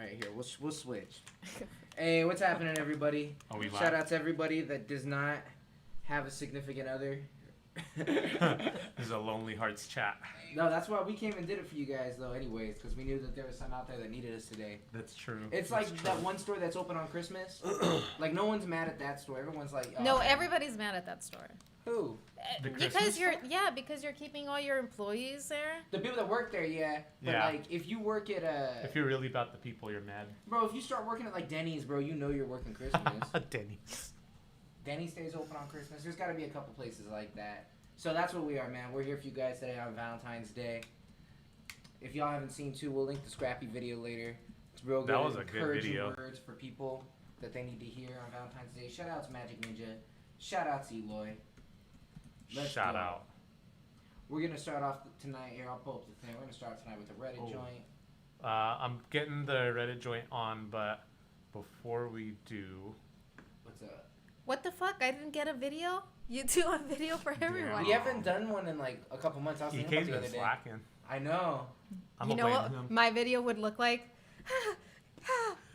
right, here we'll switch. Hey, what's happening, everybody? Shout out to everybody that does not have a significant other. This is a Lonely Hearts chat. No, that's why we came and did it for you guys, though. Anyways, because we knew that there was some out there that needed us today. That's true. It's like that one store that's open on Christmas. Like no one's mad at that store. Everyone's like, oh, no, everybody's mad at that store. Who? Because you're keeping all your employees there. The people that work there, yeah. But like, if you work at if you're really about the people, you're mad. Bro, if you start working at like Denny's, bro, you know you're working Christmas. Denny's. Denny's stays open on Christmas. There's got to be a couple places like that. So that's what we are, man. We're here for you guys today on Valentine's Day. If y'all haven't seen too, we'll link the Scrappy video later. It's real good. That was a good video. Words for people that they need to hear on Valentine's Day. Shout out to Magic Ninja. Shout out to Eloy. Shout out. We're going to start off tonight. Here, I'll pull up the thing. We're going to start tonight with the Reddit joint. I'm getting the Reddit joint on, but before we do... What's up? What the fuck? I didn't get a video? You do a video for everyone. We haven't done one in like a couple months. I was thinking about the other day. Slacking. I know. You know what my video would look like?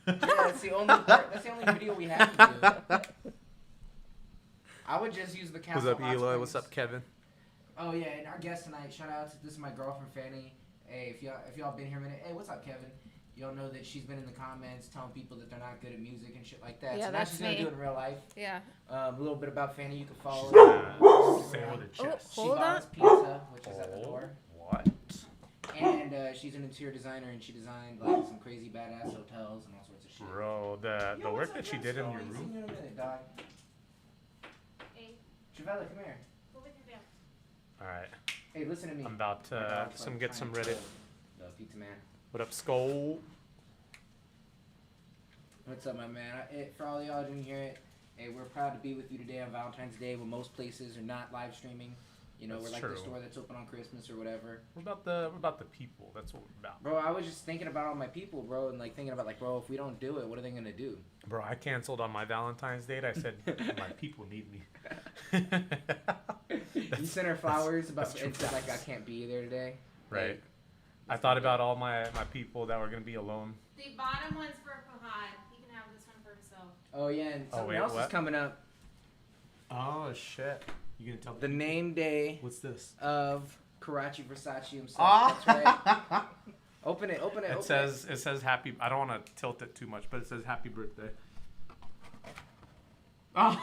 Yeah, that's the only part. That's the only video we have to do. I would just use the Castle What's up, Eloy? What's up, Kevin? Oh yeah, and our guest tonight. Shout out to this is my girlfriend Fanny. Hey, if y'all been here a minute. Hey, what's up, Kevin? Y'all know that she's been in the comments telling people that they're not good at music and shit like that. Yeah, so now she's gonna do it in real life. Yeah. A little bit about Fanny. You can follow her. She bought us pizza, which is at the door. What? And she's an interior designer, and she designed like some crazy badass hotels and all sorts of shit. Bro, the work that she did in your room. See you in a minute, dog. Hey. Travella, come here. All right. Hey, listen to me. I'm about to get some Reddit. The pizza man. What up, Skull? What's up, my man? For all y'all didn't hear it, hey, we're proud to be with you today on Valentine's Day, when most places are not live streaming. You know, we're like the store that's open on Christmas or whatever. We're about the people. That's what we're about. Bro, I was just thinking about all my people, bro, and like thinking about like, bro, if we don't do it, what are they gonna do? Bro, I canceled on my Valentine's date. I said my people need me. You sent her flowers and said like I can't be there today. Right. Like, I thought about all my people that were gonna be alone. The bottom one's for Fahad. He can have this one for himself. Oh yeah, and something else is coming up. Oh shit. You gonna tell the name day? What's this? Of Karachi Versace himself. That's right. Open it. It says happy. I don't want to tilt it too much, but it says happy birthday. Oh,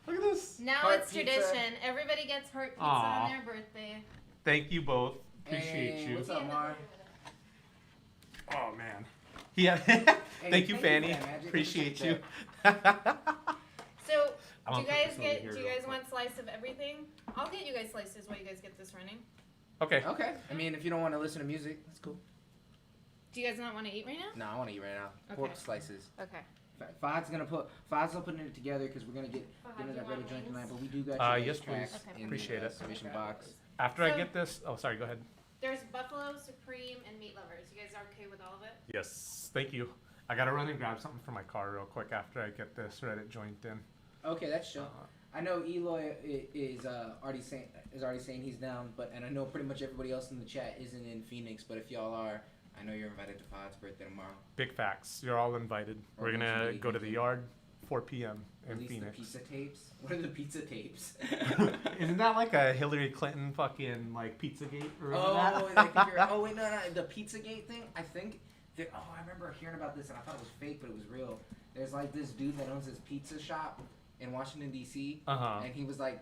look at this. Now Heart it's pizza. Tradition. Everybody gets heart pizza on their birthday. Thank you both. Appreciate you. What's up, Mar? Oh man. Yeah. Thank you, Fanny. Appreciate you. So, do you guys want slice of everything? I'll get you guys slices while you guys get this running. Okay. Okay. I mean, if you don't want to listen to music, that's cool. Do you guys not want to eat right now? No, I want to eat right now. Okay. Pork slices. Okay. Fahad's putting it together because we're gonna get into that Reddit joint tonight. But we do got your yes, tracks please. in Appreciate the it. submission box. After I get this, sorry, go ahead. There's Buffalo, Supreme, and Meat Lovers. You guys are okay with all of it? Yes, thank you. I gotta run and grab something for my car real quick after I get this Reddit joint in. Okay, that's chill. I know Eloy is already saying he's down, and I know pretty much everybody else in the chat isn't in Phoenix. But if y'all are, I know you're invited to Fahad's birthday tomorrow. Big facts. You're all invited. We're gonna go to the yard, 4 p.m. in Phoenix. The pizza tapes. What are the pizza tapes? Isn't that like a Hillary Clinton fucking like Pizzagate? Oh wait, no, the Pizzagate thing. I think. I remember hearing about this and I thought it was fake, but it was real. There's like this dude that owns this pizza shop in Washington D.C. And he was like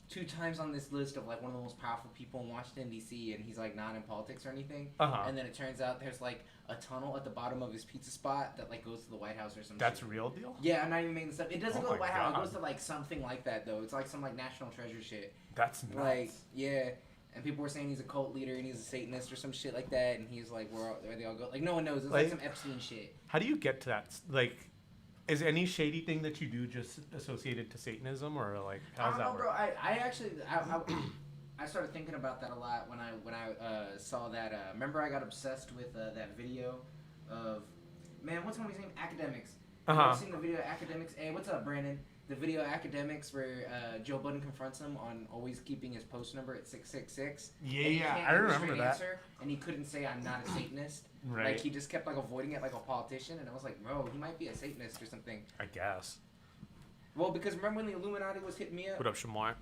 2 times on this list of like one of the most powerful people in Washington D.C. and he's like not in politics or anything. And then it turns out there's like a tunnel at the bottom of his pizza spot that like goes to the White House or something. That's real deal? Yeah, I'm not even making this up. It doesn't go to the White House. It goes to like something like that though. It's like some like national treasure shit. That's nuts. Like yeah. And people were saying he's a cult leader and he's a Satanist or some shit like that. And he's like, where they all go? Like, no one knows. It's like some Epstein shit. How do you get to that? Like, is any shady thing that you do just associated to Satanism, or like, how does that work? Bro. I actually, I started thinking about that a lot when I saw that. Remember, I got obsessed with that video of, man, what's homie's name? Academics. I've seen the video of Academics. Hey, what's up, Brandon? the video Academics where Joe Budden confronts him on always keeping his post number at 666. Yeah, I remember that. And he couldn't say I'm not a Satanist. Right. Like he just kept like avoiding it like a politician, and I was like, bro, he might be a Satanist or something. I guess. Well, because remember when the Illuminati was hitting me up? What up, Shamoy?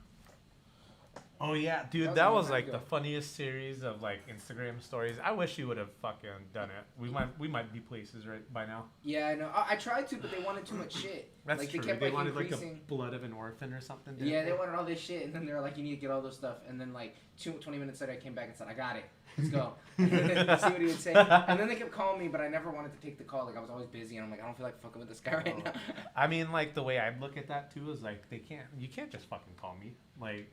Oh yeah, dude, that was like the funniest series of like Instagram stories. I wish you would have fucking done it. We might be places right by now. Yeah, I know. I tried to, but they wanted too much shit. That's like, true. They kept they like wanted increasing... like the blood of an orphan or something. Yeah, they wanted all this shit, and then they're like, you need to get all this stuff, and then like 20 minutes later, I came back and said, I got it. Let's go. See what he would say. And then they kept calling me, but I never wanted to take the call. Like I was always busy, and I'm like, I don't feel like fucking with this guy right now. I mean, like the way I look at that too is like you can't just fucking call me. Like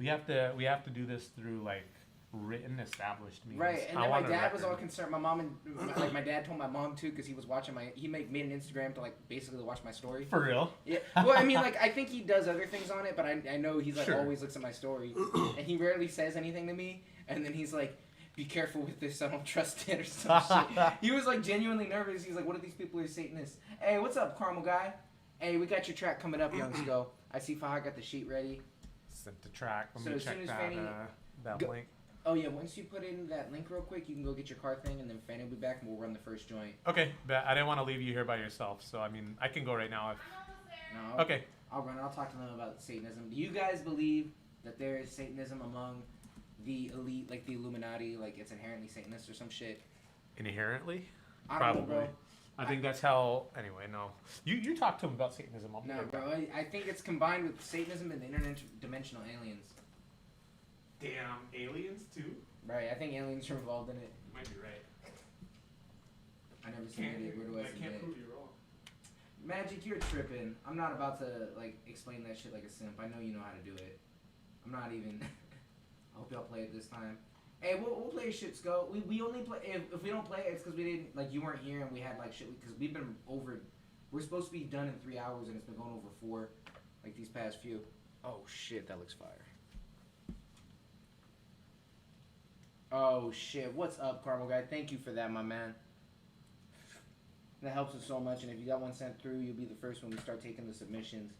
we have to do this through like written established means. Right, and then my dad was all concerned. My mom and like my dad told my mom too because he was watching he made an Instagram to like basically watch my story. For real? Yeah. Well, I mean, like I think he does other things on it, but I know he's like always looks at my story, and he rarely says anything to me. And then he's like, "Be careful with this. I don't trust it," or some shit. He was like genuinely nervous. He's like, "What if these people are Satanists?" Hey, what's up, Caramel guy? Hey, we got your track coming up, youngsko. I see Fahad got the sheet ready. Sent the track. Let so me as check soon as that, Fanny that link. Oh yeah, once you put in that link real quick, you can go get your car thing, and then Fanny will be back, and we'll run the first joint. Okay, but I didn't want to leave you here by yourself, so I mean, I can go right now if. No. Okay. I'll run. I'll talk to them about Satanism. Do you guys believe that there is Satanism among the elite, like the Illuminati, like it's inherently Satanist or some shit? Inherently? I don't Probably. know, bro. I think that's how. Anyway, no. You talk to him about Satanism. No, bro. I think it's combined with Satanism and the interdimensional aliens. Damn, aliens too? Right. I think aliens are involved in it. You might be right. I never seen it. Where do I see can't it? prove you wrong. Magic, you're tripping. I'm not about to like explain that shit like a simp. I know you know how to do it. I'm not even. I hope y'all play it this time. Hey, we'll play shit, Sco. We only play if we don't play it, it's because we didn't like you weren't here and we had like shit because we've been over. We're supposed to be done in 3 hours and it's been going over 4, like these past few. Oh shit, that looks fire. Oh shit, what's up, Caramel guy? Thank you for that, my man. That helps us so much, and if you got one sent through, you'll be the first when we start taking the submissions.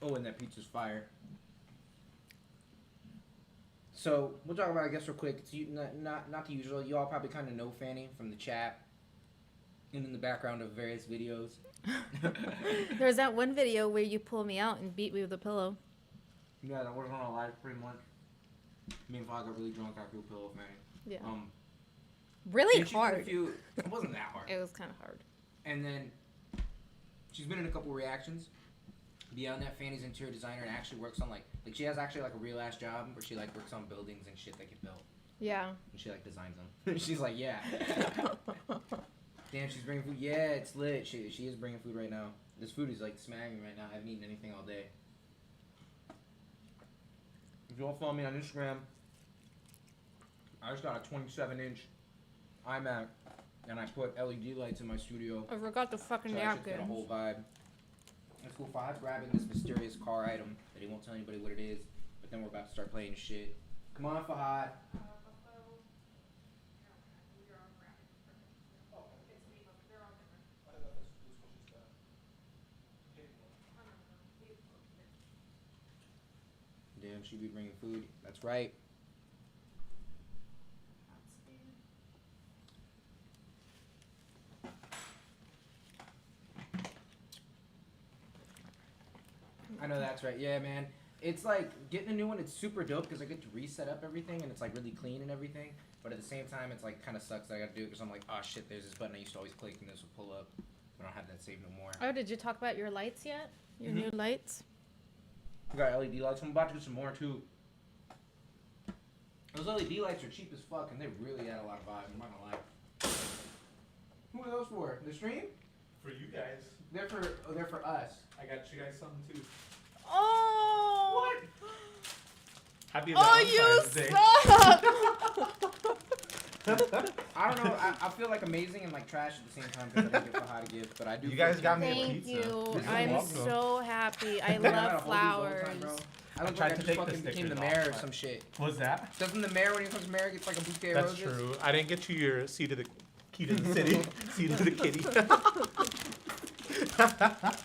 Oh, and that pizza's fire. So we'll talk about, I guess, real quick. It's not the usual. You all probably kind of know Fanny from the chat and in the background of various videos. There was that one video where you pulled me out and beat me with a pillow. Yeah, that wasn't on a live pretty much. Me and Fobb got really drunk after a pillow, Fanny. Yeah. Really hard. It wasn't that hard. It was kind of hard. And then she's been in a couple reactions. Beyond that, Fanny's interior designer and actually works on like she has actually like a real ass job where she like works on buildings and shit that get built. Yeah. And she like designs them. She's like, yeah. Damn, she's bringing food. Yeah, it's lit. She is bringing food right now. This food is like smacking right now. I haven't eaten anything all day. If you all follow me on Instagram, I just got a 27-inch iMac and I put LED lights in my studio. I forgot the fucking so napkin. I should get a whole vibe. That's cool. Fahad's grabbing this mysterious car item that he won't tell anybody what it is, but then we're about to start playing shit. Come on, Fahad. Damn, she be bringing food. That's right. I know that's right. Yeah, man. It's like getting a new one. It's super dope because I get to reset up everything and it's like really clean and everything. But at the same time, it's like kind of sucks that I got to do it because I'm like, oh shit, there's this button I used to always click and this will pull up. I don't have that saved no more. Oh, did you talk about your lights yet? Your new lights? We got LED lights. I'm about to do some more too. Those LED lights are cheap as fuck and they really add a lot of vibe. I'm not gonna lie. Who are those for? The stream? For you guys. They're for us. I got you guys something too. Oh! What? Happy Oh, Valentine's Day. suck! I don't know. I feel like amazing and like trash at the same time because I didn't get Fahad a gift, but I do. You guys got me a Thank pizza. you. You're I'm welcome. so happy. I I gotta love hold these all the flowers. time, bro. I look tried like I to just take the fucking became the stickers mayor off, or but- some shit. What's that? Doesn't the mayor, when he becomes mayor, gets like a bouquet of That's roses? true. I didn't get you your seat of the Key to the city. See to the kitty.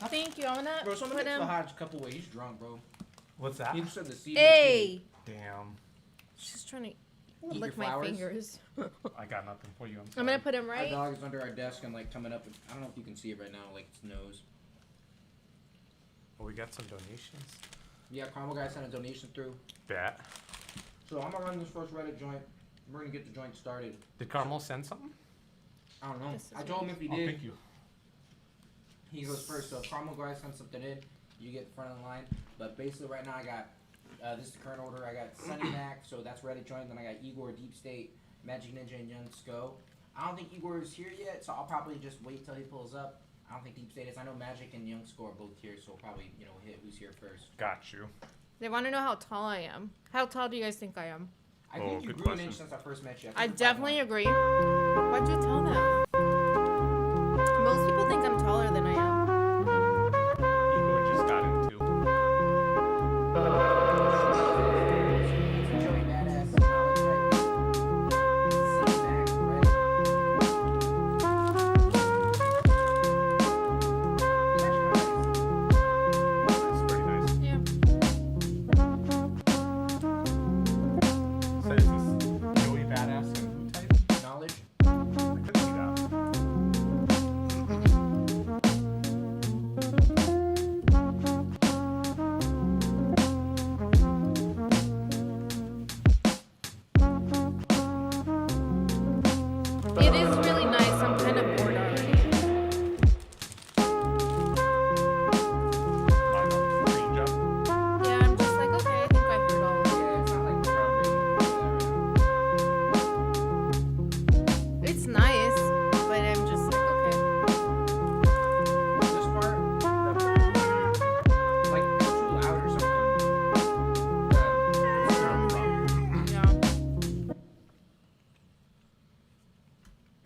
Thank you. I'm gonna Bro, someone put hit him. Fahad a couple ways. He's drunk, bro. What's that? He just said the seed. Hey! Damn. She's trying to Eat lick your my flowers? fingers. I got nothing for you. I'm gonna put him Our right. dog is under our desk and like coming up. I don't know if you can see it right now, like its nose. Oh, we got some donations. Yeah, Carmel guy sent a donation through. Bet. So I'm gonna run this first Reddit joint. We're gonna get the joint started. Did Carmel send something? I don't know. This is I told him if he Oh, did, thank you. he goes first. So if Carmel guy sends something in, you get front of the line. But basically right now I got, this is the current order. I got Sunny Mac, so that's Reddit joint. Then I got Igor, Deep State, Magic Ninja, and Young Sko. I don't think Igor is here yet, so I'll probably just wait till he pulls up. I don't think Deep State is. I know Magic and Young Sko are both here, so we'll probably, hit who's here first. Got you. They want to know how tall I am. How tall do you guys think I am? I think you good grew question. an inch since I first met you. I think definitely you're agree. Why'd you tell them? Most people think I'm taller than I am. Igor just got into. 5'1". It's a Joey Badass knowledge type. Sunny Mac, Reddit. That's pretty nice. Yeah. So is this Joey Badass and who type? Knowledge. I could see that. It is really nice. I'm kind of bored already. Screen jump. Yeah, I'm just like, okay, I think I heard all. Yeah, it's not like groundbreaking. It's nice, but I'm just like, okay. This part, like it's too loud or something. Yeah.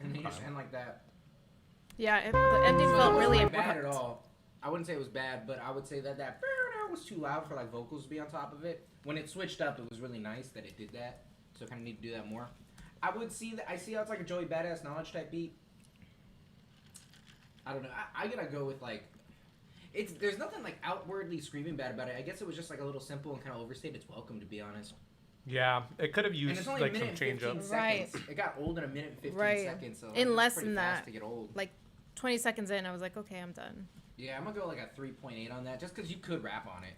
And then you just end like that. Yeah, the ending So felt it really wasn't like bad abrupt. at all. I wouldn't say it was bad, but I would say that was too loud for like vocals to be on top of it. When it switched up, it was really nice that it did that. So I kind of need to do that more. I would see that. I see how it's like a Joey Badass knowledge type beat. I don't know. I gotta go with like. There's nothing like outwardly screaming bad about it. I guess it was just like a little simple and kind of overstayed its welcome, to be honest. Yeah, it could have And used it's only like a minute some and 15 change up. Right. seconds. It got old in a minute and 15 Right. seconds. So In that's less pretty than fast that. to get old. Like 20 seconds in, I was like, okay, I'm done. Yeah, I'm gonna go like a 3.8 on that, just because you could rap on it.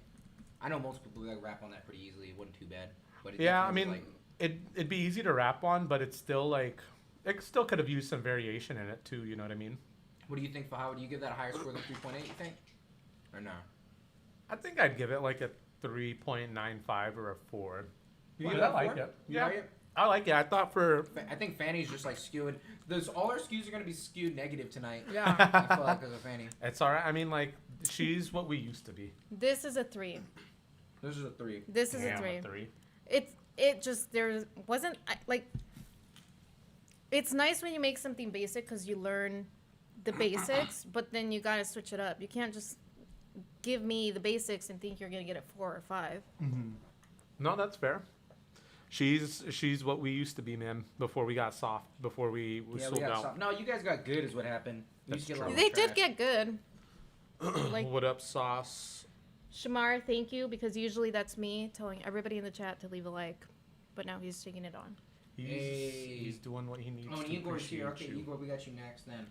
I know most people like rap on that pretty easily. It wasn't too bad. But it Yeah, I definitely mean, was, it'd be easy to rap on, but it's still like it still could have used some variation in it too. You know what I mean? what do you think, Fahad? Would you give that a higher score than 3.8? You think, or no? I think I'd give it like a 3.95 or a 4. What, Yeah, a I like 4? it. You Yeah, like it? I like it. I thought for I think Fanny's just like skewed. All our skews are gonna be skewed negative tonight. Yeah. I feel like because of Fanny. it's all right. I mean, like she's what we used to be. This is a 3. This is a 3. This is Damn, a 3. 3. It just, there wasn't, like, it's nice when you make something basic because you learn the basics, but then you gotta switch it up. You can't just give me the basics and think you're gonna get a 4 or 5. Mm-hmm. No, that's fair. She's what we used to be, man. Before we got soft, before we sold out. soft. No, you guys got good, is what happened. We used to get a lot That's of They did trash. get good. Like, What up, sauce? Shamar, thank you, because usually that's me telling everybody in the chat to leave a like, but now he's taking it on. He's doing what he needs. Oh, and to Igor's here. appreciate Okay, you. Igor, we got you next then.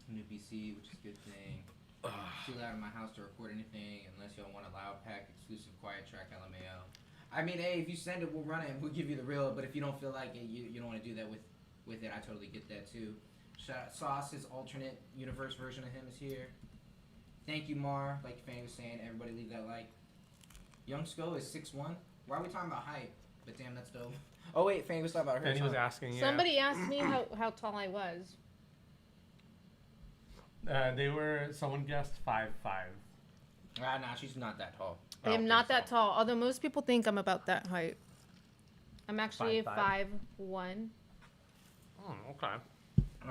New PC, which is a good thing. Too loud in my house to record anything unless y'all want a loud pack exclusive quiet track LMAO. I mean, hey, if you send it, we'll run it and we'll give you the real. But if you don't feel like it, you don't want to do that with it, I totally get that too. Sauce's alternate universe version of him is here. Thank you, Mar. Like Fanny was saying, everybody leave that like. Young Sko is 6'1". Why are we talking about height? But damn, that's dope. Oh wait, Fanny was talking about her. And he was son. asking. Yeah. Somebody asked me how tall I was. Someone guessed 5'5". Nah, she's not that tall. I am not that tall, although most people think I'm about that height. I'm actually 5'5". 5'1". Oh, okay.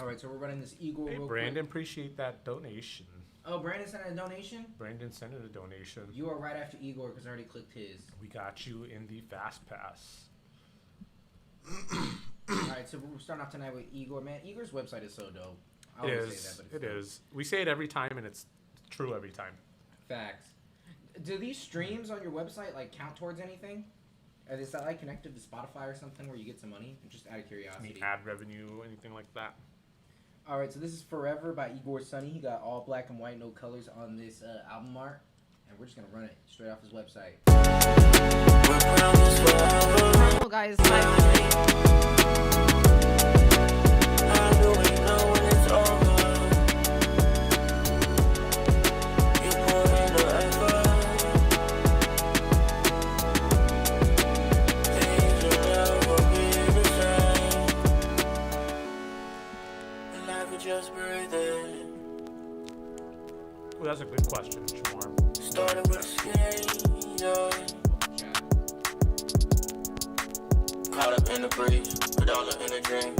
All right, so we're running this Igor. Hey, real Brandon, appreciate that donation. Quick. Oh, Brandon sent a donation. Brandon sent in a donation. You are right after Igor because I already clicked his. We got you in the fast pass. Alright, so we're starting off tonight with Igor. Man, Igor's website is so dope. I It always is. say that, but it's It dope. is. We say it every time, and it's true every time. Facts. Do these streams on your website like count towards anything? Is that like connected to Spotify or something where you get some money? Just out of curiosity. Any ad revenue, anything like that. All right, so this is Forever by Igor Sunny. He got all black and white, no colors on this album art, and we're just gonna run it straight off his website. Oh, guys, 500. Well, that's a good question, Shamar. Started with a stranger. Caught up in the breeze, but all in a dream.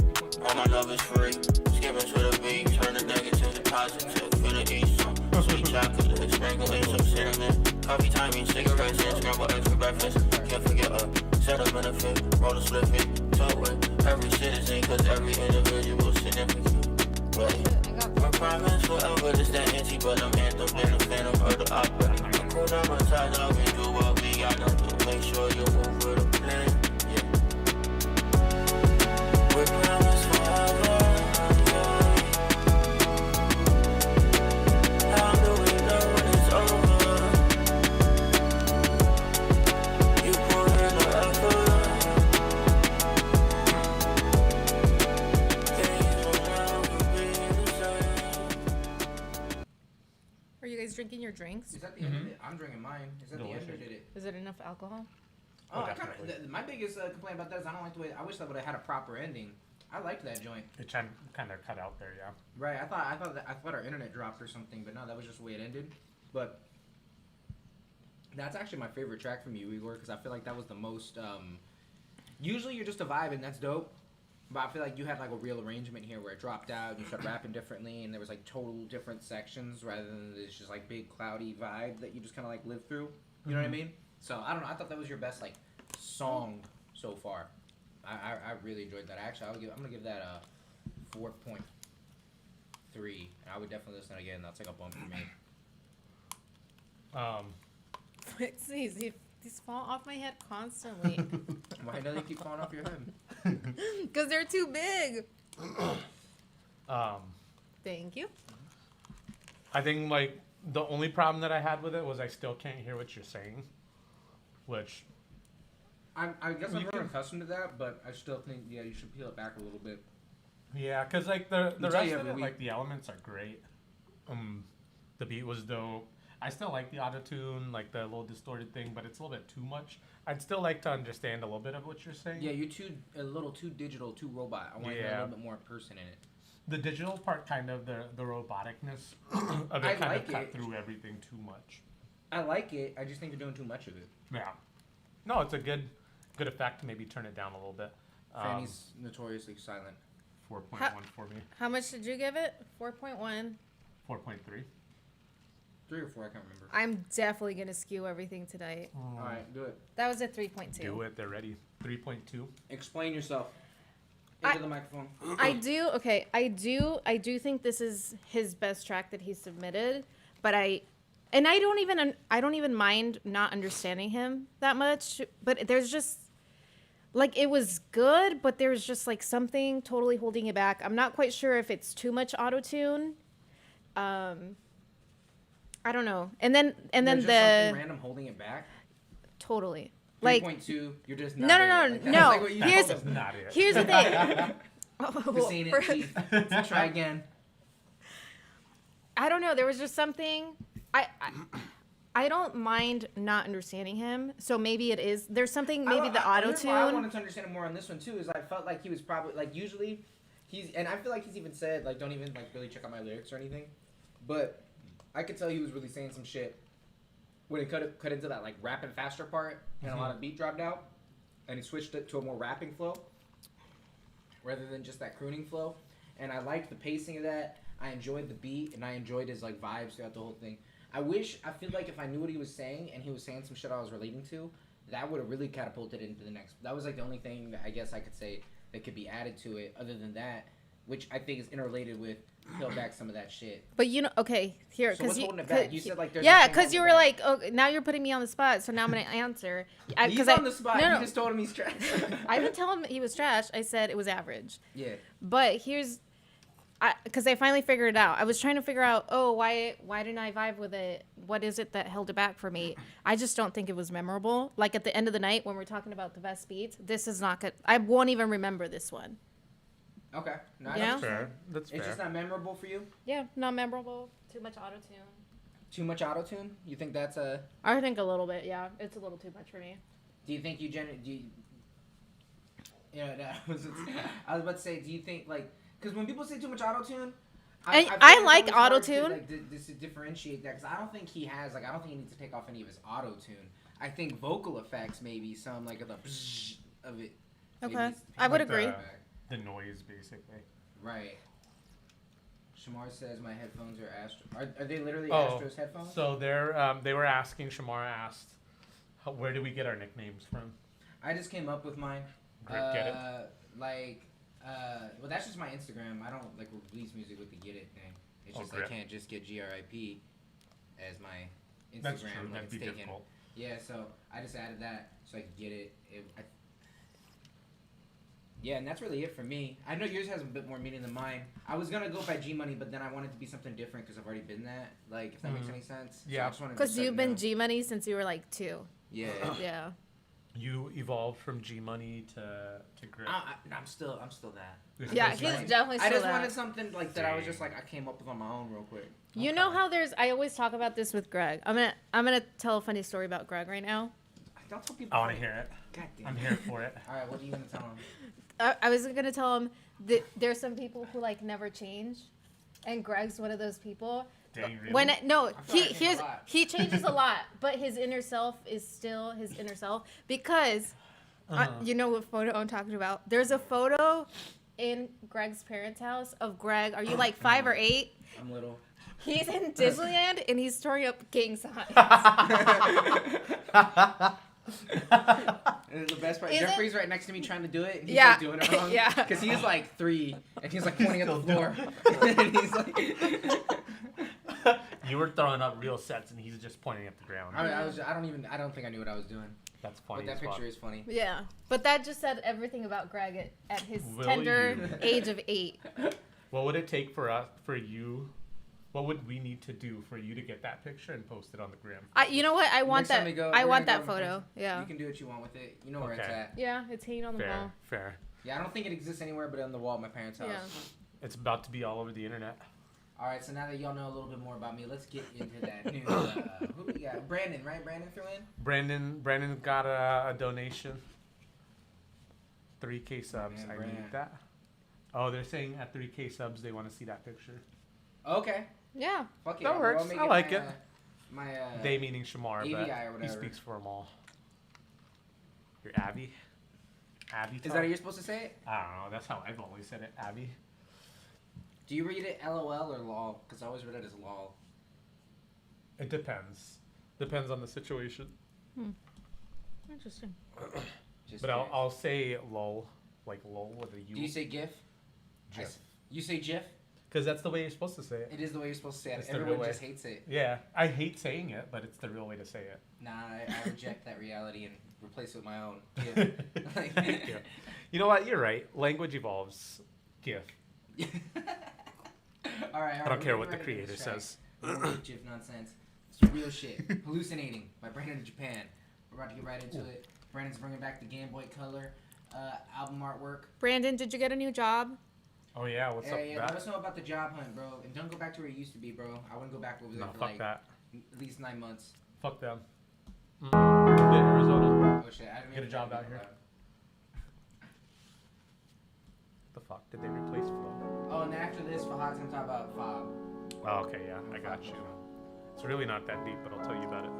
All my love is free. Skipping to the beat, turn the negative to positive. Feel the east song. Sweet chocolate, sprinkle in some cinnamon. Coffee timing, cigarettes, and scrambled eggs for breakfast. Can't forget set up in a fit, roll a slip it. Talk with every citizen, cause every individual significant. My promise forever is that empty, but I'm anthem in a phantom of the opera. I'm cool down my tie dog and do what we gotta do. Make sure you move with a plan, yeah. We promise forever, yeah. How do we know when it's over? You put in the effort. Are you guys drinking your drinks? Is that the end of it? I'm drinking mine. Is that Delicious. the end or did it? Is it enough alcohol? Oh, I definitely. my biggest complaint about that is I don't like the way. I wish that would have had a proper ending. I liked that joint. It kind of cut out there, yeah. Right. I thought our internet dropped or something, but no, that was just the way it ended. But that's actually my favorite track from you, Igor, because I feel like that was the most. Usually you're just a vibe and that's dope, but I feel like you had like a real arrangement here where it dropped out and you started rapping differently, and there was like total different sections rather than this just like big cloudy vibe that you just kind of like lived through. You know what I mean? So I don't know. I thought that was your best like song so far. I really enjoyed that. Actually, I'm gonna give that a 4.3. I would definitely listen again. That's like a bump for me. These fall off my head constantly. Why do they keep falling off your head? Because they're too big. Um, Thank you. I think like the only problem that I had with it was I still can't hear what you're saying, which I guess You I'm can- more accustomed to that, but I still think you should peel it back a little bit. yeah, because like the tell rest you of every it, week. like the elements are great. The beat was dope. I still like the auto tune, like the little distorted thing, but it's a little bit too much. I'd still like to understand a little bit of what you're saying. Yeah, you're a little too digital, too robot. I want to hear a Yeah. little bit more person in it. The digital part, kind of the roboticness of I it, kind like of cut it. through everything too much. I like it. I just think you're doing too much of it. Yeah. No, it's a good effect to maybe turn it down a little bit. Fanny's notoriously silent. 4.1 for me. How much did you give it? 4.1. 4.3. 3 or 4, I can't remember. I'm definitely going to skew everything tonight. All right, do it. That was a 3.2. Do it. They're ready. 3.2. Explain yourself. Into the microphone. I do think this is his best track that he submitted, but I don't even mind not understanding him that much, but there's just like it was good, but there's just like something totally holding it back. I'm not quite sure if it's too much auto-tune. I don't know. And then There's just the something random holding it back. totally like 3.2, you're just not no. Like, that's No. like what you Here's- told us. Not it. here's the thing. This ain't it, Chief. Try again. I don't know. There was just something. I don't mind not understanding him. So maybe it is. There's something. Maybe the auto Here's why I tune. wanted to understand him more on this one too. Is I felt like he was probably like usually he's, and I feel like he's even said like don't even like really check out my lyrics or anything, but I could tell he was really saying some shit when it cut into that like rapping faster part and a lot of beat dropped out, and he switched it to a more rapping flow rather than just that crooning flow. And I liked the pacing of that. I enjoyed the beat, and I enjoyed his like vibes throughout the whole thing. I feel like if I knew what he was saying and he was saying some shit I was relating to, that would have really catapulted into the next. That was like the only thing that I guess I could say that could be added to it other than that, which I think is interrelated with peel back some of that shit. But okay, here, So what's holding it back? You said like there's because you were like, oh, now you're putting me on the spot, so now I'm gonna answer. He's on the spot. No. You just told him he's trash. I didn't tell him he was trash. I said it was average. Yeah. But because I finally figured it out. I was trying to figure out, why didn't I vibe with it? What is it that held it back for me? I just don't think it was memorable. Like at the end of the night when we're talking about the best beats, this is not good. I won't even remember this one. Okay. No, Yeah? That's fair. That's fair. It's just not memorable for you? Yeah, not memorable. Too much auto-tune. Too much auto-tune? You think that's a... I think a little bit, yeah. It's a little too much for me. Do you think I was about to say, do you think, like... Because when people say too much auto-tune... I like auto-tune. To differentiate that, because I don't think he has, like, I don't think he needs to take off any of his auto-tune. I think vocal effects, maybe, some, like, of the bzzz of it. Okay. I would agree. The noise, basically. Right. Shamar says my headphones are Astro. Are they literally Astro's headphones? So they were asking. Shamar asked, where do we get our nicknames from? I just came up with mine. Get it? Well, that's just my Instagram. I don't like release music with the Get It thing. It's just I can't just get GRIP as my Instagram. That's true. Like That'd be taken. difficult. Yeah, so I just added that so I could get it. Yeah, and that's really it for me. I know yours has a bit more meaning than mine. I was gonna go by G Money, but then I wanted to be something different because I've already been that. Like, if that makes any sense. Yeah. Because you've been G Money since you were like 2. Yeah. Yeah. You evolved from G Money to Grip. I'm still that. Yeah, he's definitely still I just that. wanted something like that. I was just like, I came up with on my own real quick. You know how I always talk about this with Greg. I'm gonna tell a funny story about Greg right now. Don't tell people. I want to hear it. God damn. I'm here for it. All right, what are you gonna tell him? I was gonna tell him that there's some people who like never change, and Greg's one of those people. Dang, really? He changes a lot, but his inner self is still his inner self because you know what photo I'm talking about. There's a photo in Greg's parents' house of Greg. Are you like 5 or 8? I'm little. He's in Disneyland and he's storing up gang signs. And the best part, Jeffrey's right next to me trying to do it, and he's Yeah. like doing it wrong. Yeah. Because he's like 3, and he's like pointing at the floor. And he's like... You were throwing up real sets, and he's just pointing at the ground. I don't think I knew what I was doing. That's funny. But that picture is funny. Yeah, but that just said everything about Greg at his tender age of 8. What would it take for you? What would we need to do for you to get that picture and post it on the gram? You know what? I want Next time that. we go, I we're want gonna that go photo. Yeah. You can do what you want with it. You know where it's Okay. at. Yeah, it's hanging on the wall. Fair. Yeah, I don't think it exists anywhere but on the wall at my parents' house. Yeah. It's about to be all over the internet. All right, so now that y'all know a little bit more about me, let's get into that new. Who we got? Brandon, right? Brandon threw in. Brandon got a donation. 3K subs. Man, I Brandon. need that. Oh, they're saying at 3K subs they want to see that picture. Okay. Yeah. Fuck it. That works. I'll make I like my, it. My They meaning Shamar, AVI but or whatever. he speaks for them all. You're Abby. Abby. Is talk? that how you're supposed to say it? I don't know. That's how I've always said it. Abby. Do you read it LOL or LOL? Because I always read it as LOL. It depends. Depends on the situation. Interesting. Just But curious. I'll say lol, like lol with a U. Do you say GIF? GIF? You say GIF? Because that's the way you're supposed to say it. It is the way you're supposed to say it. It's the Everyone real just way. hates it. Yeah, I hate saying it, but it's the real way to say it. Nah, I reject that reality and replace it with my own. GIF. Thank you. You know what? You're right. Language evolves. GIF. All right. I don't care what the creator says. GIF nonsense. It's real shit. Hallucinating by Brandon in Japan. We're about to get right into it. Brandon's bringing back the Game Boy Color album artwork. Brandon, did you get a new job? Oh yeah, what's up with Yeah, let that? us know about the job hunt, bro. And don't go back to where it used to be, bro. I wouldn't go back over there No, for fuck like that. at least 9 months. Fuck them. Move to Arizona. Oh shit, I didn't Get a mean job to out do here. that. The fuck? Did they replace Fobb? Oh, and then after this, Fahad's gonna talk about Fobb. Oh, okay, yeah, I got you. It's really not that deep, but I'll tell you about it.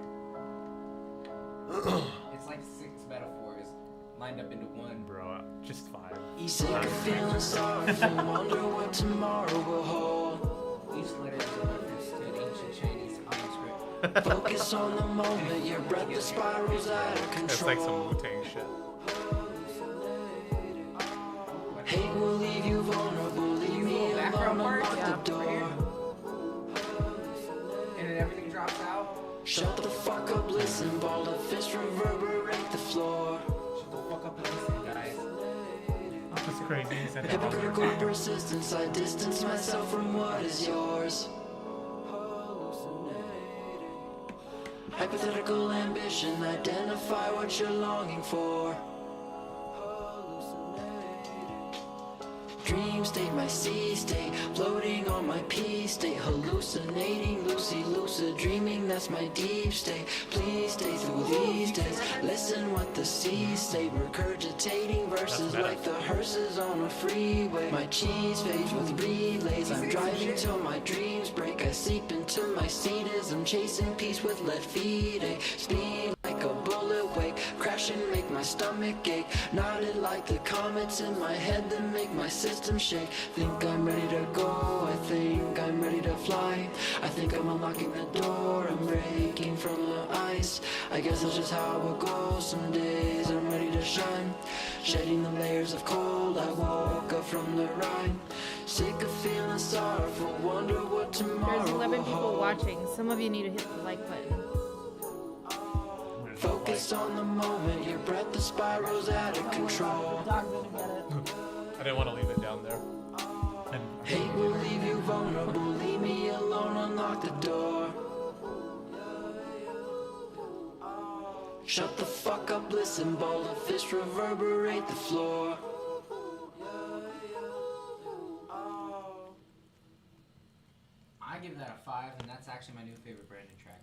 It's like 6 metaphors lined up into one. Bro, just 5. Sick of feeling sorry and wonder what tomorrow will hold. Each letter is a reference to an ancient Chinese manuscript. Focus on the moment, your breath the spirals out of control. It's like some Wu-Tang shit. Hate will leave you vulnerable. Leave me alone, unlock the door. And then everything drops out. Shut the fuck up, listen, ball of fist reverberate the floor. Shut the fuck up and listen, guys. That's crazy. He said that. Hypocritical persistence, I distance myself from what is yours. Hypothetical ambition, identify what you're longing for. Dream state, my sea state, floating on my peace state, hallucinating, lucid dreaming, that's my deep state. Please stay through these days, listen what the seas say, regurgitating verses like the hearses on a freeway. My cheese fades with relays, I'm driving till my dreams break. I sleep into my seat as I'm chasing peace with lead feet. Speed like a bullet wake, crash and make my stomach ache. Knotted like the comets in my head that make my system shake. Think I'm ready to go, I think I'm ready to fly. I think I'm unlocking the door, I'm breaking from the ice. I guess that's just how it goes, some days I'm ready to shine. Shedding the layers of cold, I woke up from the ride. Sick of feeling sorrowful, wonder what tomorrow There's 11 will people hold. watching. Some of you need to hit the like button. Focus on the moment, your breath, the spirals out of control. I didn't want to leave it down there. Hate will leave you vulnerable, leave me alone, unlock the door. Shut the fuck up, listen, ball of fist reverberate the floor. I give that a 5, and that's actually my new favorite Brandon track.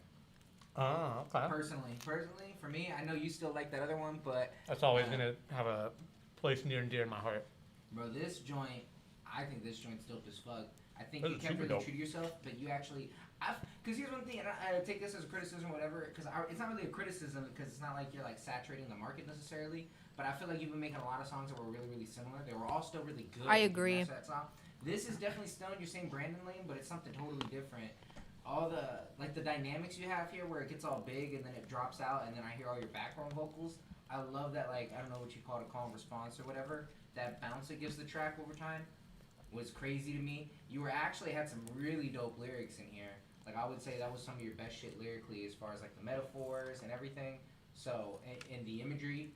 Oh, okay. Personally, for me, I know you still like that other one, but That's always gonna have a place near and dear in my heart. bro, this joint, I think this joint's dope as fuck. I think This you is kept super really dope. true to yourself, but you actually, because here's one thing, and I take this as a criticism or whatever, because it's not really a criticism, because it's not like you're like saturating the market necessarily, but I feel like you've been making a lot of songs that were really, really similar. They were all still really good. I agree. That's that song. This is definitely still in your same Brandon lane, but it's something totally different. All the dynamics you have here, where it gets all big and then it drops out, and then I hear all your background vocals. I love that, like, I don't know what you call it, a call and response or whatever. That bounce it gives the track over time was crazy to me. You were actually had some really dope lyrics in here. Like, I would say that was some of your best shit lyrically, as far as like the metaphors and everything. So, and the imagery.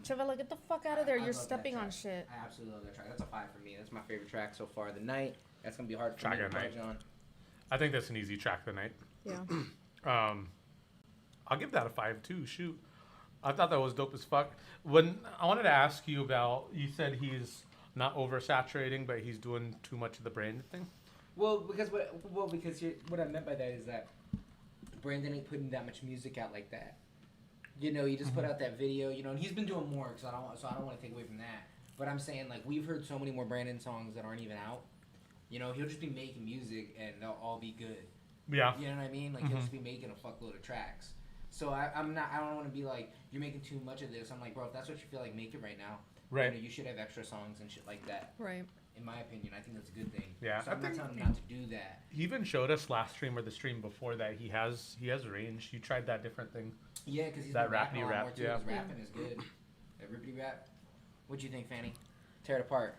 Chavela, get the fuck out of there. I You're love that stepping on track. shit. I absolutely love that track. That's a 5 for me. That's my favorite track so far of the night. That's gonna be hard for Track me to of the night. budge on. I think that's an easy track tonight. Yeah. I'll give that a 5 too. Shoot, I thought that was dope as fuck. When I wanted to ask you about, you said he's not oversaturating, but he's doing too much of the Brandon thing. Well, because what I meant by that is that Brandon ain't putting that much music out like that. You know, he just put out that video. You know, and he's been doing more. So I don't want to take away from that. But I'm saying, like, we've heard so many more Brandon songs that aren't even out. You know, he'll just be making music and they'll all be good. Yeah. You know what I mean? Like, he'll just be making a fuckload of tracks. So I don't want to be like, you're making too much of this. I'm like, bro, if that's what you feel like, make it right now. Right. You know, you should have extra songs and shit like that. Right. In my opinion, I think that's a good thing. Yeah, So I I'm not think- telling him not to do that. He even showed us last stream or the stream before that he has range. You tried that different thing. Yeah, because he's That been rapping a rappity lot rap, more too. yeah. His rapping is good. That rippity rap. What'd you think, Fanny? Tear it apart.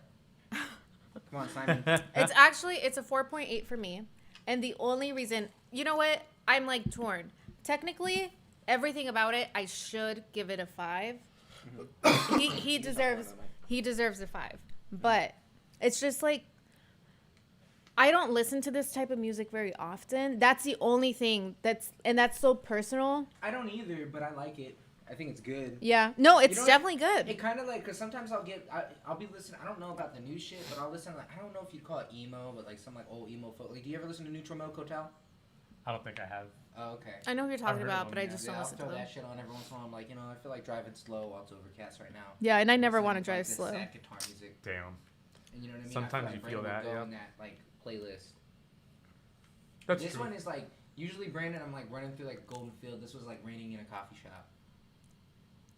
Come on, Simon. It's a 4.8 for me. And the only reason, you know what? I'm like torn. Technically, everything about it, I should give it a 5. He deserves a 5. But it's just like, I don't listen to this type of music very often. That's the only thing that's so personal. I don't either, but I like it. I think it's good. Yeah. No, it's You know, definitely good. It kind of like, because sometimes I'll be listening, I don't know about the new shit, but I'll listen, like, I don't know if you'd call it emo, but like some like old emo folk. Like, do you ever listen to Neutral Milk Hotel? I don't think I have. Oh, okay. I know who you're talking heard about, of but I them, just Yeah, don't I'll listen to throw them. that shit on every once in a while. I'm like, you know, I feel like driving slow while it's overcast right now. Yeah, and I never Listening want to to, drive like, this slow. sad guitar music. Damn. And you know what I mean? Sometimes I you like feel Brandon that, would go yeah. in that like playlist. That's This true. one is like, usually Brandon, I'm like running through like Golden Field. This was like raining in a coffee shop.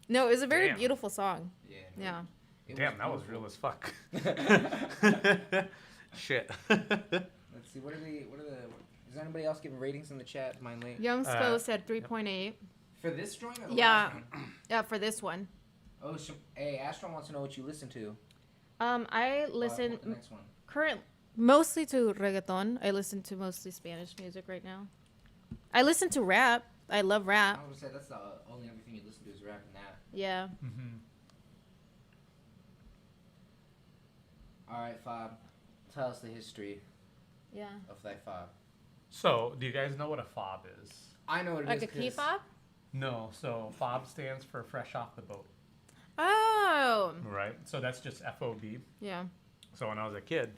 No, it was a very Damn. beautiful song. Yeah. Yeah. Damn, that was real as fuck. Shit. Let's see. What are the? Is anybody else giving ratings in the chat? Mine late. Young Sco said 3.8. For this joint? Or the Yeah. last one? Yeah, for this one. Oh, hey, Astro wants to know what you listen to. I listen What's the next one? mostly to reggaeton. I listen to mostly Spanish music right now. I listen to rap. I love rap. I would say that's the only other thing you listen to is rap and that. Yeah. All right, Fobb. Tell us the history Yeah. of that Fobb. So, do you guys know what a fob is? I know what it Like is. a key fob? No. So, fob stands for fresh off the boat. Oh. Right. So that's just FOB. Yeah. So when I was a kid,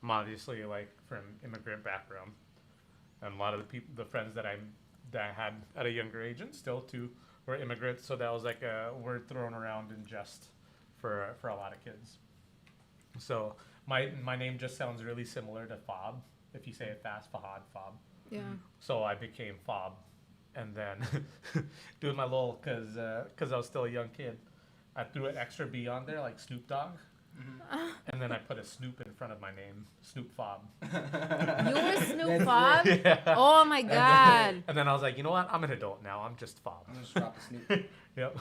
I'm obviously like from immigrant background, and a lot of the friends that I had at a younger age and still too were immigrants. So that was like a word thrown around in jest for a lot of kids. So my name just sounds really similar to Fobb. If you say it fast, Fahad, Fobb. Yeah. So I became Fobb, and then doing my little because I was still a young kid, I threw an extra B on there like Snoop Dogg. And then I put a Snoop in front of my name, Snoop Fobb. You were Snoop Fobb? Yeah. Oh my God. And then I was like, you know what? I'm an adult now. I'm just Fobb. I'm gonna just drop the Snoop. Yep.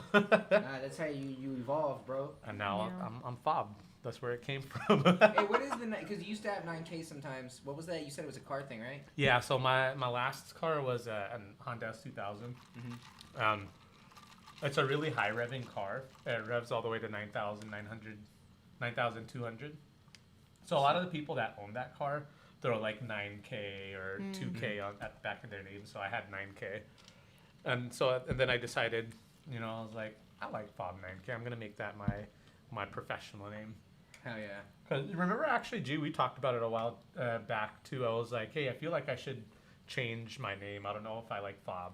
That's how you evolve, bro. And now Yeah. I'm Fobb. That's where it came from. Hey, what is the because you used to have 9K sometimes? What was that? You said it was a car thing, right? Yeah. So my last car was a Honda S2000. It's a really high revving car. It revs all the way to 9,200. So a lot of the people that own that car throw like 9K or 2K at the back of their name. So I had 9K, and then I decided, I was like, I like Fobb 9K. I'm gonna make that my professional name. Hell yeah. Cause remember, actually, G, we talked about it a while back too. I was like, hey, I feel like I should change my name. I don't know if I like Fobb.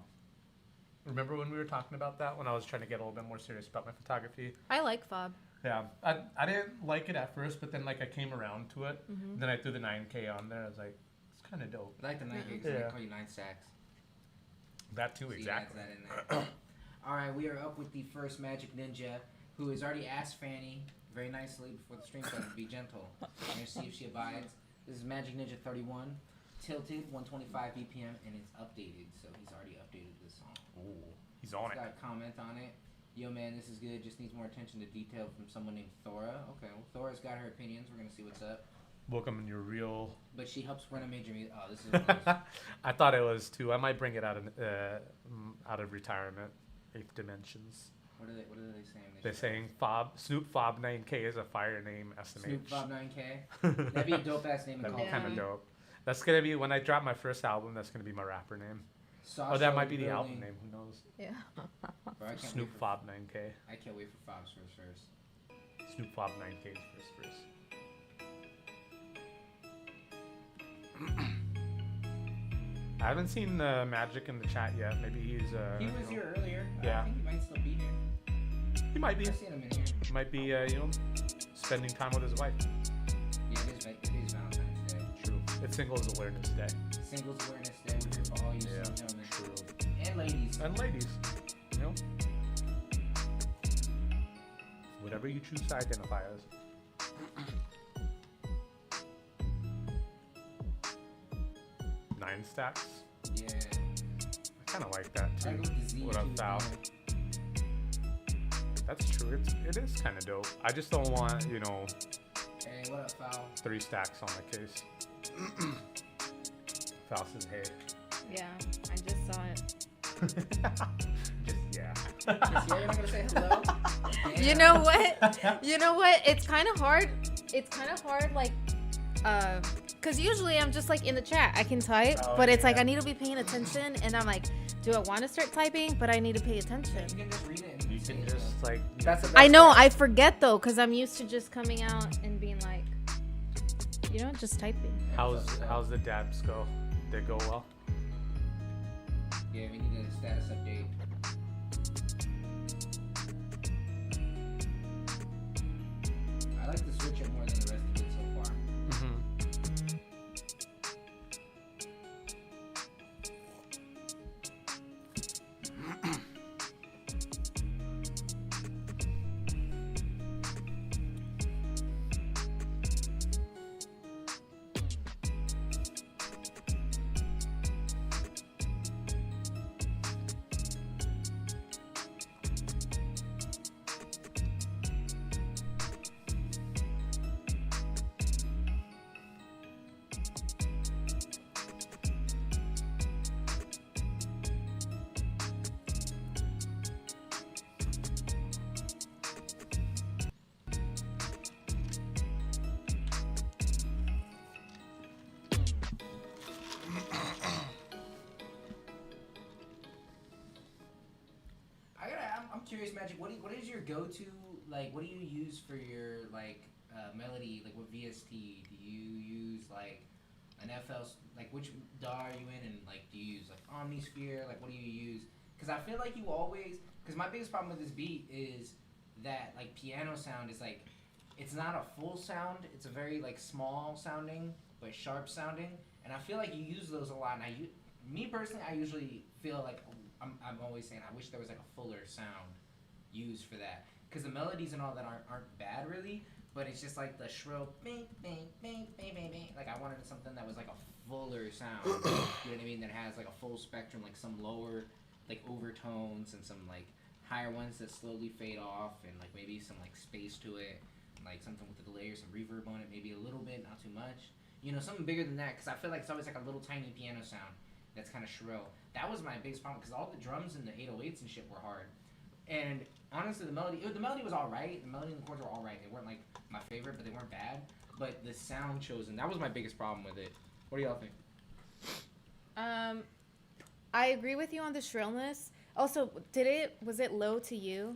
Remember when we were talking about that when I was trying to get a little bit more serious about my photography? I like Fobb. Yeah, I didn't like it at first, but then like I came around to it. Then I threw the 9K on there. I was like, it's kind of dope. I like the 9K because I call you 9 stacks. That too, So exactly. that in there. All right, we are up with the first Magic Ninja, who has already asked Fanny very nicely before the stream started to be gentle. I'm gonna see if she abides. This is Magic Ninja 31, tilted 125 BPM, and it's updated. So he's already updated this song. Ooh, he's on it. Got a comment on it. Yo, man, this is good. Just needs more attention to detail from someone named Thora. Okay, well, Thora's got her opinions. We're gonna see what's up. Welcome in your real. But she helps run a major. Oh, this is. I thought it was too. I might bring it out of retirement. 8th Dimensions. What are they saying? They're saying Snoop Fobb 9K is a fire name. SMH. Snoop Fobb 9K. That'd be a dope ass name. That'd be kind of dope. That's gonna be when I drop my first album. That's gonna be my rapper name. Sasha Or that might be the album name. Who knows? Yeah. Bro, Snoop Fobb 9K. I can't wait for Fobb's first verse. Snoop Fobb 9K's first verse. I haven't seen Magic in the chat yet. Maybe he's. He was here earlier. Yeah. I think he might still be here. He might be. I've seen him in here. Might be, spending time with his wife. Yeah, it is Valentine's Day. True. It's Singles Awareness Day. Singles Awareness Day. We're here for all you gentlemen. True. And ladies. And ladies. Whatever you choose to identify as. Nine stacks. Yeah. I kind of like that I too. go with the Z What up, too, Val? man. That's true. It is kind of dope. I just don't want, Hey, what up, Fowl? 3 stacks on my case. Val says, hey. Yeah, I just saw it. Just, yeah. Just, yeah, you're not gonna say hello? You know what? You know what? It's kind of hard. Like, because usually I'm just like in the chat. I can type, but it's like I need to be paying attention, and I'm like, do I want to start typing? But I need to pay attention. You can just read it. You can just, like... That's the best I know. part. I forget though, because I'm used to just coming out and being like, just typing. How's the dabs go? They go well? Yeah, we need a status update. I like to switch it more than the rest of it so far. curious, Magic. What is your go-to, like, what do you use for your, like, melody, like, with VST? Do you use, like, an FL, like, which DAW are you in, and, like, do you use, like, Omnisphere? Like, what do you use? Because I feel like you always, because my biggest problem with this beat is that, like, piano sound is, like, it's not a full sound. It's a very, like, small sounding, but sharp sounding. And I feel like you use those a lot. And me personally, I usually feel like, I'm always saying, I wish there was, like, a fuller sound used for that. Because the melodies and all that aren't bad, really. But it's just, like, the shrill, bing, bing, bing, bing, bing, bing. Like, I wanted something that was, like, a fuller sound. You know what I mean? That has, like, a full spectrum, like, some lower, like, overtones and some, like, higher ones that slowly fade off. And, like, maybe some, like, space to it. Like, something with a delay or some reverb on it. Maybe a little bit, not too much. You know, something bigger than that. Because I feel like it's always, like, a little tiny piano sound that's kind of shrill. That was my biggest problem. Because all the drums and the 808s and shit were hard. And honestly, the melody was all right. The melody and the chords were all right. They weren't, like, my favorite, but they weren't bad. But the sound chosen, that was my biggest problem with it. What do y'all think? I agree with you on the shrillness. Also, was it low to you?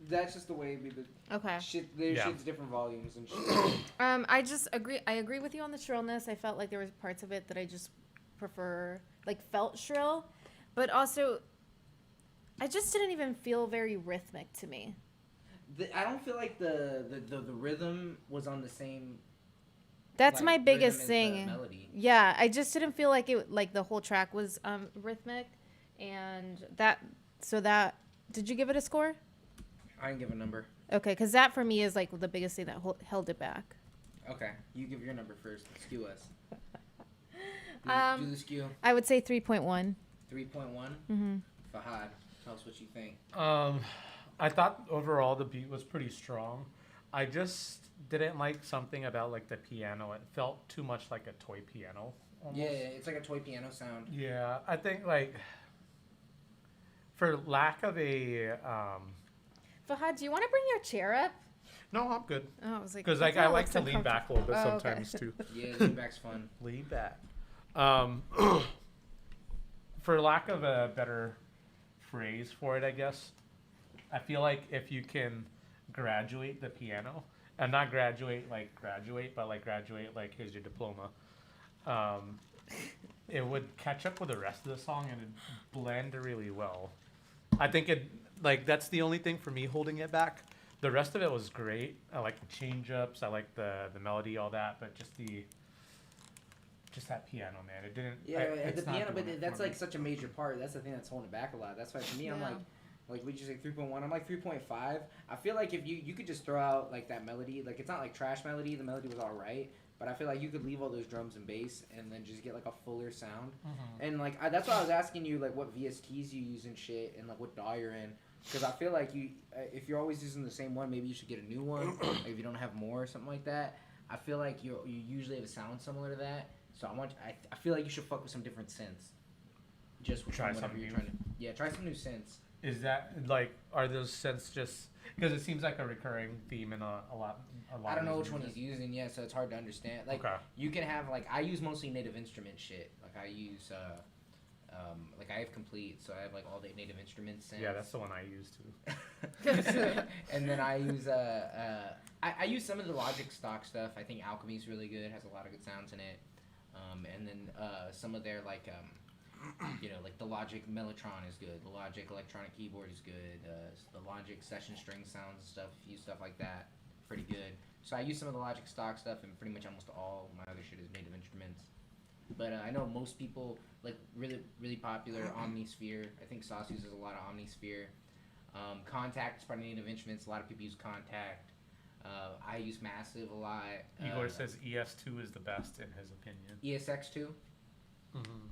That's just the way we did. Okay. Shit's different volumes and shit. I agree with you on the shrillness. I felt like there was parts of it that I just prefer, like, felt shrill. But also, I just didn't even feel very rhythmic to me. I don't feel like the rhythm was on the same. That's like, my biggest rhythm as thing. the melody. Yeah, I just didn't feel like the whole track was rhythmic, and that. Did you give it a score? I didn't give a number. Okay, because that for me is like the biggest thing that held it back. Okay, you give your number first. Skew us. Do the skew. I would say 3.1. 3.1. Mm-hmm. Fahad, tell us what you think. I thought overall the beat was pretty strong. I just didn't like something about, like, the piano. It felt too much like a toy piano. Almost. Yeah, it's like a toy piano sound. Yeah, I think, like, for lack of a Fahad, do you want to bring your chair up? no, I'm good. Oh, I was like, Because, like, I like to lean back a little bit sometimes too. Yeah, lean back's fun. Lean back. For lack of a better phrase for it, I guess, I feel like if you can graduate the piano, and not graduate like graduate, but like graduate like here's your diploma, it would catch up with the rest of the song and it'd blend really well. I think that's the only thing for me holding it back. The rest of it was great. I like the change ups, I like the melody, all that, but just that piano, man. It didn't. Yeah, the piano, but that's like me. such a major part. That's the thing that's holding it back a lot. That's why for me, I'm like we just say 3.1. I'm like 3.5. I feel like if you could just throw out like that melody, like it's not like trash melody. The melody was all right, but I feel like you could leave all those drums and bass and then just get like a fuller sound. Mm-hmm. And like that's why I was asking you like what VSTs you use and shit, and like what DAW you're in. Because I feel like if you're always using the same one, maybe you should get a new one. If you don't have more or something like that, I feel like you usually have a sound similar to that. So I feel like you should fuck with some different synths. Just try something new. Try some new synths. Is that like, are those synths just because it seems like a recurring theme in a lot? I don't know which one he's using yet, so it's hard to understand. Like you can have like I use mostly native instrument shit. Like I use like I have Complete, so I have like all the native instruments. Synths. Yeah, that's the one I use too. And then I use I use some of the Logic stock stuff. I think Alchemy's really good. Has a lot of good sounds in it. And then some of their like like the Logic Mellotron is good. The Logic electronic keyboard is good. The Logic session string sounds and stuff, use stuff like that, pretty good. So I use some of the Logic stock stuff, and pretty much almost all my other shit is native instruments. But I know most people like really really popular Omnisphere. I think Sauce uses a lot of Omnisphere. Contact is part of native instruments. A lot of people use Contact. I use Massive a lot. Igor says ES2 is the best in his opinion. ESX2? Mm-hmm.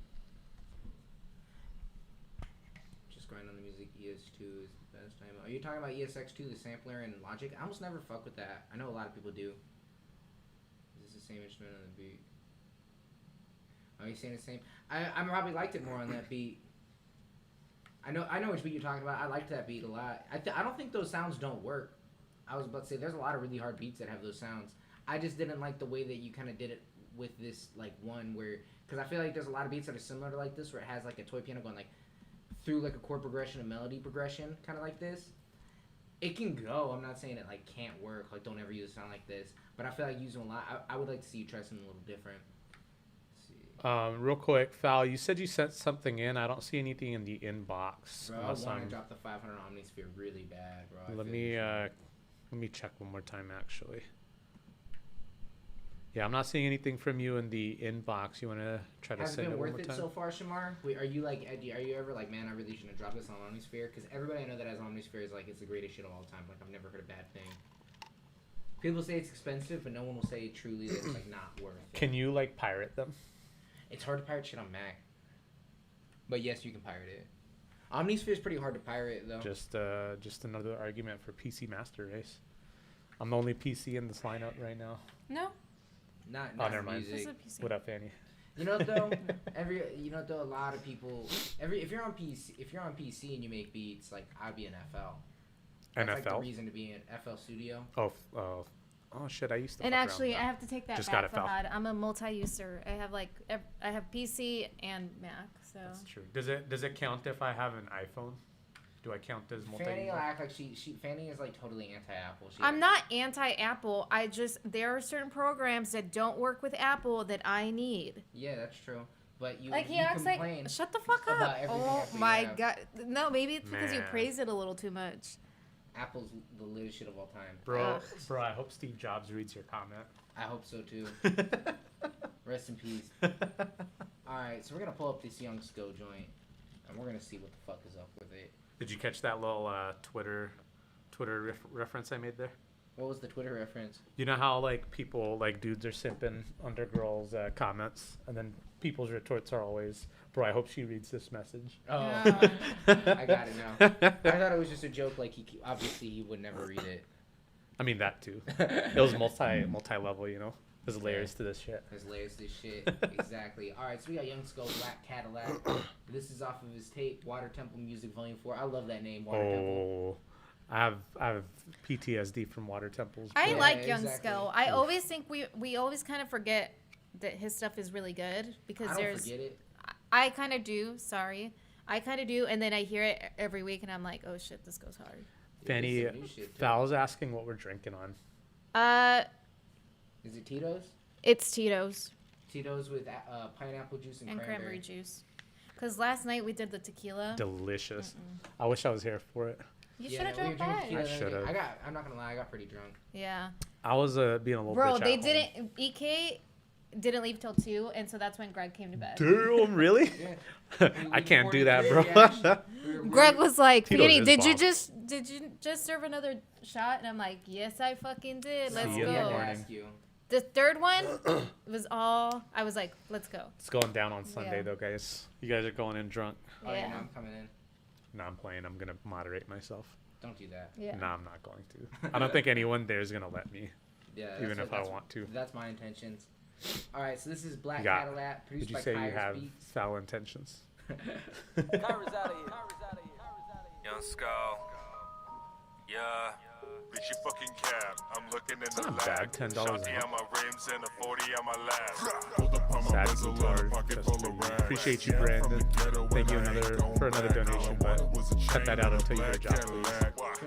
Just going on the music, ES2 is the best time. Are you talking about ESX2, the sampler, and Logic? I almost never fuck with that. I know a lot of people do. Is this the same instrument on the beat? Are you saying the same? I probably liked it more on that beat. I know which beat you're talking about. I liked that beat a lot. I don't think those sounds don't work. I was about to say, there's a lot of really hard beats that have those sounds. I just didn't like the way that you kind of did it with this, like, one where... Because I feel like there's a lot of beats that are similar to like this, where it has, like, a toy piano going, like... through like a chord progression, a melody progression, kind of like this. It can go. I'm not saying it like can't work. Like don't ever use a sound like this. But I feel like using a lot. I would like to see you try something a little different. Let's see. Real quick, Fal, you said you sent something in. I don't see anything in the inbox. Bro, I want to drop the 500 Omnisphere really bad, bro. Let me check one more time, actually. Yeah, I'm not seeing anything from you in the inbox. You want to try to send it one more time? Has it been worth it so far, Shamar? Wait, are you ever like, man, I really shouldn't have dropped this on Omnisphere? Because everybody I know that has Omnisphere is like, it's the greatest shit of all time. Like, I've never heard a bad thing. People say it's expensive, but no one will say truly that it's like not worth it. Can you like pirate them? It's hard to pirate shit on Mac. But yes, you can pirate it. Omnisphere is pretty hard to pirate though. Just another argument for PC Master Race. I'm the only PC in this lineup right now. No. Not never mind. music. What up, Fanny? You know though, a lot of people if you're on PC and you make beats, like I'd be an FL. That's like the reason to be in FL Studio. Oh shit! I used to. And actually, I have to take that Just back, Fahad. I'm a multi-user. I have PC and Mac. So that's true. Does it count if I have an iPhone? Do I count as multi-user? Fanny will act like Fanny is like totally anti-Apple. I'm not anti-Apple. There are certain programs that don't work with Apple that I need. Yeah, that's true. But you he acts complain like, shut the fuck up. Oh my god. No, maybe it's because you praise it a little too much. Apple's the latest shit of all time. Bro, I hope Steve Jobs reads your comment. I hope so too. Rest in peace. Alright, so we're going to pull up this Young Sko joint. And we're going to see what the fuck is up with it. Did you catch that little Twitter reference I made there? What was the Twitter reference? You know how like people, like dudes are simping under girls' comments, and then people's retorts are always, bro, I hope she reads this message. Oh, I got it now. I thought it was just a joke. Like obviously he would never read it. I mean that too. It was multi-level, you know. There's layers to this shit. There's layers to this shit. Exactly. All right, so we got Young Sko, Black Cadillac. This is off of his tape, Water Temple Music Volume 4. I love that name, Water Temple. I have PTSD from Water Temples. I like Young Sko. I always think we always kind of forget that his stuff is really good because I don't forget it. I kind of do. Sorry, I kind of do, and then I hear it every week, and I'm like, oh shit, this goes hard. Fanny, Val's asking what we're drinking on. Is it Tito's? It's Tito's. Tito's with pineapple juice and cranberry juice. Because last night we did the tequila. Delicious. I wish I was here for it. You should have drank by. I should have. I'm not gonna lie, I got pretty drunk. Yeah. I was being a little Bro, bitch they at didn't. home. EK didn't leave till 2, and so that's when Greg came to bed. Damn, really? Yeah. I can't do that, bro. Greg was like, Fanny, did you bomb. just serve another shot? And I'm like, yes, I fucking did. Let's See you in the go. morning. The third one was all. I was like, let's go. It's going down on Sunday though, guys. You guys are going in drunk. Oh yeah, no, I'm coming in. No, I'm playing. I'm gonna moderate myself. Don't do that. Yeah. No, I'm not going to. I don't think anyone there is gonna let me. Yeah. Even if I want to. That's my intentions. All right, so this is Black Cadillac, produced Did you by say Kyra's you have Beats. foul intentions? Young Skull. Yeah. Bitch, you fucking cab. I'm looking in the Not bad. $10 Shanty on my rims and a 40 on my lap. Sad guitar. Appreciate you, Brandon. Thank you for another donation, but cut that out until you hear Josh, please.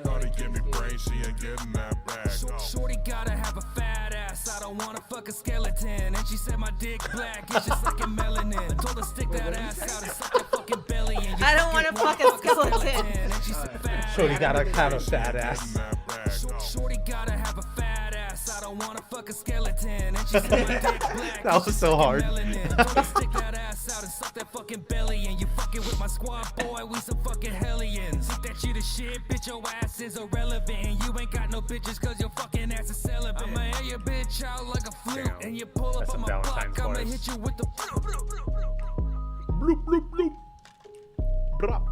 Thought he give me brain, she ain't getting that back. Shorty gotta have a fat ass. I don't wanna fuck a skeleton. And she said my dick black, it's just like a melanin. Told her stick that ass out and suck that fucking belly. And I don't want to fuck a skeleton. And she said fat Shorty gotta have a fat ass. Shorty gotta have a fat ass. I don't wanna fuck a skeleton. And she said my dick black. That was so hard. Told her stick that ass out and suck that fucking belly. And you fucking with my squad, boy, we some fucking hellions. Think that you the shit, bitch, your ass is irrelevant. And you ain't got no bitches cause your fucking ass is celibate. I'ma air your bitch out like a flute. Damn. And you pull up That's on my some block, Valentine's I'ma chorus. hit you with the bloop, bloop, bloop, bloop. Bloop, bloop, bloop. Brop.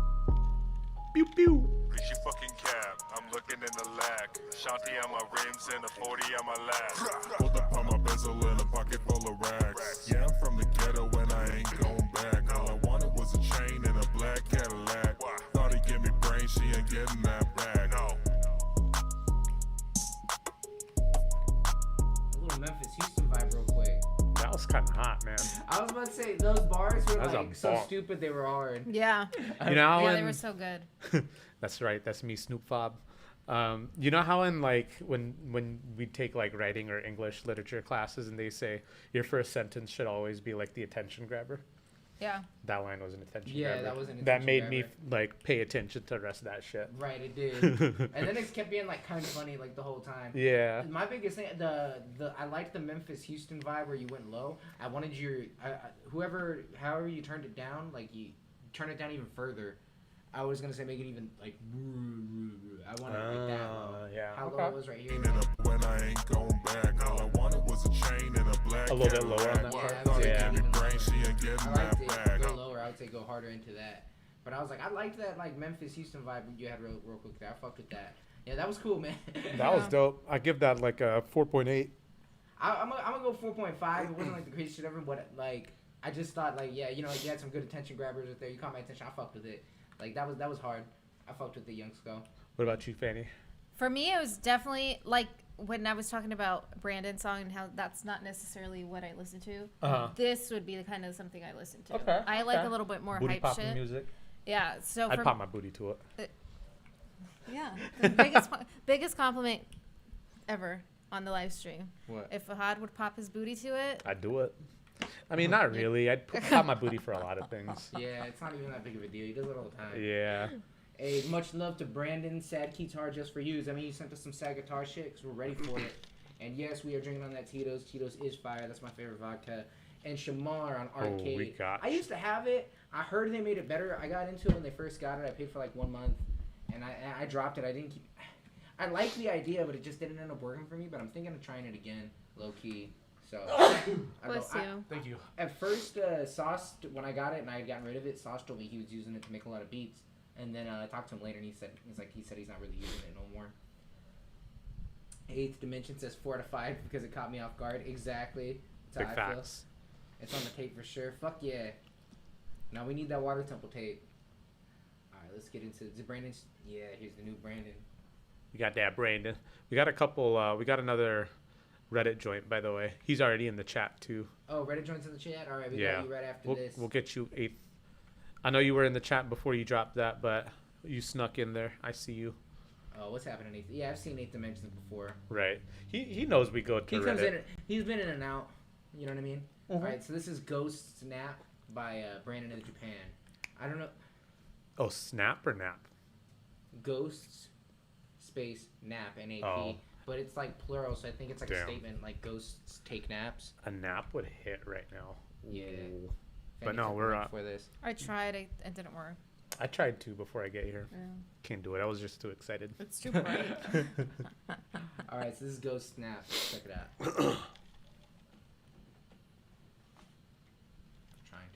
Pew, pew. Bitch, you fucking cab. I'm looking in the lag. Shanty on my rims and a 40 on my lap. Pulled up on my bezel in a pocket full of racks. Yeah, I'm from the ghetto and I ain't going back. All I wanted was a chain and a black Cadillac. Thought he give me brain, she ain't getting that back. No. A little Memphis Houston vibe real quick. That was kind of hot, man. I was about to say, those bars were That's like so stupid they were hard. Yeah. You know, Yeah, they were so good. That's right. That's me, Snoop Fobb. You know how in like when we take like writing or English literature classes and they say your first sentence should always be like the attention grabber. Yeah. That line was an attention grabber. Yeah, that was an attention That made grabber. me like pay attention to the rest of that shit. Right, it did. And then it kept being like kind of funny like the whole time. Yeah. My biggest thing, I liked the Memphis Houston vibe where you went low. I wanted however you turned it down, like you turn it down even further. I was gonna say make it even like. I wanted it like that low. Yeah. How low it was right here. When I ain't going back, all I wanted was a chain and a black. A little bit lower on that part. Yeah. I liked it. Go lower. I would say go harder into that. But I was like, I liked that like Memphis Houston vibe you had real quick there. I fucked with that. Yeah, that was cool, man. That was dope. I give that like a 4.8. I'm gonna go 4.5. It wasn't like the craziest shit ever, but like I just thought like you had some good attention grabbers right there. You caught my attention. I fucked with it. Like that was hard. I fucked with the Young Skull. What about you, Fanny? For me, it was definitely like when I was talking about Brandon's song and how that's not necessarily what I listen to. This would be the kind of something I listen to. Okay. I like a little bit more Booty hype popping shit. music. Yeah. So I'd pop my booty to it. Yeah. The biggest compliment ever on the live stream. What? If Fahad would pop his booty to it. I'd do it. I mean, not really. I'd pop my booty for a lot of things. Yeah, it's not even that big of a deal. He does it all the time. Yeah. Hey, much love to Brandon. Sad guitar just for you. I mean, you sent us some sad guitar shit because we're ready for it. And yes, we are drinking on that Tito's. Tito's is fire. That's my favorite vodka. And Shamar on Arcade. I used to have it. I heard they made it better. I got into it when they first got it. I paid for like 1 month. And I dropped it. I didn't keep... I liked the idea, but it just didn't end up working for me. But I'm thinking of trying it again, low key. So, Thank you. At first, Sauce, when I got it and I had gotten rid of it, Sauce told me he was using it to make a lot of beats. And then I talked to him later, and he said he's not really using it no more. Eighth Dimension says 4 out of 5 because it caught me off guard. Exactly. That's how I feel. It's on the tape for sure. Fuck yeah. Now we need that Water Temple tape. All right, let's get into the Brandon's. Yeah, here's the new Brandon. We got that Brandon. We got a couple. We got another Reddit joint, by the way. He's already in the chat too. Oh, Reddit joint's in the chat. All right, we got you right after this. We'll get you 8th. I know you were in the chat before you dropped that, but you snuck in there. I see you. Oh, what's happening, 8th? Yeah, I've seen 8th Dimensions before. Right. He knows we go to Reddit. Comes in. He's been in and out. You know what I mean? Mm-hmm. All right, so this is Ghost Snap by Brandon in Japan. I don't know. Oh, Snap or Nap? Ghosts space nap N-A-P. Oh. But it's like plural, so I think it's like a statement like ghosts take naps. A nap would hit right now. Yeah. Ooh. But no, we're for this. I tried. It didn't work. I tried to before I get here. Yeah. Can't do it. I was just too excited. It's too bright. All right, so this is Ghost Snap. Check it out. Trying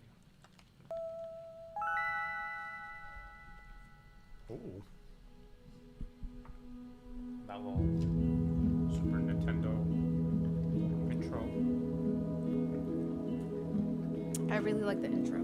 to. Ooh. That little Super Nintendo intro. I really like the intro.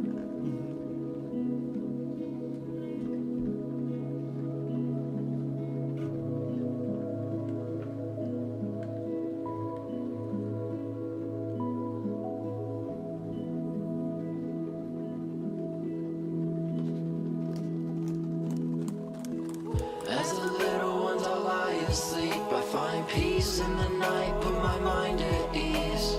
As the little ones all lie asleep, I find peace in the night, put my mind at ease.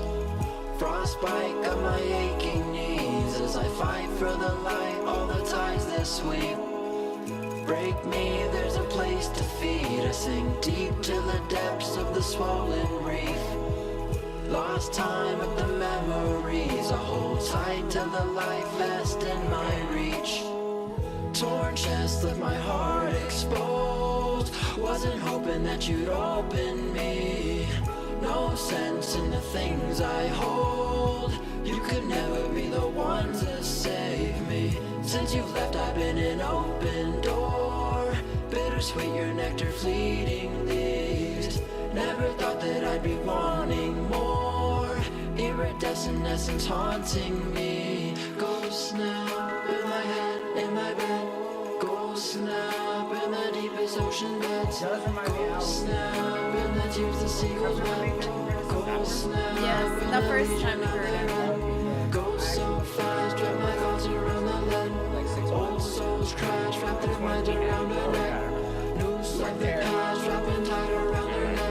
Frostbite got my aching knees as I fight for the light, all the tides that sweep. Break me, there's a place to feed. I sink deep to the depths of the swollen reef. Lost time with the memories, I hold tight till the light fast in my reach. Torn chest left my heart exposed. Wasn't hoping that you'd open me. No sense in the things I hold. You could never be the one to save me. Since you've left I've been an open door. Bittersweet your nectar fleeting leaves. Never thought that I'd be wanting more. Iridescent essence haunting me. Ghost snap in my head, in my bed. Ghost snap in the deepest ocean beds. Ghost snap in the tubes the seagulls wept. Ghost snap. Yes, the first time we heard it. Ghost so far. wind around her neck. Noose like the past, wrapping tight around her neck.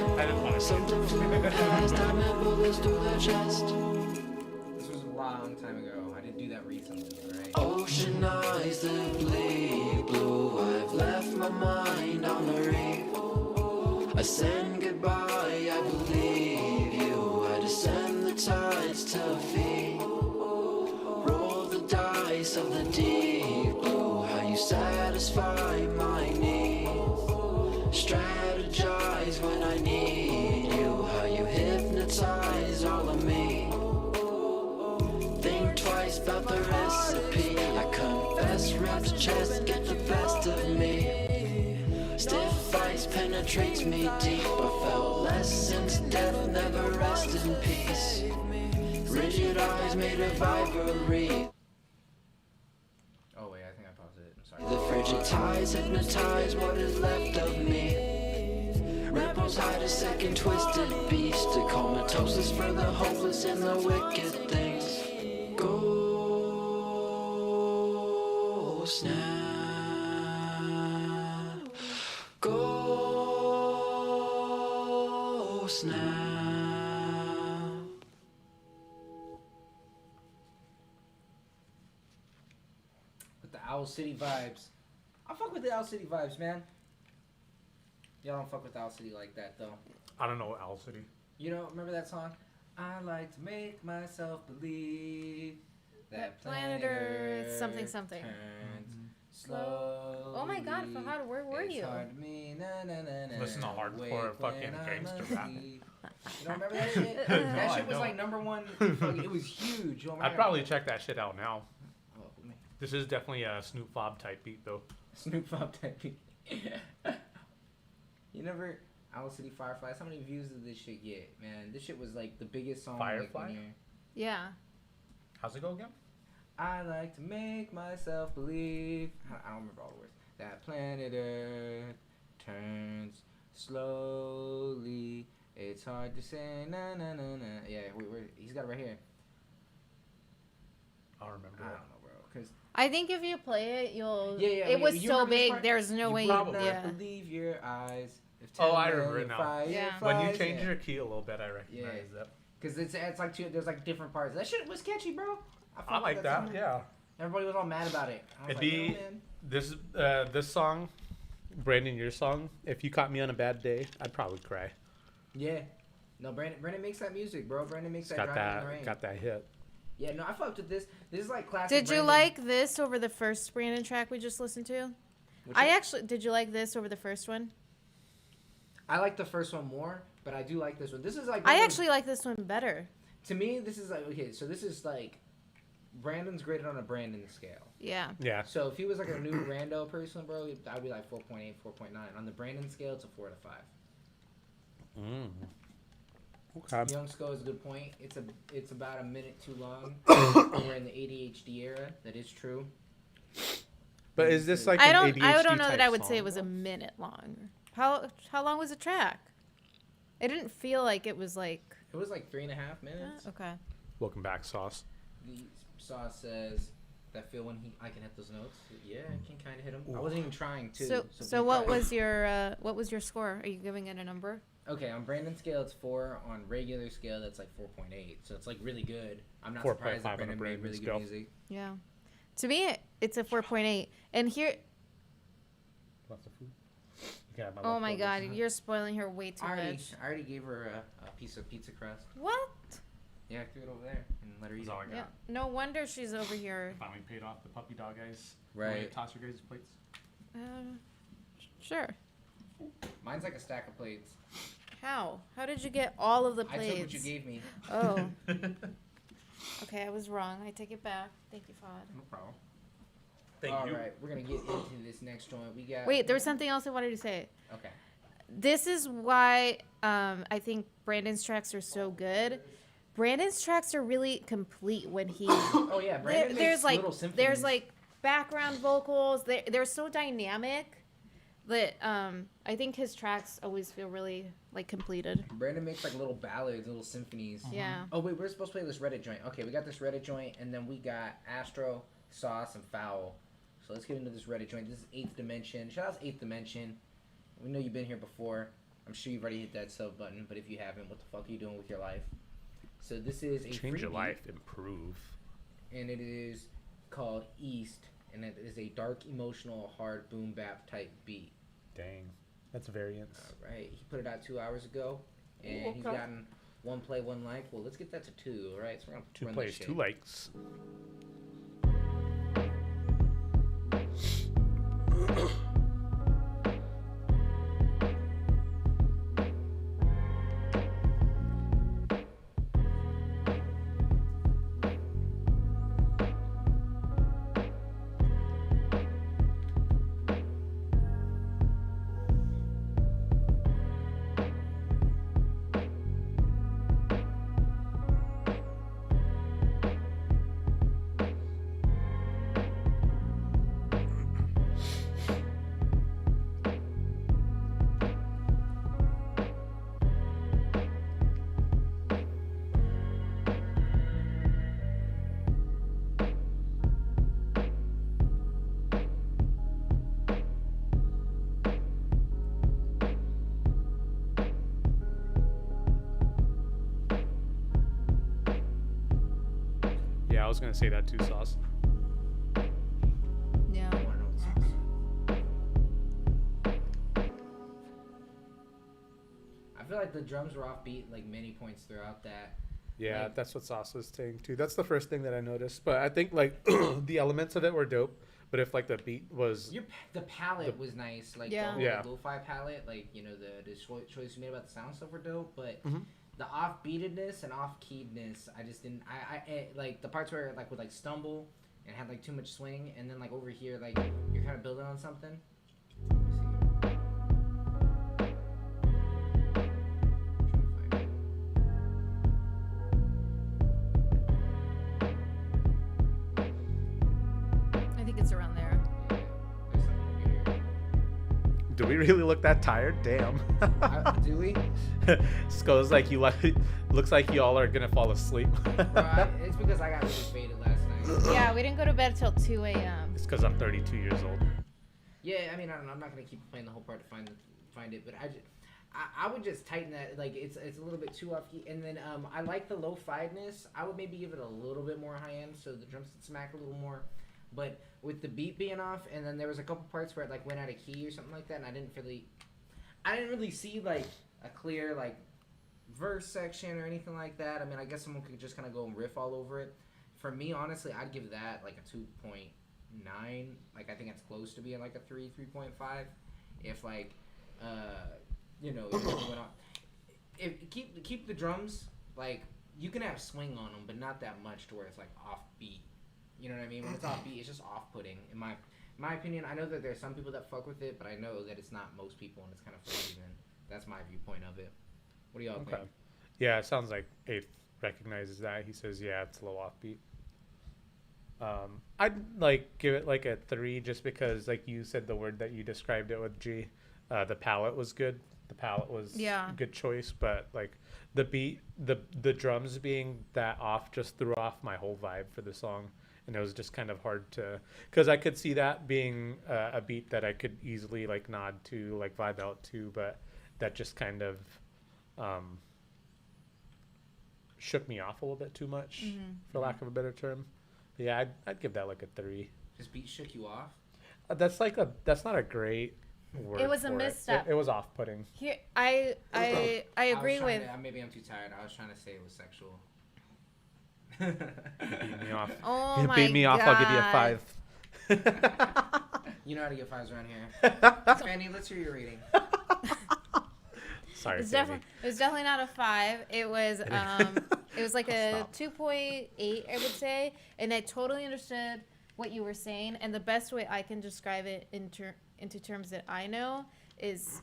Something flew past, diamond bullets through the chest. This was a long time ago. I didn't do that recently, right? Ocean eyes that bleed blue. I've left my mind on the reef. I send goodbye, I believe you. I descend the tides to feed. Roll the dice of the deep blue. How you satisfy my needs. Strategize when I need you. How you hypnotize all of me. Think twice about the recipe. I confess, wrapped chest, get the best of me. Stiff ice penetrates me deep. I felt less since death, never rest in peace. Rigid eyes made of ivory. Oh wait, I think I paused it. I'm sorry. The frigid ties hypnotize what is left of me. Rebels hide a second twisted beast. A comatose for the hopeless and the wicked things. Go snap. Go snap. With the Owl City vibes. I fuck with the Owl City vibes, man. Y'all don't fuck with Owl City like that, though. I don't know Owl City. You know, remember that song? I like to make myself believe that planet Earth something something. turns slowly. Oh my God, Fahad, where were It's you? hard to me, na, na, na, na, Listen to hardcore wake fucking when I'm gangster rap. asleep. You don't remember that shit? No, That I shit was don't. like #1. Fucking, it was huge. Oh my I'd God. probably check that shit out now. Oh, man. This is definitely a Snoop Fobb type beat, though. Snoop Fobb type. You never Owl City Fireflies. How many views did this shit get, man? This shit was like the biggest song. Firefly? Like, Yeah. How's it go again? I like to make myself believe. I don't remember all the words. That planet Earth turns slowly. It's hard to say na na na na. Yeah, he's got it right here. I don't remember I don't that. know, bro. Cause I think if you play it, you'll. Yeah, It was you so remember this big. part? There's no You way. probably You, not yeah. believe your eyes. If Oh, I 10 remember it million now. Yeah. When you fireflies- change yeah. your key a little bit, I recognize that. Cause it's like there's like different parts. That shit was catchy, bro. I fucked like with that, song. yeah. Everybody was all mad about it. I was It'd like, be yo, man. this song, Brandon, your song. If you caught me on a bad day, I'd probably cry. Yeah. No, Brandon makes that music, bro. Brandon makes It's that got Driving in the Rain. that hit. Yeah, no, I fucked with this. This is like classic. Did you Brandon. like this over the first Brandon track we just listened to? Which I one? actually did. You like this over the first one? I like the first one more, but I do like this one. This is like. I actually like this one better. To me, this is like okay. So this is like, Brandon's graded on a Brandon scale. Yeah. Yeah. So if he was like a new rando person, bro, I'd be like 4.8, 4.9. On the Brandon scale, it's a 4 to 5. Okay. Young Skull is a good point. It's about a minute too long. We're in the ADHD era. That is true. But is this like I an don't ADHD know that type I would say song, it was a though? minute long. How long was the track? It didn't feel like it was like. It was like 3.5 minutes. Okay. Welcome back, Sauce. The Sauce says that feel when I can hit those notes. Yeah, I can kind of hit them. I wasn't even trying to. So be what proud. was your score? Are you giving it a number? Okay, on Brandon's scale it's 4. On regular scale that's like 4.8. So it's like really good. I'm not 4.5 surprised that on a Brandon made Brandon really scale. good music. Yeah. To me, it's a 4.8. And here, Lots of food. You can have oh my leftovers. God, you're spoiling her way too I much. already gave her a piece of pizza crust. What? Yeah, I threw it over there and let her eat That's it. all I got. Yeah. No wonder she's over here. Finally paid off the puppy dog guys. Right. Want to toss your guys' plates? Sure. Mine's like a stack of plates. How? How did you get all of the I plates? took what you gave me. Oh. Okay, I was wrong. I take it back. Thank you, Fod. No problem. All right, we're gonna get into this next joint. We got. Wait, there was something else I wanted to say. Okay. This is why I think Brandon's tracks are so good. Brandon's tracks are really complete when he. Oh yeah, Brandon there's makes like little symphonies. there's like background vocals. They're so dynamic that I think his tracks always feel really like completed. Brandon makes like little ballads, little symphonies. Yeah. Oh wait, we're supposed to play this Reddit joint. Okay, we got this Reddit joint, and then we got Astro, Sauce, and Foul. So let's get into this Reddit joint. This is 8th Dimension. Shout out to 8th Dimension. We know you've been here before. I'm sure you've already hit that sub button, but if you haven't, what the fuck are you doing with your life? So this is a change your life, improve. And it is called East, and it is a dark, emotional, hard boom bap type beat. Dang, that's variance. All right, he put it out 2 hours ago, and he's gotten 1 play, 1 like. Well, let's get that to 2. All right, so we're gonna 2 run plays, this shit. 2 likes. Yeah, I was gonna say that too, Sauce. Yeah. I feel like the drums were offbeat like many points throughout that. Yeah, Like- that's what Sauce was saying too. That's the first thing that I noticed. But I think like the elements of it were dope. But if like the beat was The palette was nice, like Yeah. the whole Yeah. lo-fi palette, like you know the choice you made about the sound stuff were dope, but Mhm. the off-beatedness and off-keyedness, I just didn't. I like the parts where like would like stumble and had like too much swing, and then like over here like you're kind of building on something. Let me see. Trying to find it. I think it's around there. Yeah, there's something over here. do we really look that tired? Damn. Do we? Sco's like you like looks like y'all are gonna fall asleep. It's because I got really faded last night. Yeah, we didn't go to bed till 2 a.m. It's because I'm 32 years old. Yeah, I mean, I don't know. I'm not gonna keep playing the whole part to find it, but I would just tighten that. Like it's a little bit too off key, and then I like the lo-fi-ness. I would maybe give it a little bit more high end, so the drums would smack a little more. But with the beat being off, and then there was a couple parts where it like went out of key or something like that, and I didn't really see like a clear like verse section or anything like that. I mean, I guess someone could just kind of go and riff all over it. For me, honestly, I'd give that like a 2.9. Like I think it's close to being like a 3.5. If like you know, if it went off. If keep the drums like you can have swing on them, but not that much to where it's like off beat. You know what I mean? When it's off beat, it's just off putting. In my opinion, I know that there's some people that fuck with it, but I know that it's not most people, and it's kind of forgiving. That's my viewpoint of it. What do y'all think? Yeah, it sounds like Eighth recognizes that. He says, yeah, it's a little offbeat. I'd like give it like a 3 just because like you said the word that you described it with G. The palette was good. The palette was a good choice, but like the beat, the drums being that off just threw off my whole vibe for the song. And it was just kind of hard to, because I could see that being a beat that I could easily like nod to, like vibe out to, but that just kind of shook me off a little bit too much, for lack of a better term. But yeah, I'd give that like a 3. This beat shook you off? That's not a great word. It was a misstep. It was off-putting. Here, I agree with. Maybe I'm too tired. I was trying to say it was sexual. Beat me off. Oh you my beat me off, I'll give you a 5. You know how to get 5s around here. Fanny, let's hear your rating. Sorry, It was definitely not a 5. It was like a 2.8, I would say, and I totally understood what you were saying. And the best way I can describe it into terms that I know is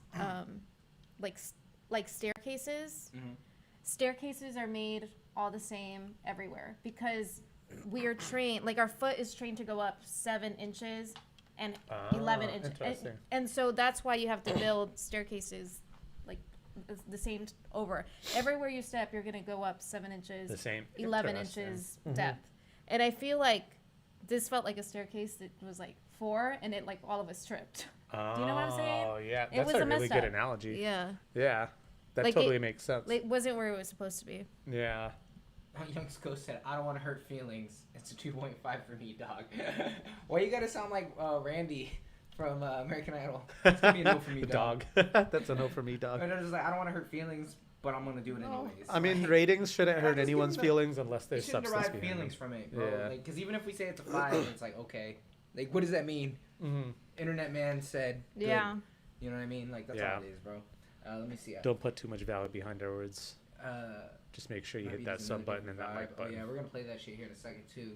like staircases. Mm-hmm. Staircases are made all the same everywhere because we are trained, like our foot is trained to go up 7 inches and 11 inches. And so that's why you have to build staircases like the same over. Everywhere you step, you're going to go up 7 inches, the same 11 inches depth. And I feel like this felt like a staircase that was like 4, and it like all of us tripped. Do you know what I'm saying? Oh yeah, It that's was a a really messed good up. analogy. Yeah. Yeah, that Like, totally it- makes sense. It wasn't where it was supposed to be. Yeah. Young Ghost said, "I don't want to hurt feelings. It's a 2.5 for me, dog." Why you gotta sound like Randy from American Idol? It's gonna be a no for me, dog. dog. That's a no for me, dog. But it's just like I don't want to hurt feelings, but I'm gonna do it anyways. I mean, Like, ratings shouldn't hurt just give anyone's them the- feelings unless you there's shouldn't substance derive behind feelings it. from it, bro. Yeah. Like, because even if we say it's a 5, it's like okay, like what does that mean? Mm-hmm. Internet man said, good. Yeah. You know what I mean? Like that's Yeah. all it is, bro. Let me see. Don't put too much value behind our words. Just make sure you Might hit be that just sub another button and good that vibe. like button. Oh yeah, we're gonna play that shit here in a second too.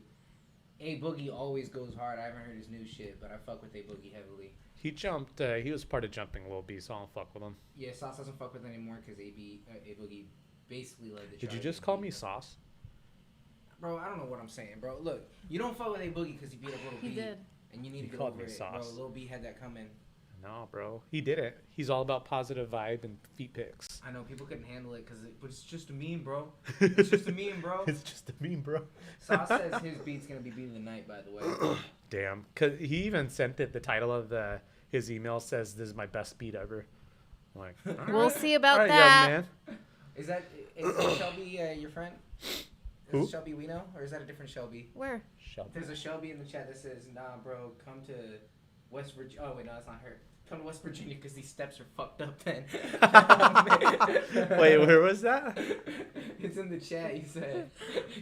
A Boogie always goes hard. I haven't heard his new shit, but I fuck with A Boogie heavily. He jumped. He was part of jumping Lil B, so I don't fuck with him. Yeah, Sauce doesn't fuck with anymore because A Boogie basically led the Did you charge. just call me Sauce? Bro, I don't know what I'm saying, bro. Look, you don't fuck with A Boogie because he beat up Lil B. He did. And you need He to get called over me it, Sauce. bro. Lil B had that coming. No, bro. He didn't. He's all about positive vibe and feet pics. I know people couldn't handle it but it's just a meme, bro. It's just a meme, bro. It's just a meme, bro. Sauce says his beat's gonna be beat of the night, by the way. Damn. Cause he even sent it. The title of his email says, "This is my best beat ever." I'm like, all We'll right. see about All right, that. young man. Is Shelby your friend? Is Who? it Shelby we know, or is that a different Shelby? Where? Shelby. There's a Shelby in the chat that says, "Nah, bro, come to West Virginia." Oh wait, no, that's not her. Come to West Virginia because these steps are fucked up. Then. Wait, where was that? It's in the chat. He said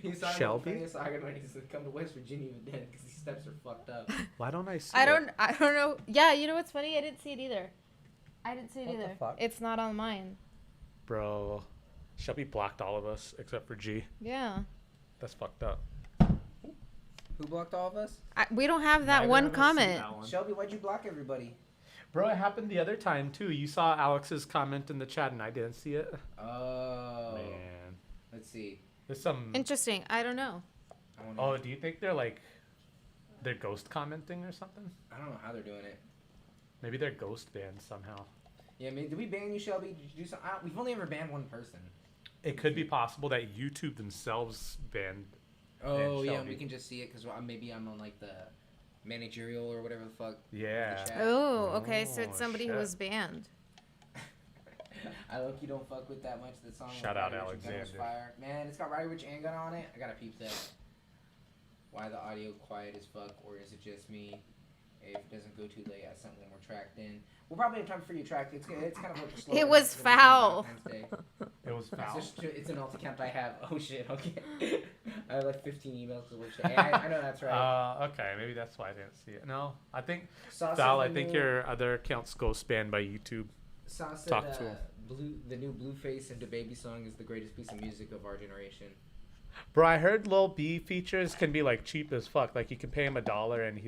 he's talking Shelby? about Fanny Saga, he said, "Come to West Virginia then because these steps are fucked up." Why don't I see I it? don't know. Yeah, you know what's funny? I didn't see it either. What the either. fuck? It's not on mine. Bro, Shelby blocked all of us except for G. Yeah. That's fucked up. Who blocked all of us? We don't have that Neither one of us see comment. that one. Shelby, why'd you block everybody? Bro, it happened the other time too. You saw Alex's comment in the chat and I didn't see it. Oh. Man. Let's see. There's some. Interesting. I don't know. Oh, do you think they're ghost commenting or something? I don't know how they're doing it. Maybe they're ghost banned somehow. Yeah, did we ban you, Shelby? Did you do something? We've only ever banned one person. It could be possible that YouTube themselves banned. Oh yeah, Shelby. we can just see it because maybe I'm on like the managerial or whatever the fuck. Yeah. the chat. Oh, okay. So it's Oh, somebody who shit. was banned. I look, you don't fuck with that much. The song. Shout with out Roddy Ricch and Gun was Alexander. Fire. Man, it's got Roddy Ricch and Gun on it. I gotta peep that. Why the audio quiet as fuck, or is it just me? If it doesn't go too late, I sent one more track in. We'll probably have time for you track. It's kind of like a slow. It was foul. It was foul. It's an alt account I have. Oh shit. Okay. I have like 15 emails to which. Hey, I know that's right. Okay, maybe that's why I didn't see it. No, I think Sauce Val. is I the think new- your other accounts ghost banned by YouTube. Sauce said, Talk to him. the new Blueface and DaBaby song is the greatest piece of music of our generation. Bro, I heard Lil B features can be cheap as fuck. Like you can pay him $1 and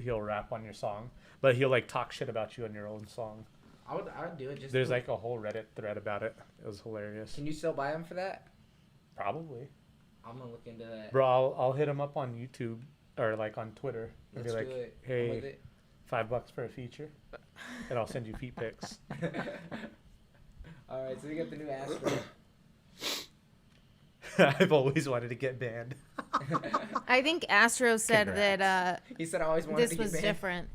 he'll rap on your song, but he'll talk shit about you on your own song. I would do it. Just There's a whole Reddit thread about it. It was hilarious. Can you still buy him for that? Probably. I'm gonna look into that. Bro, I'll hit him up on YouTube or on Twitter and Let's be do like, it. I'm with hey, it. $5 for a feature, and I'll send you feet pics. All right, so we got the new Astro. I've always wanted to get banned. I think Astro said Congrats. that He said I always wanted this to get was banned. Different.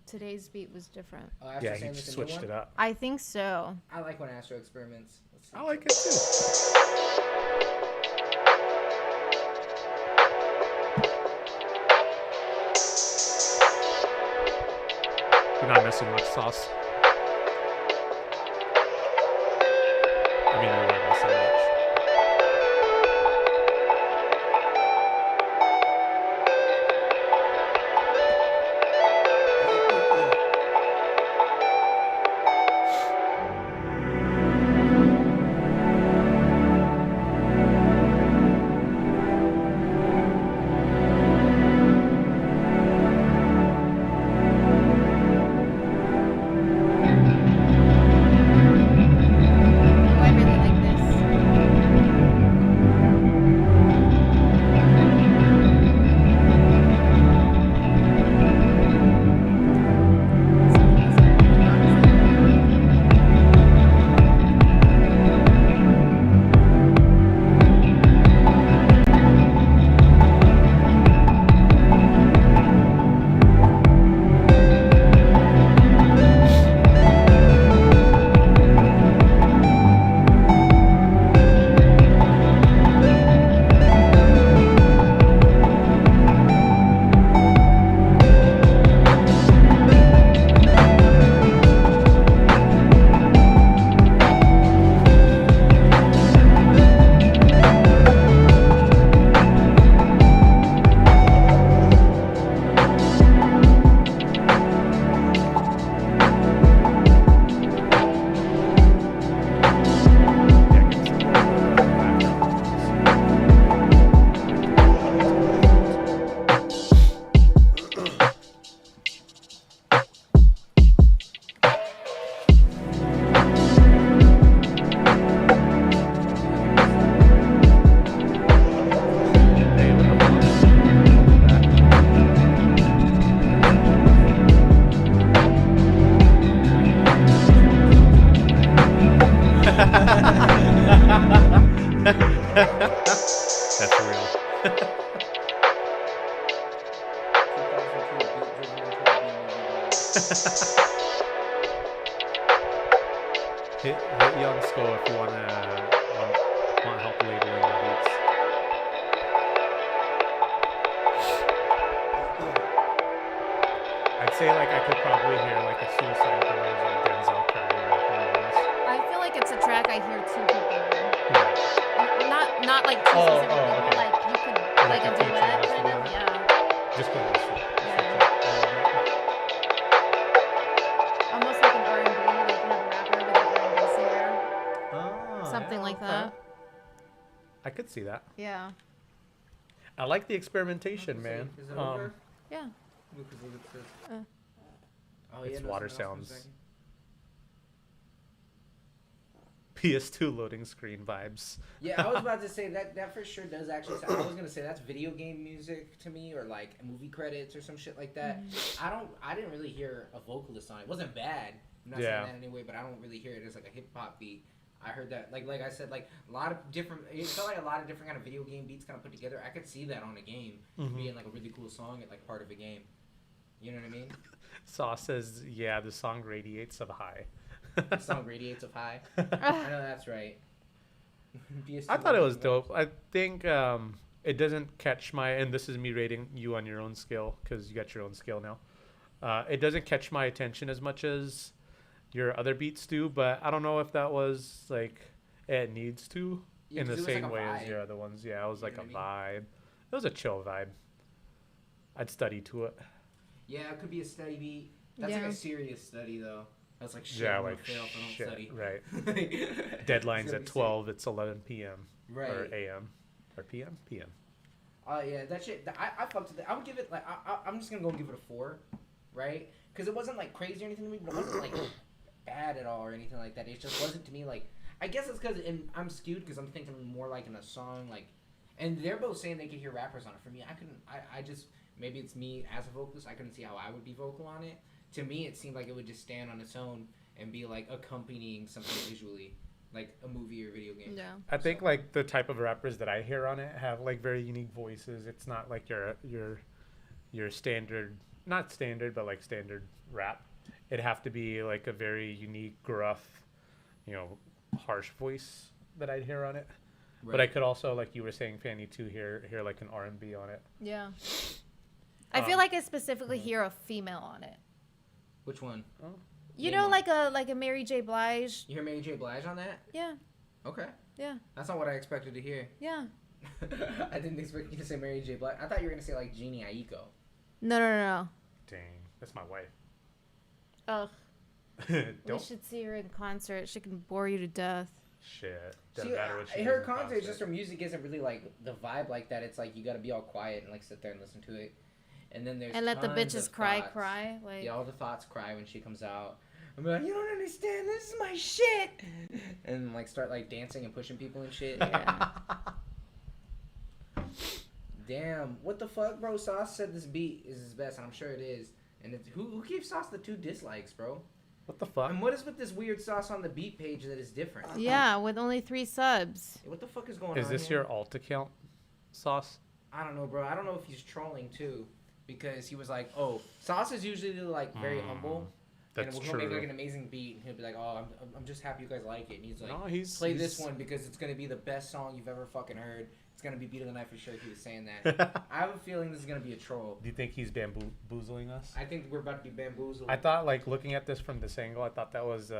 Today's beat was different. Oh, Astro Yeah, he saying just there's a new switched one? it up. I think so. I like when Astro experiments. Let's see. I like it too. You're not missing much, Sauce. I mean, you're not missing much. That's real. hit Young Skull if you want help labeling the beats. I'd say like I could probably hear like a Suicide Boys or a Denzel Curry rapping over this. I feel like it's a track I hear two people in. Not like two specific people. Okay. Like you could like a duet kind of. Yeah. Just go this way. Almost like an R&B, like you have a rapper with an R&B singer. Something like that. I could see that. Yeah. I like the experimentation, man. Is it over? Yeah. Oh, It's yeah, water sounds. PS2 loading screen vibes. Yeah, I was about to say that for sure does actually sound, I was gonna say that's video game music to me, or like movie credits or some shit like that. I didn't really hear a vocalist on it. It wasn't bad. I'm not saying that anyway, but I don't really hear it as like a hip hop beat. I heard that like I said, like a lot of different, it felt like a lot of different kind of video game beats kind of put together. I could see that on a game being like a really cool song at like part of a game. You know what I mean? Sauce says, yeah, the song radiates of high. The song radiates of high. I know that's right. I thought it was dope. I think it doesn't catch my, and this is me rating you on your own scale because you got your own scale now. It doesn't catch my attention as much as your other beats do, but I don't know if that was like it needs to in the same way as your other ones. Yeah, it was like a vibe. It was a chill vibe. I'd study to it. Yeah, it could be a study beat. That's like a serious study though. That's like shit. Yeah, I'm like fail if I don't shit. study. Right. Deadline's at 12. It's 11 p.m. Right. Or a.m. Or p.m. p.m. Yeah, that shit. I fucked with it. I would give it like I'm just gonna go and give it a 4, right? Because it wasn't like crazy or anything to me, but it wasn't like bad at all or anything like that. It just wasn't to me like. I guess it's because I'm skewed because I'm thinking more like in a song like, and they're both saying they could hear rappers on it. For me, I couldn't. I just maybe it's me as a vocalist. I couldn't see how I would be vocal on it. To me, it seemed like it would just stand on its own and be like accompanying something visually, like a movie or video game. Yeah. I think like the type of rappers that I hear on it have like very unique voices. It's not like your standard, not standard, but like standard rap. It'd have to be like a very unique, gruff, harsh voice that I'd hear on it. Right. But I could also, like you were saying, Fanny, too, hear like an R&B on it. Yeah. I feel like I specifically hear a female on it. Which one? Oh. You know, like a Mary J. Blige. You hear Mary J. Blige on that? Yeah. Okay. Yeah. That's not what I expected to hear. Yeah. I didn't expect you to say Mary J. Blige. I thought you were gonna say like Jeannie Aiko. No. Dang, that's my wife. Ugh. We should see her in concert. She can bore you to death. Shit. Her concert, just her music isn't really like the vibe like that. It's like you gotta be all quiet and like sit there and listen to it. And then there's let the bitches cry. Like yeah, all the thoughts cry when she comes out. I'm like, you don't understand. This is my shit. And like start like dancing and pushing people and shit. Yeah. Damn, what the fuck, bro? Sauce said this beat is his best, and I'm sure it is. And who gave Sauce the 2 dislikes, bro? What the fuck? And what is with this weird Sauce on the beat page that is different? Yeah, with only 3 subs. What the fuck is going on? Is this your alt account, Sauce? I don't know, bro. I don't know if he's trolling too. Because he was like, oh, Sauce is usually like very humble. That's and true. He'll make like an amazing beat, and he'll be like, oh, I'm just happy you guys like it. And he's like, no, play this one because it's gonna be the best song you've ever fucking heard. It's gonna be beat of the night for sure. He was saying that. I have a feeling this is gonna be a troll. Do you think he's bamboozling us? I think we're about to be bamboozled. I thought, like, looking at this from this angle, I thought that was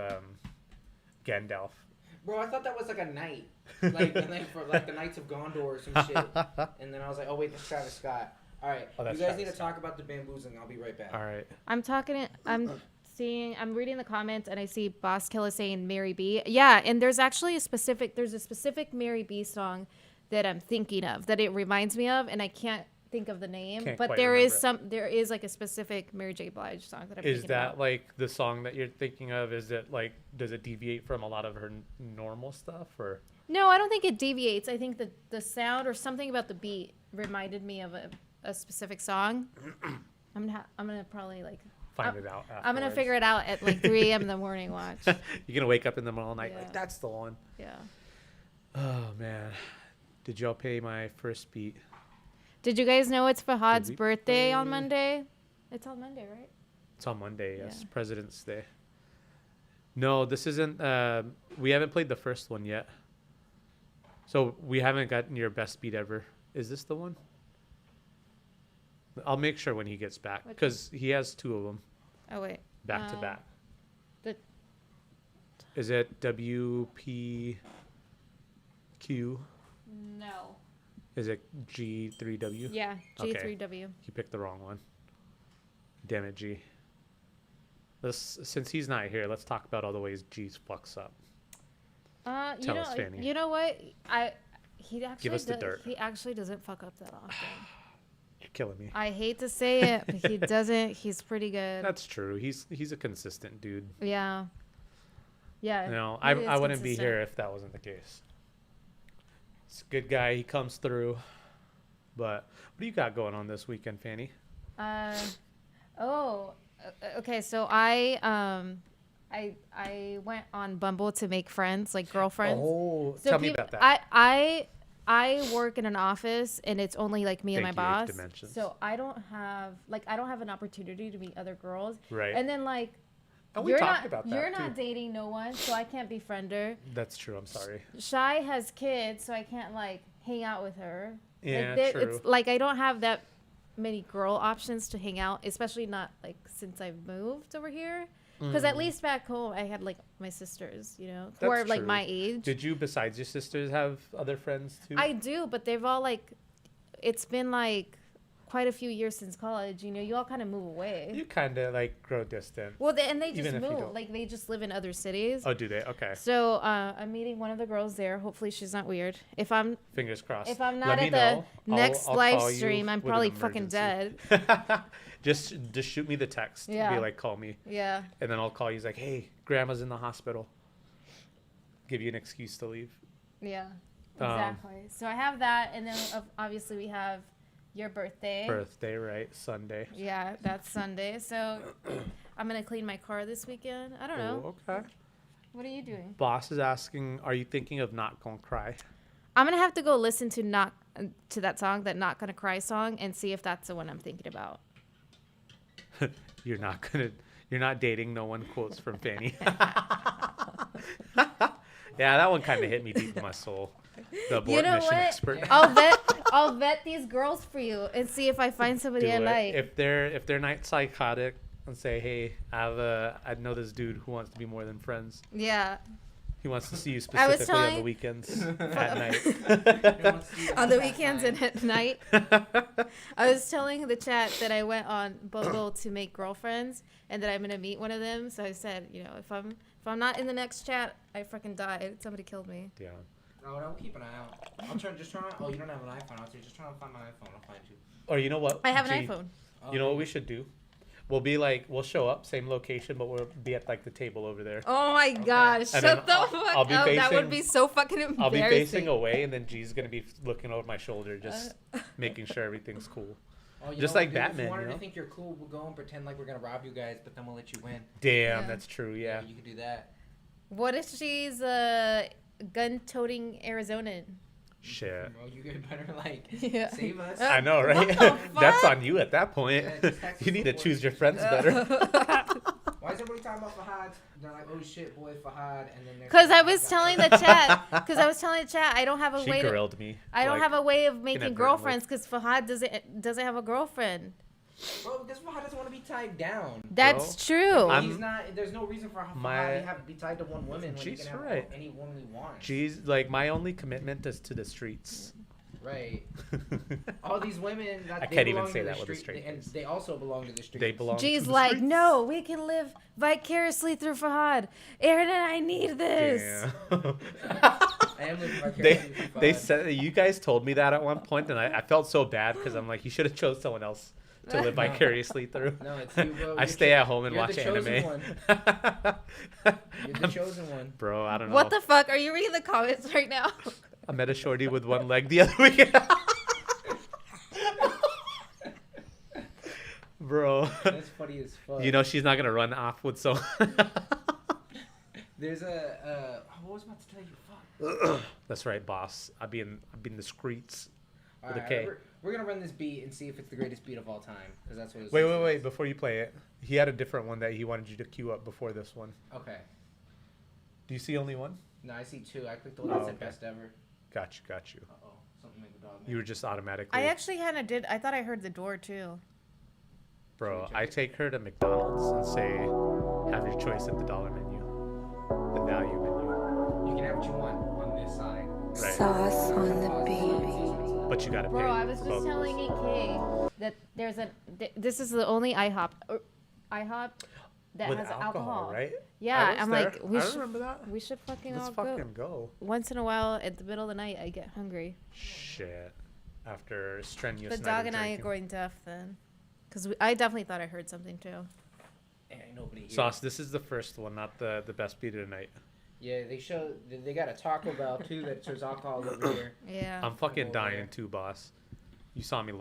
Gandalf. Bro, I thought that was like a knight, like the night for like the Knights of Gondor or some shit. And then I was like, oh wait, that's Travis Scott. All right, you guys Travis. Need to talk about the bamboozling. I'll be right back. All right. I'm reading the comments and I see Boss Killer saying Mary B. Yeah, and there's actually a specific Mary B song that I'm thinking of that it reminds me of, and I can't think of the name. But there is like a specific Mary J. Blige song that I'm thinking about. Is that like the song that you're thinking of? Is it like, does it deviate from a lot of her normal stuff, or? No, I don't think it deviates. I think the sound or something about the beat reminded me of a specific song. I'm gonna probably like find it out afterwards. I'm gonna figure it out at like 3 a.m. in the morning. Watch. You're gonna wake up in the middle of the night Yeah. like that's the one. Yeah. Oh man, did y'all pay my first beat? Did you guys know it's Fahad's Did we birthday on play- Monday? It's on Monday, right? It's on Monday. Yes, Yeah. President's Day. No, this isn't. We haven't played the first one yet. So we haven't gotten your best beat ever. Is this the one? I'll make sure when he gets back Which because he has 2 of them Oh wait. back to back. the- Is it WPQ? No. Is it G3W? Yeah, Okay. G3W. You picked the wrong one. Damn it, G. Since he's not here, let's talk about all the ways G fucks up. You Tell know, us, Fanny. you know what? He actually Give us the dirt. He actually doesn't fuck up that often. You're killing me. I hate to say it, but he doesn't. He's pretty good. That's true. He's a consistent dude. Yeah. Yeah. You know, he is I wouldn't be consistent. here if that wasn't the case. He's a good guy. He comes through. But what do you got going on this weekend, Fanny? Okay. So I went on Bumble to make friends, like girlfriends. Oh, So tell me peop- about that. I work in an office and it's only like me and my Thank you, boss. Dimensions. So I don't have an opportunity to meet other girls. Right. And then like And we you're talked not about that, you're too. not dating no one, so I can't befriend her. That's true. I'm sorry. Shy has kids, so I can't like hang out with her. Yeah, like, true. It's like I don't have that many girl options to hang out, especially not like since I've moved over here. Because at least back home, I had like my sisters, you know, who That's are like true. my age. Did you, besides your sisters, have other friends too? I do, but they've all like, it's been like quite a few years since college. You know, you all kind of move away. You kind of like grow distant. Well, and they just Even if you move. don't. Like they just live in other cities. Oh, do they? Okay. So I'm meeting one of the girls there. Hopefully she's not weird. If I'm Fingers crossed. If I'm Let not me at the know. next I'll live call you stream, I'm with an probably fucking emergency. dead. just shoot me the text. Yeah. Be like, call me. Yeah. And then I'll call you. He's like, hey, grandma's in the hospital. Give you an excuse to leave. Yeah. Exactly. So I have that, and then obviously we have your birthday. Birthday, right? Sunday. Yeah, that's Sunday. So I'm gonna clean my car this weekend. I don't know. Oh, okay. What are you doing? Boss is asking, are you thinking of Not Gonna Cry? I'm gonna have to go listen to that song, that Not Gonna Cry song, and see if that's the one I'm thinking about. You're not dating no one, quotes from Fanny. Yeah, that one kind of hit me deep in my soul. The abort You know mission what? expert. I'll vet these girls for you and see if I find somebody Do I it. like. If they're not psychotic, and say, hey, I know this dude who wants to be more than friends. Yeah. He wants to see you I was specifically on the telling- weekends at night. On the weekends and at night. I was telling the chat that I went on Bumble to make girlfriends and that I'm gonna meet one of them. So I said, you know, if I'm not in the next chat, I freaking died. Somebody killed me. Yeah. Oh, I'll keep an eye out. I'll just try. Oh, you don't have an iPhone. I'll just try to find my iPhone. I'll find you. Or you know what? I have an G, iPhone. You know what we should do? We'll show up, same location, but we'll be at like the table over there. Oh my gosh! And Shut then the I'll fuck be up. That facing- would be so fucking embarrassing. I'll be facing away, and then G's gonna be looking over my shoulder, just making sure everything's cool. Oh, you Just know like what, dude, Batman, If you wanted you know? to think you're cool, we'll go and pretend like we're gonna rob you guys, but then we'll let you win. Damn, Yeah. that's true. Yeah. You can do that. What if she's a gun-toting Arizonan? Shit. Bro, you could better like Yeah. save us. I know, right? the That's fuck? on you at that point. Yeah, just text You us need to before. choose your friends better. Why is everybody talking about Fahad? They're like, oh shit, boy, Fahad, and then they're Because I like, was "Oh, telling God." the chat. Because I was telling the chat, I don't have a She way to. grilled me. I don't like, have a way of making inadvertently. girlfriends because Fahad doesn't have a girlfriend. Bro, because Fahad doesn't want to be tied down. That's true. I'm- He's not. There's no reason for Fahad My- to be tied to one woman when he She's can have right. any woman he wants. Geez, like my only commitment is to the streets. Right. All these women that I they can't even belong say to the that with a street, straight and face. they also belong to the streets. They belong. G's to the like, streets. no, we can live vicariously through Fahad. Aaron and I need this. Damn. I am living vicariously through They Fahad. said you guys told me that at one point, and I felt so bad because I'm like, you should have chose someone else to live vicariously through. No, it's you, bro. I You're stay at home and you're watch the chosen anime. one. You're the chosen one. Bro, I don't know. What the fuck? Are you reading the comments right now? I met a shorty with one leg the other week. Bro. That's funny as fuck. You know she's not gonna run off with so. There's a. What was I about to tell you? Fuck. That's right, boss. I've been the streets with a Alright, K. we're gonna run this beat and see if it's the greatest beat of all time, because that's what it's. Wait. Before you play it, he had a different one that he wanted you to queue up before this one. Okay. Do you see only one? No, I see two. I clicked the one that said best ever. Got you. Uh-oh. Something made the dog mad. You were just automatically. I actually kind of did. I thought I heard the door too. Bro, I take her to McDonald's and say, have your choice at the dollar menu, the value menu. You can have what you want on this side. Right. Sauce on the beat. But you gotta pay. Bro, I was for just both. telling EK that there's this is the only IHOP that With has alcohol. right? Yeah, I was I'm there. like, I remember that. we should fucking Let's all fucking go. Once in a while, at the middle of the night, I get hungry. Shit. After strenuous The night dog of and I are drinking. going deaf then, because I definitely thought I heard something too. Ain't nobody here. Sauce, this is the first one, not the best beat of the night. Yeah, they got a Taco Bell too that serves alcohol over here. Yeah. I'm fucking Over dying there. too, boss. You saw me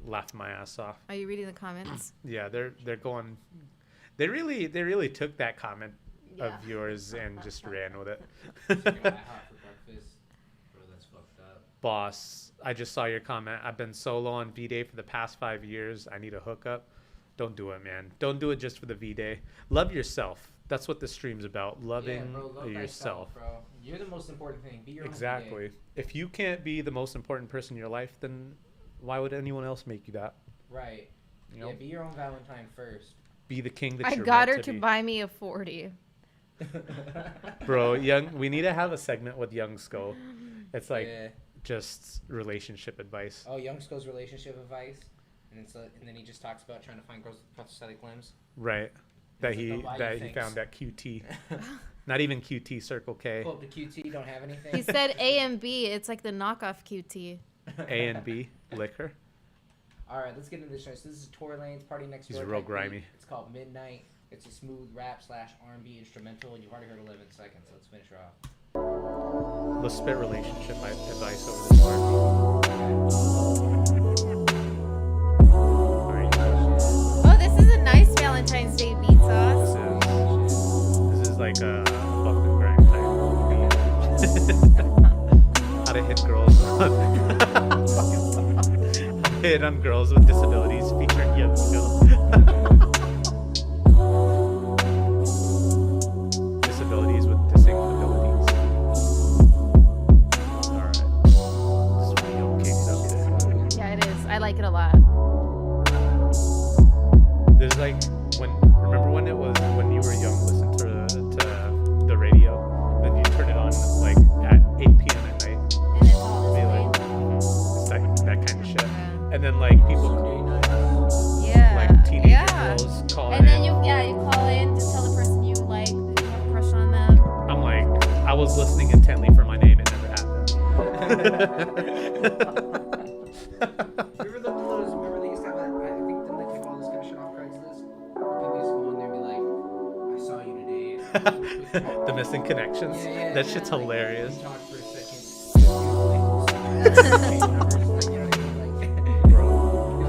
laugh my ass off. Are you reading the comments? Yeah, they're going. They really took that comment Yeah. of yours and just ran with it. Chicken IHOP for breakfast. Bro, that's fucked up. Boss, I just saw your comment. I've been solo on V-Day for the past 5 years. I need a hookup. Don't do it, man. Don't do it just for the V-Day. Love yourself. That's what the stream's about. Loving Yeah, bro, love yourself. thyself, bro. You're the most important thing. Be your own Exactly. If you can't be the most important person in your life, then why would anyone else make you that? Right. You know? Yeah, be your own Valentine first. Be the king that I you're got meant her to be. buy me a 40. Bro, we need to have a segment with Young Sko. It's like just relationship advice. Oh, Young Sko's relationship advice, and then he just talks about trying to find girls with prosthetic limbs. Right. That It's he like, "Don't buy you found things." at QT. Not even QT, Circle K. Pull up the QT, don't have anything. He said A and B. It's like the knockoff QT. A and B liquor. All right, let's get into this show. So this is Tory Lanez Party Next He's Door. real type beat. grimy. It's called Midnight. It's a smooth rap / R&B instrumental, and you've already heard 11 seconds. So let's finish her off. Let's spit relationship advice over this part. Oh, this is a nice Valentine's Day beat sauce. This is like a buff and grind type beat. How to hit girls. Hit on girls with disabilities featuring Young Sko. Disabilities with dissing abilities. Alright. This video kicks up there. Yeah, it is. I like it a lot. There's like remember when when you were young, listen to the radio, then you turn it on like at 8 p.m. at night. And it's all Be this like, way. it's that kind of shit. Yeah. And then like people, Yeah. like teenage yeah. girls call And then in. you call in to tell the person you like that you have a crush on them. I'm like, I was listening intently for my name. It never happened. Remember they used to have I think didn't they take all this kind of shit off Craigslist? People used to go in there and be like, I saw you today. The missing connections. Yeah, That shit's like, hilarious. we talked for a second.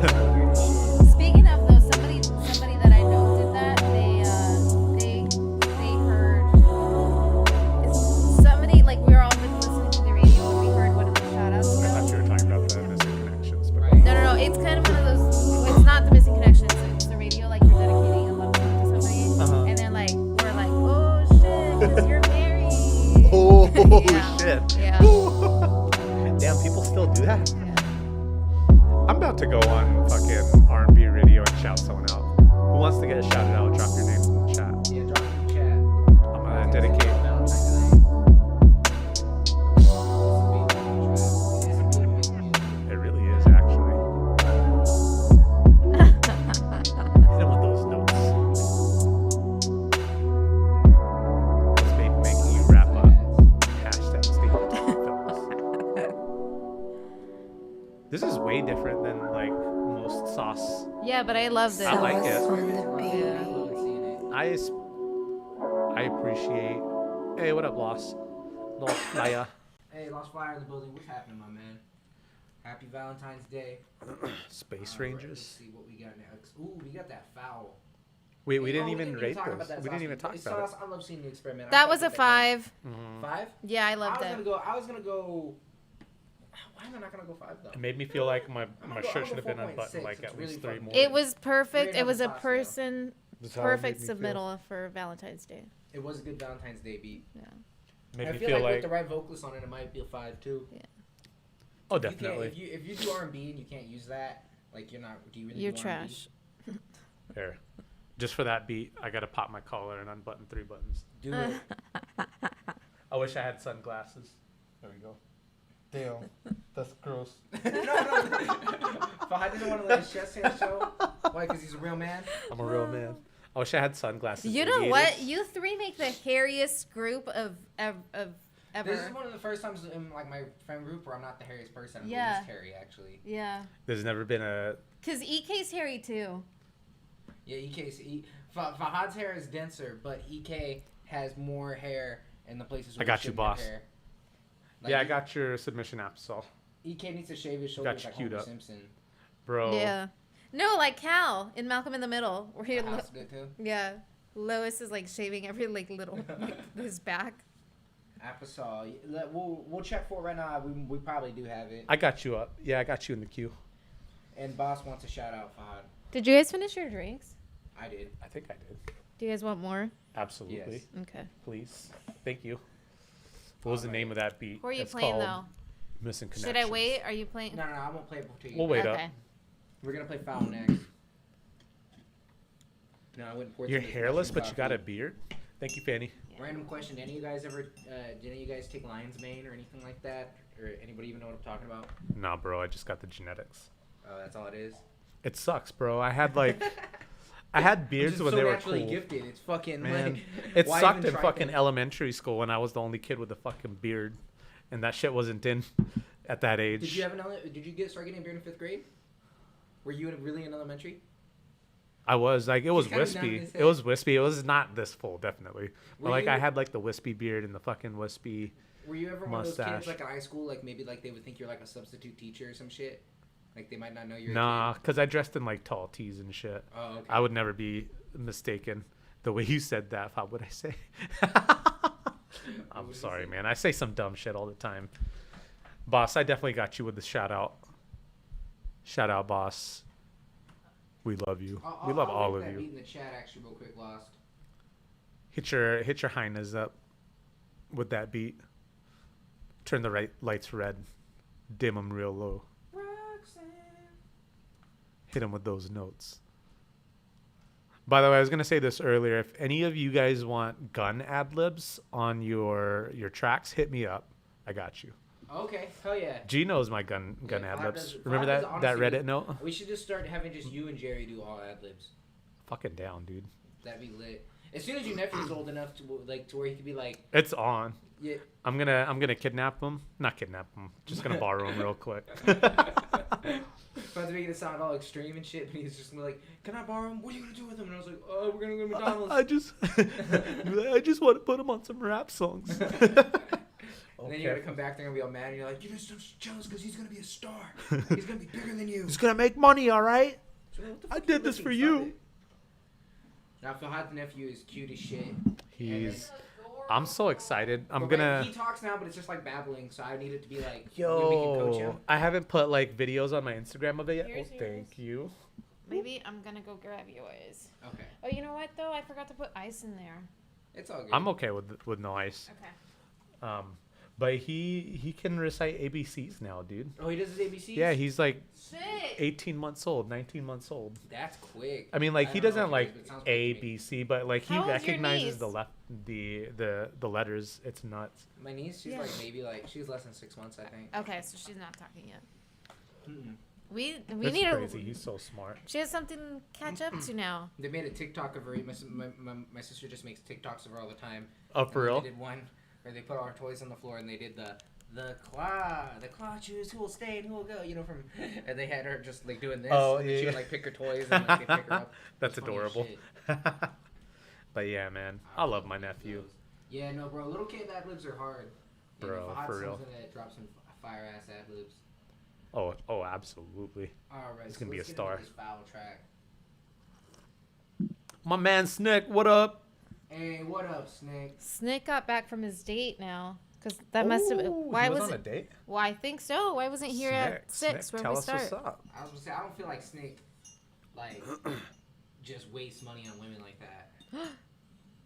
Speaking of though, somebody that I know did that. They heard somebody like we were all listening to the radio and we heard one of the shout outs. I thought you were talking about the missing connections. But No. It's kind of one of those. It's not the missing connections. It's the radio. Like you're dedicating a love song to somebody, and then like we're like, oh shit, 'cause you're married. Oh Yeah. shit. Yeah. Damn, people still do that? I'm about to go on fucking R&B radio and shout someone out. Who wants to get shouted out? Drop your names in the chat. Yeah, drop in the chat. I'm gonna dedicate. It really is actually. Hit him with those notes. It's making you wrap up. Hashtag Stapleton Films. This is way different than like most sauce. Yeah, but I love this. I like it. On the beat. I appreciate. Hey, what up, Lost? Lost Flyer. Hey, Lost Flyer in the building. What's happening, my man? Happy Valentine's Day. Space Right, Rangers. let's see what we got next. Ooh, we got that foul. Wait, we didn't Oh, even rate talk those. about that We didn't even talk about it. I love seeing the experiment. That was a 5. 5? Yeah, I loved it. I was gonna go. Why am I not gonna go 5 though? It made me feel like my go- shirt I'm should have gonna been go unbuttoned 4.6. like It's at really least 3 fucking more. It was perfect. Great It was a episode, yeah. person That's how it perfect made me feel. submittal for Valentine's Day. It was a good Valentine's Day beat. Yeah. Made I me feel feel like, like with the right vocalist on it, it might be a 5 too. Yeah. oh, You can't- definitely. if you do R&B and you can't use that, like you're not. Do you really? You're do R&B? trash. There. Just for that beat, I gotta pop my collar and unbutton 3 buttons. Do it. I wish I had sunglasses. There we go. Damn, that's gross. Fahad didn't want to let his chest hair show. Why? Because he's a real man. I'm a real man. I wish I had sunglasses. You know what? Aviators. You three make the hairiest group of ever. This is one of the first times in like my friend group where I'm not the hairiest person. I'm Yeah. the least hairy actually. Yeah. There's never been a. Cause EK's hairy too. Yeah, Fahad's hair is denser, but EK has more hair in the places where I got he you, shouldn't have boss. hair. Like, Yeah, I got your submission app, so. EK needs to shave his Got shoulders you like queued Homer up. Simpson. Bro. Yeah. No, like Cal in Malcolm in the Middle, where he. That's good too. Yeah. Lois is like shaving every like little like, his back. Apasol. We'll check for it right now. We probably do have it. I got you up. Yeah, I got you in the queue. And boss wants a shout out, Fahad. Did you guys finish your drinks? I did. I think I did. Do you guys want more? Absolutely. Yes. Okay. Please. Thank you. What was the name of that beat? Who are you It's playing called though? Missing Should Connections. I wait? Are you playing? No, I won't play it until you. We'll wait okay. up. We're gonna play foul next. No, I wouldn't. You're hairless, but you got a beard? Thank you, Fanny. Random question: Did any of you guys ever? Did any of you guys take lion's mane or anything like that? Or anybody even know what I'm talking about? Nah, bro, I just got the genetics. Oh, that's all it is. It sucks, bro. I had like, I had beards when they were naturally cool. gifted. It's fucking Man, like. it why sucked even in try fucking things? elementary school when I was the only kid with a fucking beard, and that shit wasn't in at that age. Did you have Did you start getting a beard in 5th grade? Were you really in elementary? I was like, it was kinda wispy. nodding his It was wispy. It was not this full, definitely. But Were like, you- I had like the wispy beard and the fucking wispy. Were you ever one of those Mustache. kids like in high school, like maybe like they would think you're like a substitute teacher or some shit? Like they might not know you're. Nah, A kid? because I dressed in like tall tees and shit. Oh, okay. I would never be mistaken. The way you said that, how would I say? I'm sorry, man. I say some dumb shit all the time. Boss, I definitely got you with the shout out. Shout out, boss. We love you. We love all of that you. beat in the chat actually real quick, Lost. Hit your highness up with that beat. Turn the lights red. Dim them real low. Roxanne. Hit them with those notes. By the way, I was gonna say this earlier. If any of you guys want gun ad libs on your tracks, hit me up. I got you. Okay, hell yeah. G knows my gun ad Fahad libs. does- Remember Fahad that does that honestly- Reddit note? We should just start having just you and Jerry do all ad libs. Fucking down, dude. That'd be lit. As soon as your nephew's old enough to where he could be like, It's on. yeah. I'm gonna kidnap him. Not kidnap him. Just gonna borrow him real quick. About to make it sound all extreme and shit, but he's just gonna be like, "Can I borrow him? What are you gonna do with him?" And I was like, "Oh, we're gonna go to McDonald's." I just want to put him on some rap songs. And then you're gonna come back there and be all mad, and you're like, "You're just so jealous because he's gonna be a star. He's gonna be bigger than you." He's gonna make money, all right. So what the I fuck did you this for looking? you. Stop it. Now, Fahad's nephew is cute as shit. He's. I'm so excited. I'm But gonna. He talks now, but it's just like babbling, so I need it to be like. We can coach Yo, him. I haven't put like videos on my Instagram of it yet. Here's Oh, yours. thank you. Maybe I'm gonna go grab yours. Okay, Oh, you know what though? I forgot to put ice in there. it's all good. I'm okay with no ice. Okay. But he can recite ABCs now, dude. Oh, he does his ABCs. Yeah, he's like Sick. 18 months old, 19 months old. That's quick. I mean, like he don't know doesn't if it like is, but it sounds A, quick to me. B, C, but like he How old's your recognizes niece? the letters. It's nuts. My niece, she's Yeah. like maybe like she's less than 6 months, I think. Okay, so she's not talking yet. Mm-mm. We It's need crazy. to. He's so smart. She has something to catch up to now. They made a TikTok of her. My sister just makes TikToks of her all the time. Oh, for real? They did one where they put all our toys on the floor and they did the claw choose who will stay and who will go. You know, from and they had her just like doing this. Oh, and then she yeah. would like pick her toys and like they pick her up. That's It's funny as adorable. shit. But yeah, man, I love my nephew. Yeah, no, bro. Little kid ad libs are hard. And Bro, if Fahad's for real. son's gonna drop some fire ass ad libs. Oh, absolutely. All right, He's so gonna be a let's get star. into this foul track. My man Snick, what up? Hey, what up, Snake? Snick got back from his date now. Because that must have been. Why he was was on it? a date? Well, I think so. Why wasn't he here at 6 Snick, when tell we us start? what's up. I was gonna say I don't feel like Snake, like, just waste money on women like that.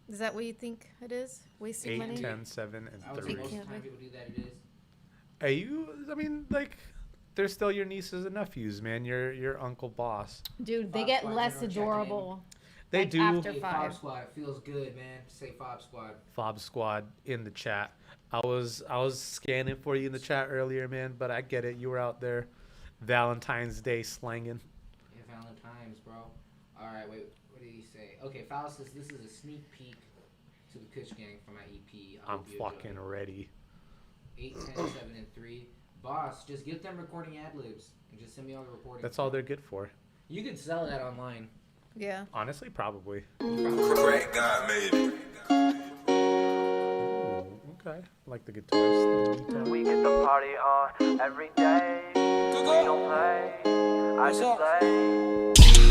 Is that what you think it is? Wasting 8, money? 10, 7, I and would say 3. most of the time people do that. It is. Hey, you. I mean, like, they're still your nieces and nephews, man. You're Uncle Boss. Dude, they Fob get Squad, less everyone check in. adorable. They Like, do. after Hey, 5. Fob Squad, it feels good, man. Say Fob Squad. Fob Squad in the chat. I was scanning for you in the chat earlier, man, but I get it. You were out there Valentine's Day slanging. Yeah, Valentine's, bro. All right, wait. What did he say? Okay, Foul says this is a sneak peek to the Kush Gang from my EP. I'm fucking ready. 8, 10, 7, and 3. Boss, just get them recording ad libs and just send me all the recordings. That's all they're good for. You could sell that online. Yeah. Honestly, probably. Great God made it. Ooh, okay. Like the guitars. We get the party on every day. We don't play. I just play.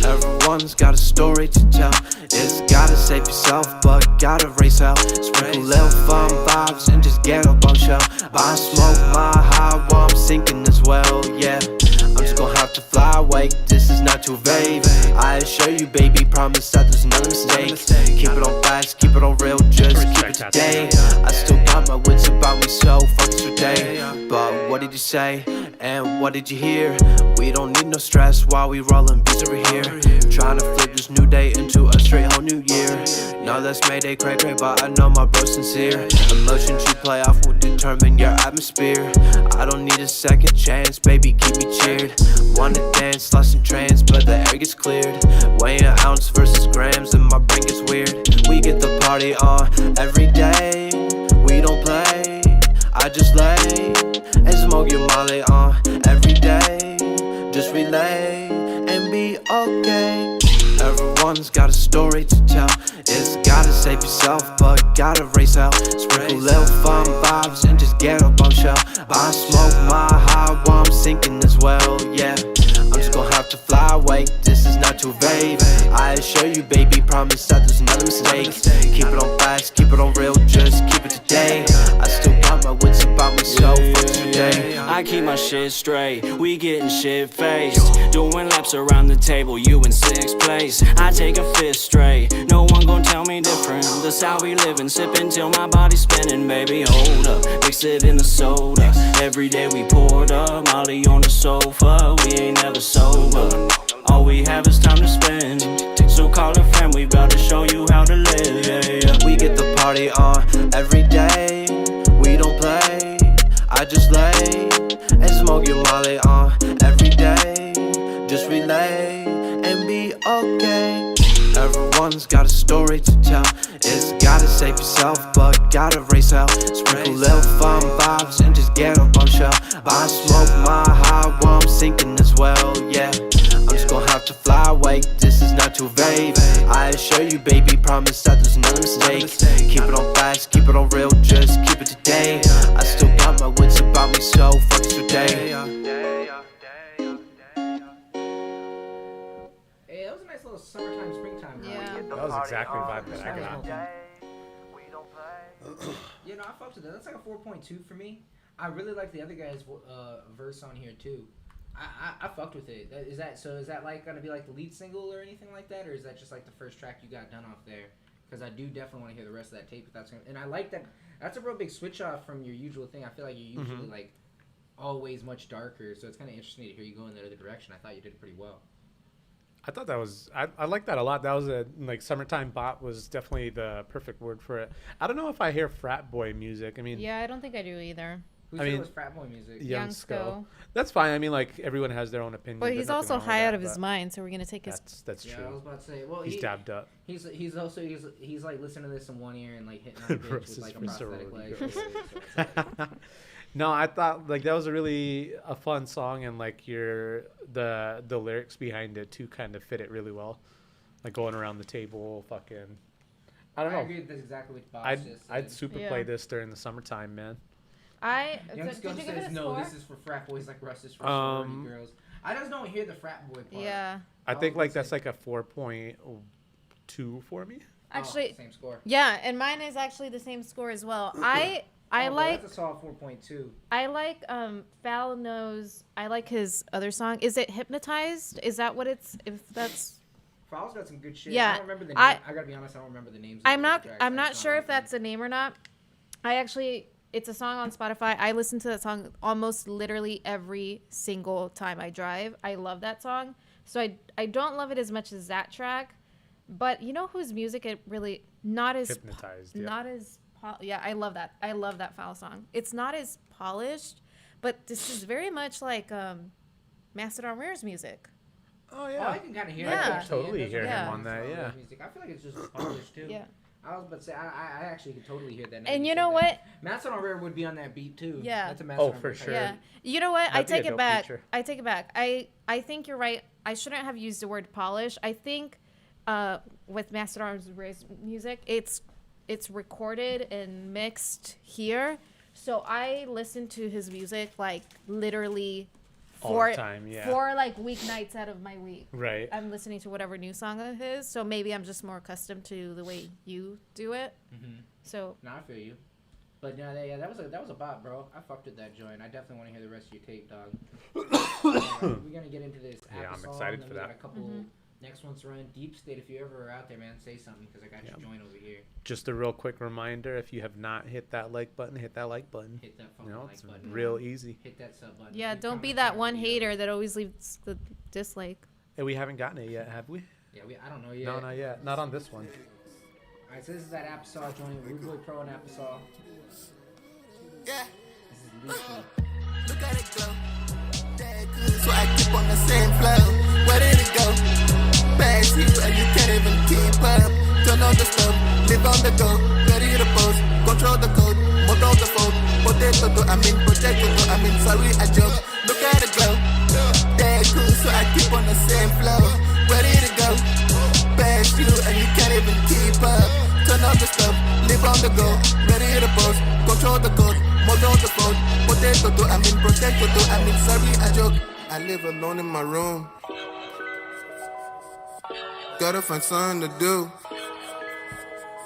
Everyone's got a story to tell. It's gotta save yourself, but gotta race out. Sprinkle little fun vibes and just get up on shell. I smoke my high while I'm sinking as well, yeah. I'm just gonna have to fly away, this is not too vague. I assure you, baby, promise that there's another mistake. Keep it on fast, keep it on real, just keep it today. I still got my wits about me, so fuck this today. But what did you say, and what did you hear? We don't need no stress while we rollin' beats over here. Trying to flip this new day into a straight whole new year. No, that's Mayday, cray, but I know my bro's sincere. Emotions you play off will determine your atmosphere. I don't need a second chance, baby, keep me cheered. Wanna dance, lost in trance, but the air gets cleared. Weighing an ounce versus grams and my brain gets weird. We get the party on every day. We don't play, I just lay and smoke your molly on every day. Just relay and be okay. Everyone's got a story to tell. It's gotta save yourself, but gotta race out. Sprinkle little fun vibes and just get up on shell. I smoke my high while I'm sinking as well, yeah. I'm just gonna have to fly away, this is not too vague. I assure you, baby, promise that there's another mistake. Keep it on fast, keep it on real, just keep it today. I still got my wits about me, so fuck today. I keep my shit straight, we getting shit faced. Doing laps around the table, you in 6th place. I take a 5th straight, no one gon' tell me different. That's how we living, sipping till my body's spinning. Baby, hold up, mix it in the soda. Every day we poured up, Molly on the sofa. We ain't never sober, all we have is time to spend. So call a friend, we bout to show you how to live, yeah. We get the party on every day. We don't play, I just lay and smoke your molly on every day. Just relay and be okay. Everyone's got a story to tell. It's gotta save yourself, but gotta race out. Sprinkle little fun vibes and just get up on shell. I smoke my high while I'm sinking as well, yeah. I'm just gonna have to fly away, this is not too vague. I assure you, baby, promise that there's another mistake. Keep it on fast, keep it on real, just keep it today. I still got my wits about me, so fuck this today. Hey, that was a nice little summertime, springtime. Yeah. That was exactly the vibe that I got. You know, I fucked with that. That's like a 4.2 for me. I really like the other guy's verse on here too. I fucked with it. Is that like gonna be like the lead single or anything like that, or is that just like the first track you got done off there? Because I do definitely want to hear the rest of that tape. If that's gonna, and I like that. That's a real big switch off from your usual thing. I feel like you're usually like always much darker, so it's kind of interesting to hear you go in that other direction. I thought you did it pretty well. I thought that was I like that a lot. That was a like summertime bop was definitely the perfect word for it. I don't know if I hear frat boy music. I mean, Yeah, I don't think I do either. Who said it was frat boy music? Young Young Sko. Sko. That's fine. I mean, like everyone has their own opinion. But There's he's nothing also wrong with high that, out of his but mind, so we're gonna take his. That's Yeah, true. I was about to say. Well, he's dabbed up. He's like listening to this in one ear and like hitting on a bitch with like a prosthetic leg. No, I thought like that was a really a fun song, and like the lyrics behind it too kind of fit it really well. Like going around the table, fucking. I don't know. I agree with this exactly what Bob just said. I'd super play this during the summertime, man. Young did Skunk you give it says a no. score? This is for frat boys like Russ is for sorority girls. I just don't hear the frat boy part. Yeah. I think like that's like a 4.2 for me. Actually, same score. Yeah, and mine is actually the same score as well. I like. That's a solid 4.2. I like Fowl knows. I like his other song. Is it Hypnotized? Is that what it's? If that's. Fowl's got some good shit. Yeah, I don't remember the name. I gotta be honest. I don't remember the names. I'm not sure if that's a name or not. It's a song on Spotify. I listen to that song almost literally every single time I drive. I love that song. So I don't love it as much as that track, but you know whose music it really not as Hypnotized. I love that. I love that Foul song. It's not as polished, but this is very much like Mastodon Rare's music. Oh yeah, I can kind of hear. Yeah. That. I can totally hear Yeah. him on that. Yeah. Music. I feel like it's just polished too. Yeah. I was about to say I actually could totally hear that. And you know what? Mastodon Rare would be on that beat too. Yeah. That's a Mastodon for Rare sure. Yeah. You know what? That'd be I a take it dope back. feature. I take it back. I think you're right. I shouldn't have used the word polish. I think with Mastodon Rare's music, it's recorded and mixed here. So I listen to his music like literally All the time, yeah. 4 like weeknights out of my week. Right. I'm listening to whatever new song of his. So maybe I'm just more accustomed to the way you do it. Mm-hmm. So. No, I feel you. But no, yeah, that was a bop, bro. I fucked with that joint. I definitely want to hear the rest of your tape, dog. We're gonna get into this. Yeah, I'm Applesauce, excited and then for we that. got a couple next ones to run. Deep State, if you ever are out there, man, say something because I got your joint over here. Just a real quick reminder: if you have not hit that like button, hit that like button. Hit that fucking like like button. Real easy. Hit that sub button. Yeah, Leave don't be comments that on one the video. hater that always leaves the dislike. Hey, we haven't gotten it yet, have we? Yeah, I don't know yet. No, not yet. Not on this one. Alright, so this is that Applesauce joint. Rude Boy Pro and Applesauce. Yeah. This is Leaky. Look at it go. That good, so I keep on the same flow. Where did it go? Past you and you can't even keep up. Turn on the stove, live on the go. Ready to post, control the code, motor the phone. Potato to, potato to, sorry I joke. Look at it go. That good, so I keep on the same flow. Ready to go. Past you and you can't even keep up. Turn on the stove, live on the go. Ready to post, control the code. Motor the phone, potato to, potato to, sorry I joke. I live alone in my room. Gotta find something to do.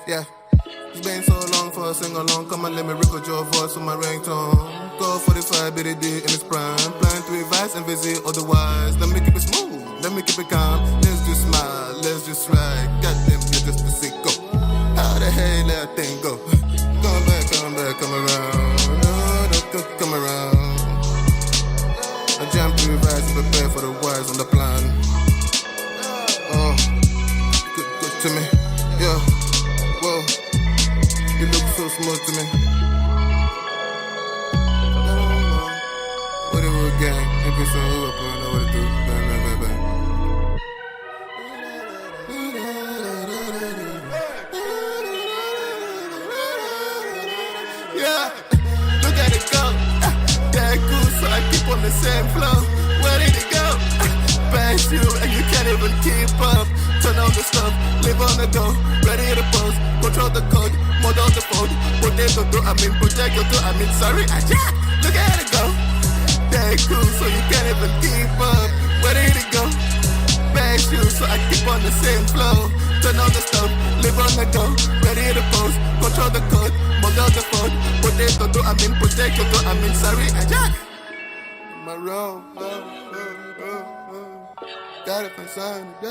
Yeah. It's been so long for a sing-along. Come on, let me record your voice on my ringtone. Go 45 BDD in its prime. Plan to revise and visit otherwise. Let me keep it smooth, let me keep it calm. Let's just smile, let's just ride. Goddamn, you're just a sicko. How the hell that thing go? Come back, come around. No, come around. I jump to revise and prepare for the wise on the plan. Oh, good to me. Yeah, whoa. You look so smooth to me. What it was gang? If it's on who up, I know what to do. Bang. Yeah, look at it go. That good, so I keep on the same flow. Where did it go? Past you and you can't even keep up. Turn on the stuff, live on the go. Ready to post, control the code, mode on the phone. Potato to, potato to, sorry I just look at it go. That cool, so you can't even keep up. Where did it go? Past you, so I keep on the same flow. Turn on the stuff, live on the go. Ready to post, control the code, mode on the phone. Potato to, potato to, sorry I just. My room, gotta find something to do.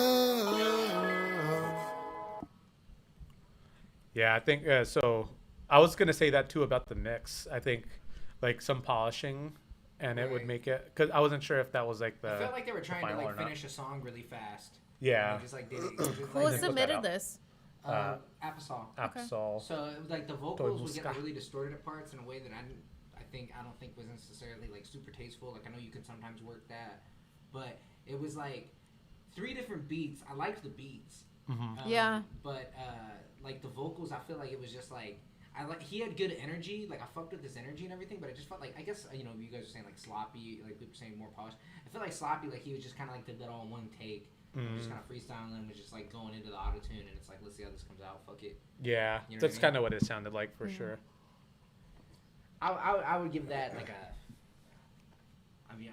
Yeah, I think so. I was gonna say that too about the mix. I think like some polishing, and it would make it. Cause I wasn't sure if that was like the. I felt like they were trying to like not. finish a song really fast. Yeah. They just like did it. Who submitted this? Applesauce. Applesauce. So it was like the vocals would get like, really distorted at parts in a way that I don't think was necessarily like super tasteful. Like I know you can sometimes work that, but it was like 3 different beats. I liked the beats. Mm-hmm. Yeah. But like the vocals, I feel like it was just like he had good energy. Like I fucked with his energy and everything, but I just felt like I guess you guys are saying like sloppy, like people saying more polished. I feel like sloppy, like he was just kind of like did that all in one take. Mm-hmm. Just kind of freestyling and was just like going into the auto-tune, and it's like, let's see how this comes out. Fuck it. Yeah, that's kind of what it sounded like for sure. I would give that like a. I mean,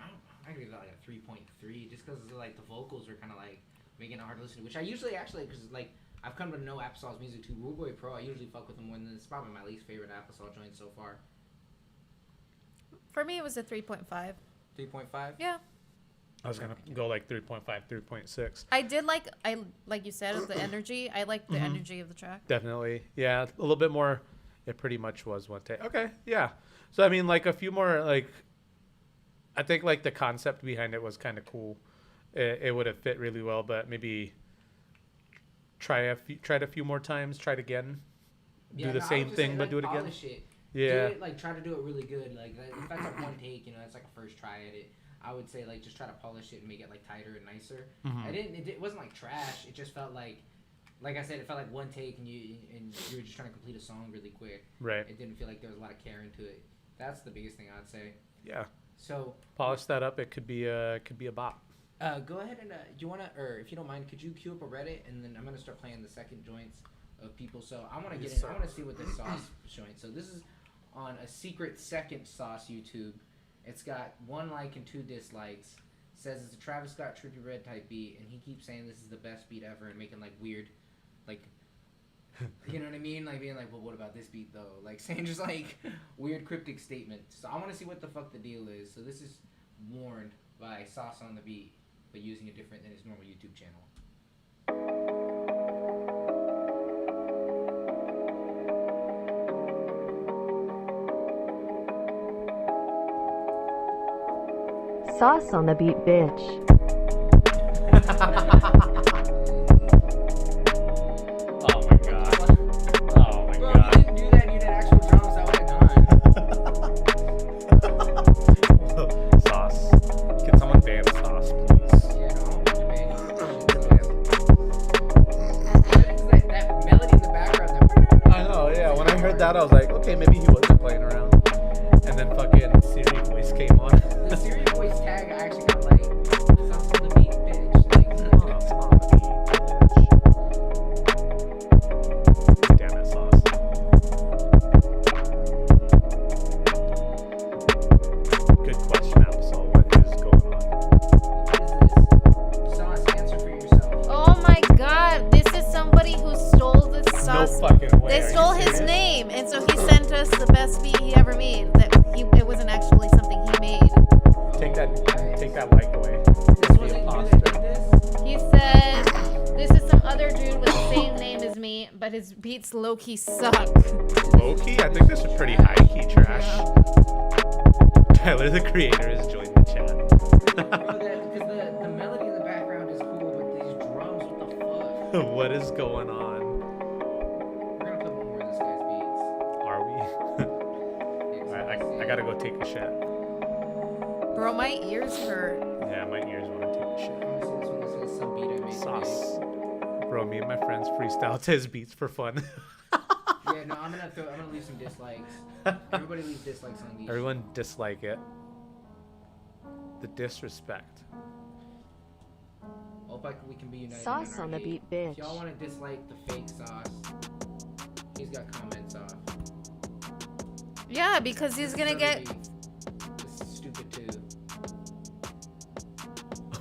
I give that like a 3.3 just because like the vocals are kind of like making it hard to listen to, which I usually actually because like I've come to know Applesauce music too. Rude Boy Pro, I usually fuck with him more than it's probably my least favorite Applesauce joint so far. For me, it was a 3.5. 3.5. Yeah. I was gonna go like 3.5, 3.6. I did like you said the energy. I like the energy of the track. Definitely, yeah, a little bit more. It pretty much was one take. Okay, yeah. So I mean, like a few more, like I think like the concept behind it was kind of cool. It would have fit really well, but maybe try it a few more times. Try it again. Do the same thing, but do it again. Yeah. Do it, like try to do it really good. Like if that's like one take, you know, it's like a first try at it. I would say like just try to polish it and make it like tighter and nicer. It wasn't like trash. It just felt like I said, it felt like one take and you were just trying to complete a song really quick. Right. It didn't feel like there was a lot of care into it. That's the biggest thing I'd say. Yeah. So polish that up. It could be a bop. Go ahead and you wanna, or if you don't mind, could you queue up a Reddit and then I'm gonna start playing the second joints of people. So I wanna get in. I wanna see what this sauce is showing. So this is on a secret second sauce YouTube. It's got 1 like and 2 dislikes. Says it's a Travis Scott Trippie Red type beat, and he keeps saying this is the best beat ever and making like weird, like, you know what I mean? Like being like, well, what about this beat though? Like saying just like weird cryptic statements. So I want to see what the fuck the deal is. So this is warned by Sauce on the Beat, but using it different than his normal YouTube channel. Sauce on the beat, bitch. Oh my god. Oh my Bro, god. you didn't do that and you did actual drums, that would have gone. Sauce. Can someone ban Sauce, please? Yeah, no, I'm gonna ban you. That melody in the background. I know, yeah. When I heard that, I was like, okay, maybe he wasn't playing around. And then fucking Siri voice came on. The Siri voice tag I actually kind of like. Sauce on the beat, bitch. Like, Sauce on the beat, bitch. Damn it, Sauce. Good question, Absol. What is going on? what is this? Sauce, answer for yourself. Oh my god, this is somebody who stole this No sauce. fucking way. They Are you stole his serious? name, and so he sent us the best beat he ever made. It wasn't actually something he made. Take that mic away. This wasn't you that did this? He said, "This is some other dude with the same name as me, but his beats low-key suck." Low-key? I think this is pretty high-key trash. Tyler, the creator, has joined the chat. Because the melody in the background is cool, but these drums, what the fuck? What is going on? We're gonna put more of this guy's beats. Are we? I gotta go take a shit. Bro, my ears hurt. Yeah, my ears want to take a shit. Let me see this one. This is some beat I made Sauce. Bro, me and my friends freestyle to his beats for fun. today. Yeah, no, I'm gonna leave some dislikes. Everybody leave dislikes on these. Everyone dislike it. The disrespect. Hope we can be united. Sauce in our on the hate. beat, bitch. If y'all want to dislike the fake Sauce, he's got comments off. Yeah, because he's gonna get. This is stupid too.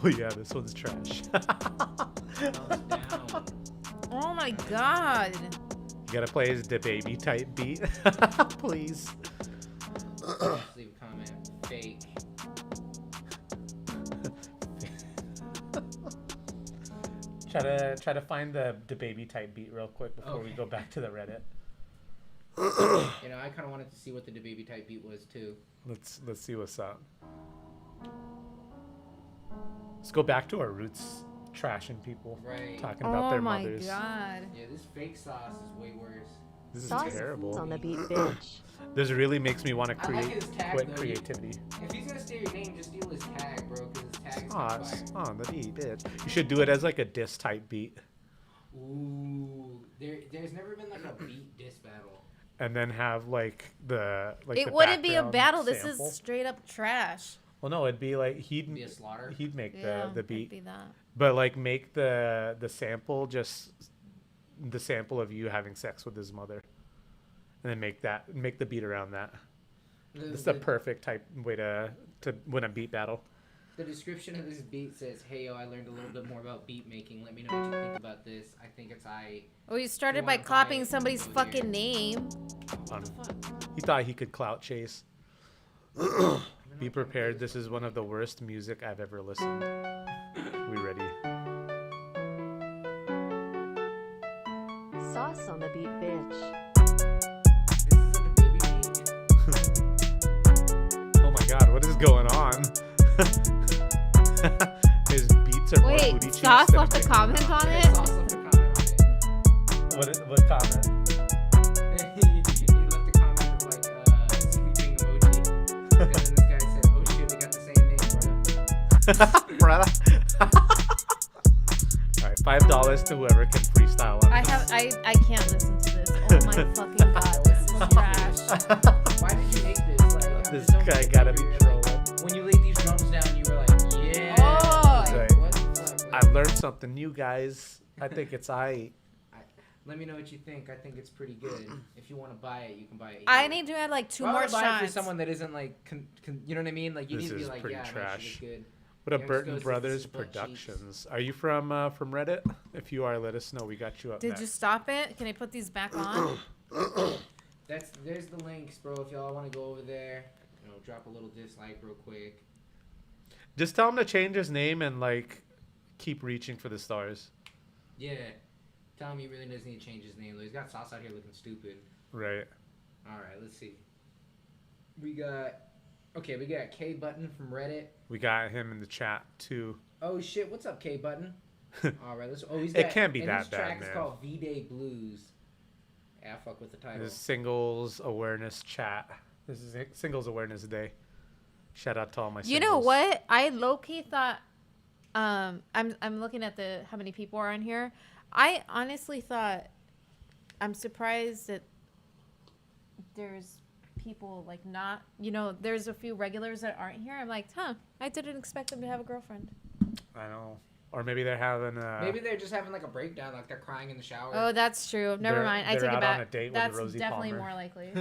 Oh yeah, this one's trash. Thumbs down. Oh my god. You gotta play his baby type beat, please. Just leave a comment. Fake. Try to find the baby type beat real quick before we go back to the Reddit. You know, I kind of wanted to see what the baby type beat was too. Let's see what's up. Let's go back to our roots, trashing people, Right. talking about their Oh my mothers. god. Yeah, this fake Sauce is way worse. This is Sauce terrible. on the beat, bitch. This really makes me want to I like create his tag, quit though. creativity. If he's gonna steal your name, just steal his tag, bro, because his tag is Sauce fire. on the beat, bitch. You should do it as like a diss type beat, Ooh, there's never been like a beat diss battle. and then have like the It wouldn't be a background battle. This sample. is straight up trash. Well, no, it'd be like Be a slaughter. he'd make Yeah, the it'd beat, be that. but like make the sample just the sample of you having sex with his mother, and then make the beat around that. This is the perfect type way to win a beat battle. The description of this beat says, "Hey yo, I learned a little bit more about beat making. Let me know what you think about this. I think it's Oh, you started by copying somebody's fucking name. He thought he could clout chase. Be prepared. This is one of the worst music I've ever listened. We ready? Sauce on the beat, bitch. Oh my god, what is going on? His beats are more booty cheeks. Wait, Sauce left a comment on it? What comment? He left a comment of like sleeping emoji. And then this guy said, "Oh shit, we got the same name, brother." Alright, $5 to whoever can freestyle on this. I can't listen to this. Oh my fucking god, this is trash. Why did you make this? Like, This guy gotta be trolling. When you laid these drums down, you were like, "Yeah." Oh. Right. What the fuck? I learned something new, guys. I think it's Let me know what you think. I think it's pretty good. If you want to buy it, you can buy it. I need to add like 2 more buy it shots. for someone that isn't like, you know what I mean? Like you This need to be is like, pretty yeah, trash. Shit is good. What a Young's Burton goes Brothers with his butt Productions. Are you from Reddit? If you are, let us know. We got you up Did next. you stop it? Can I put these back on? There's the links, bro. If y'all want to go over there, drop a little dislike real quick. Just tell him to change his name and like keep reaching for the stars. Yeah. Tell him he really doesn't need to change his name, though. He's got Sauce out here looking stupid. Right. All right, let's see. We got K Button from Reddit. We got him in the chat too. Oh shit! What's up, K Button? All right, let's. Oh, It can't be that this bad, track man. is called V-Day Blues. Yeah, fuck with the title. This is Singles Awareness Chat. This is Singles Awareness Day. Shout out to all my singles. You know what? I low-key thought I'm looking at how many people are on here. I honestly thought I'm surprised that there's people like not, there's a few regulars that aren't here. I'm like, I didn't expect them to have a girlfriend. I know. Or maybe they're having maybe they're just having like a breakdown, like they're crying in the shower. Oh, that's true. Never mind. I take it back. On a date that's with Rosie definitely Palmer. more likely.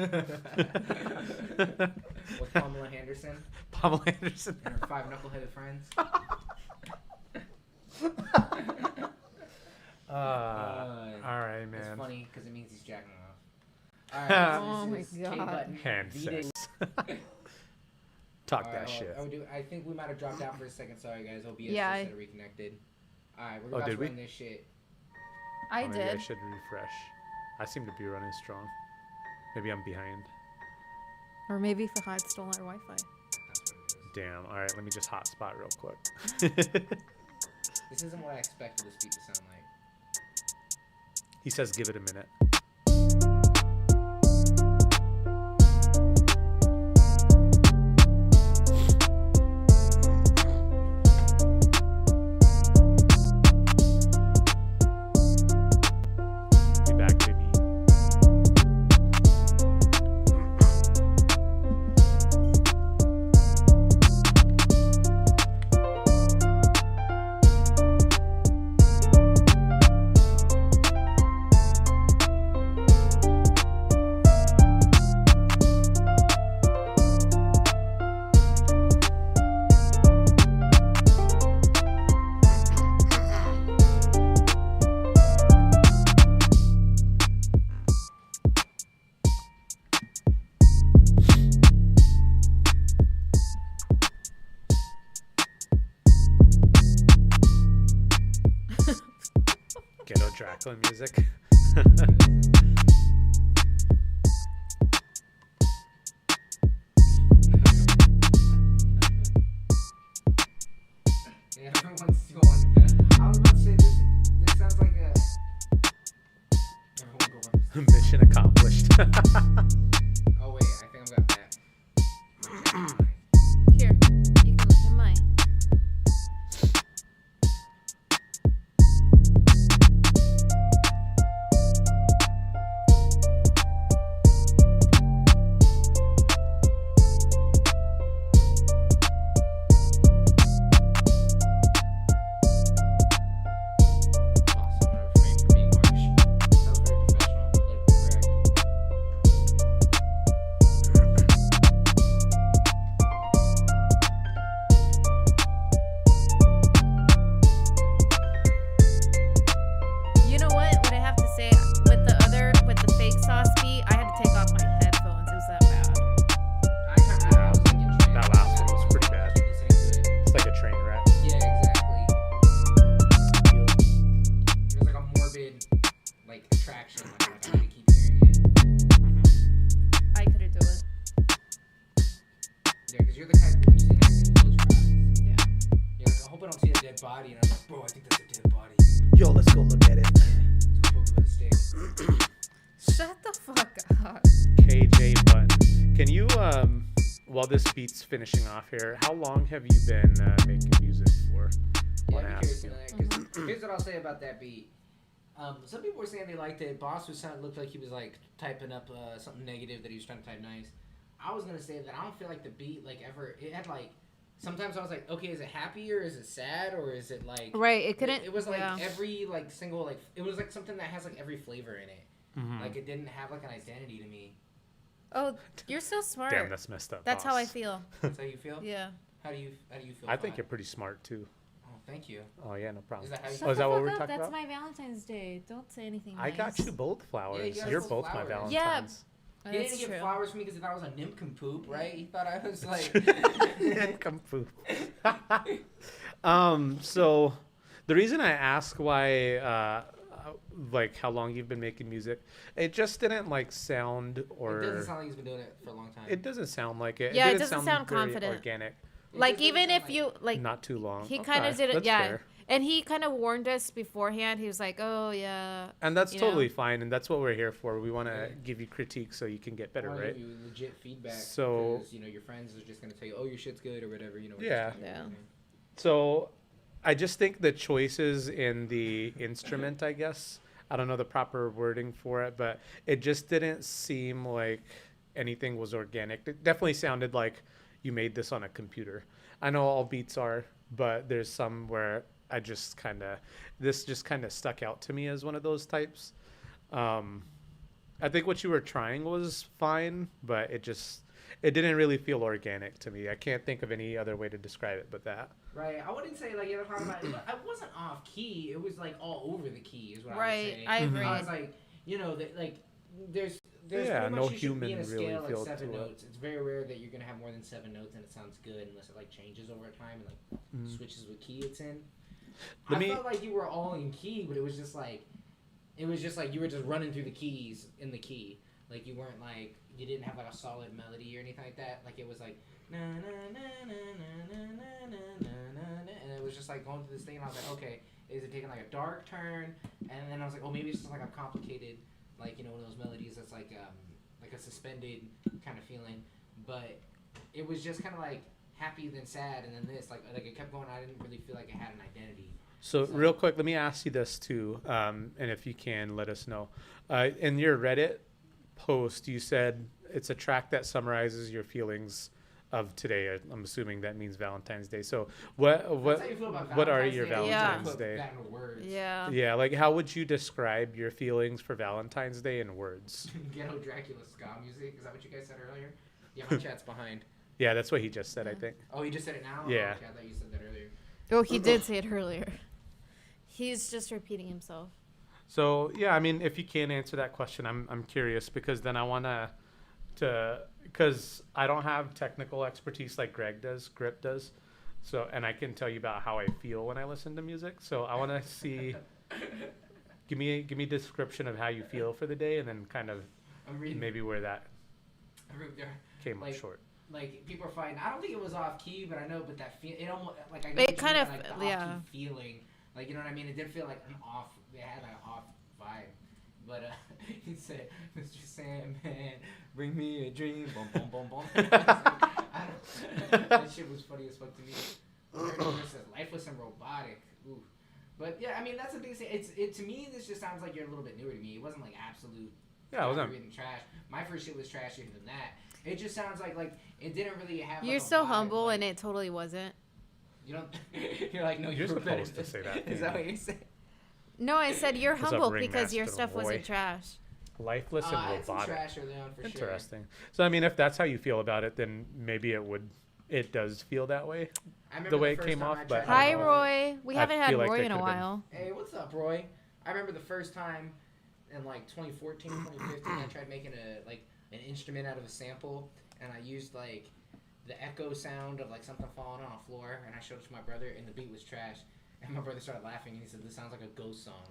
With Pamela Henderson. Pamela Henderson. And her 5 knuckleheaded friends. All right, man. It's funny because it means he's jacking off. All right, oh my god. Hand sex. Talk that shit. I think we might have dropped out for a second. Sorry, guys. OBS just said reconnected. All right, we're about to run this shit. I did. Maybe I should refresh. I seem to be running strong. Maybe I'm behind. Or maybe Fahad stole our Wi-Fi. Damn. All right, let me just hotspot real quick. This isn't what I expected this beat to sound like. He says give it a minute. Be back, baby. Ghetto Dracula music. Yeah, everyone's going. I was about to say this sounds like a. Everyone go up. Mission accomplished. Oh wait, I think I've got that. Here, you can look at mine. you're the type when you see that, you close your eyes. Yeah. You're like, I hope I don't see a dead body, and I'm like, bro, I think that's a dead body. Yo, let's go look at it. Let's go poke it with a stick. Shut the fuck up. KJ Button. Can you, while this beat's finishing off here, how long have you been making music for? Yeah, I'm curious to know that, 'cause here's what I'll say about that beat. Some people were saying they liked it. Boss looked like he was like typing up something negative that he was trying to type nice. I was gonna say that I don't feel like the beat like ever. It had like sometimes I was like, okay, is it happy or is it sad or is it like right? It couldn't. It was like every like single like it was like something that has like every flavor in it. Mm-hmm. Like it didn't have like an identity to me. Oh, you're so smart. Damn, that's messed up. That's boss. how I feel. That's how you feel? Yeah. How do you feel? I think you're pretty smart too. Oh, thank you. Oh yeah, no problem. Is that how you Shut is that what we're up. talking That's about? my Valentine's Day. Don't say anything. I nice. got you both flowers. Yeah, You're both my Valentines. Yeah. He didn't get flowers for me because he thought I was a nincompoop, right? He thought I was like nincompoop. So the reason I ask why like how long you've been making music, it just didn't like sound or it doesn't sound like he's been doing it for a long time. It doesn't sound like it. Yeah, it it doesn't sound very confident. Organic. Like even if you like not too long. He kind of did it, that's yeah. fair. And he kind of warned us beforehand. He was like, "Oh yeah." And that's totally fine, and that's what we're here for. We want to give you critique so you can get better, right? Give you legit feedback. So because, you know, your friends are just gonna tell you, "Oh, your shit's good" or whatever. You know. Yeah. Yeah. So, I just think the choices in the instrument, I guess, I don't know the proper wording for it, but it just didn't seem like anything was organic. It definitely sounded like you made this on a computer. I know all beats are, but there's some where this just kind of stuck out to me as one of those types. I think what you were trying was fine, but it didn't really feel organic to me. I can't think of any other way to describe it but that. Right. I wouldn't say like I wasn't off key. It was like all over the key is what right. I would say. I agree. I was like, you know, like there's yeah, pretty much no you human be in a really scale feel like 7 to notes. It's very rare that you're gonna have more than 7 notes and it sounds good unless it like changes over time and like switches what key it's in. I felt like you were all in key, but it was just like you were just running through the keys in the key. Like you weren't like you didn't have like a solid melody or anything like that. Like it was like na na na na na na na na na, and it was just like going through this thing. And I was like, okay, is it taking like a dark turn? And then I was like, oh, maybe it's just like a complicated, like you know, one of those melodies that's like a suspended kind of feeling. But it was just kind of like happy then sad, and then this like it kept going. I didn't really feel like it had an identity. So real quick, let me ask you this too, and if you can, let us know. In your Reddit post, you said it's a track that summarizes your feelings of today. I'm assuming that means Valentine's Day. So what are your Valentine's Day? Yeah, like how would you describe your feelings for Valentine's Day in words? Ghetto Dracula ska music. Is that what you guys said earlier? Yeah, my chat's behind. Yeah, that's what he just said, I think. Oh, he just said it now? Yeah. Oh, okay, I thought you said that earlier. Oh, he did say it earlier. He's just repeating himself. So yeah, I mean, if you can answer that question, I'm curious because then I want because I don't have technical expertise like Grip does. So, and I can tell you about how I feel when I listen to music. So I want to see, give me a description of how you feel for the day, and then kind of maybe where that came up short. Like people are fighting. I don't think it was off key, but I know. But that it almost like I it kind of like the off key feeling. Like you know what I mean? It did feel like an off. It had like an off vibe. But he said, "Mr. Sandman, bring me a dream." Boom, boom, boom, boom. That shit was funny as fuck to me. Says lifeless and robotic. Ooh. But yeah, I mean that's the big thing. It to me this just sounds like you're a little bit newer to me. It wasn't like absolute. Yeah, it wasn't trash. My first shit was trashier than that. It just sounds like it didn't really have. You're like, so vibe, humble, like, and it totally wasn't. You don't. You're like no. You're supposed to say that. Is that what you said? No, I said you're humble because your stuff wasn't trash. Lifeless and robotic. Some trash early on for Interesting. So I mean, if that's how you feel about it, then maybe it does feel that way. The way it came off. But hi, Roy. We haven't had Roy in a while. Hey, what's up, Roy? I remember the first time in like 2014, 2015, I tried making an instrument out of a sample, and I used like the echo sound of like something falling on a floor, and I showed it to my brother, and the beat was trash. And my brother started laughing, and he said, "This sounds like a ghost song."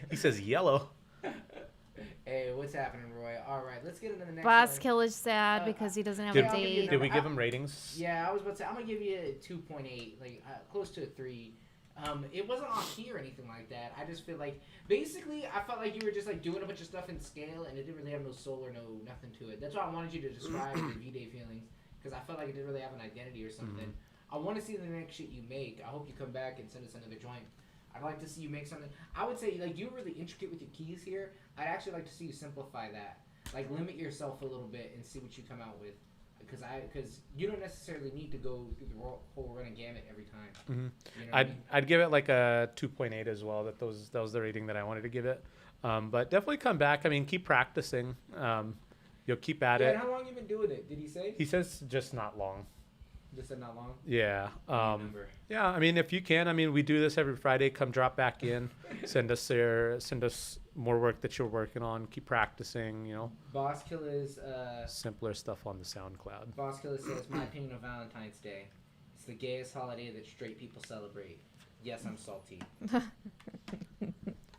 He says yellow. Hey, what's happening, Roy? All right, let's get into the next Boss one. Kill is sad because he doesn't have Did, a date. did we give him ratings? Yeah, I was about to say, I'm going to give you a 2.8, like close to a 3. It wasn't off key or anything like that. I just feel like, basically, I felt like you were just like doing a bunch of stuff in scale, and it didn't really have no soul or nothing to it. That's why I wanted you to describe your V-Day feelings, because I felt like it didn't really have an identity or something. I want to see the next shit you make. I hope you come back and send us another joint. I'd like to see you make something. I would say, like, you're really intricate with your keys here. I'd actually like to see you simplify that. Like, limit yourself a little bit and see what you come out with. Because you don't necessarily need to go through the whole running gamut every time. You know I'd give it like a 2.8 as well. That was the rating that I wanted to give it. But definitely come back. I mean, keep practicing. You'll keep at it. And how long you been doing it? Did he say? He says just not long. Just said not long? Yeah. Yeah, I mean, if you can, I mean, we do this every Friday. Come drop back in. Send us more work that you're working on. Keep practicing, you know. Boss Killer's simpler stuff on the SoundCloud. Boss Killer says, my opinion of Valentine's Day. It's the gayest holiday that straight people celebrate. Yes, I'm salty.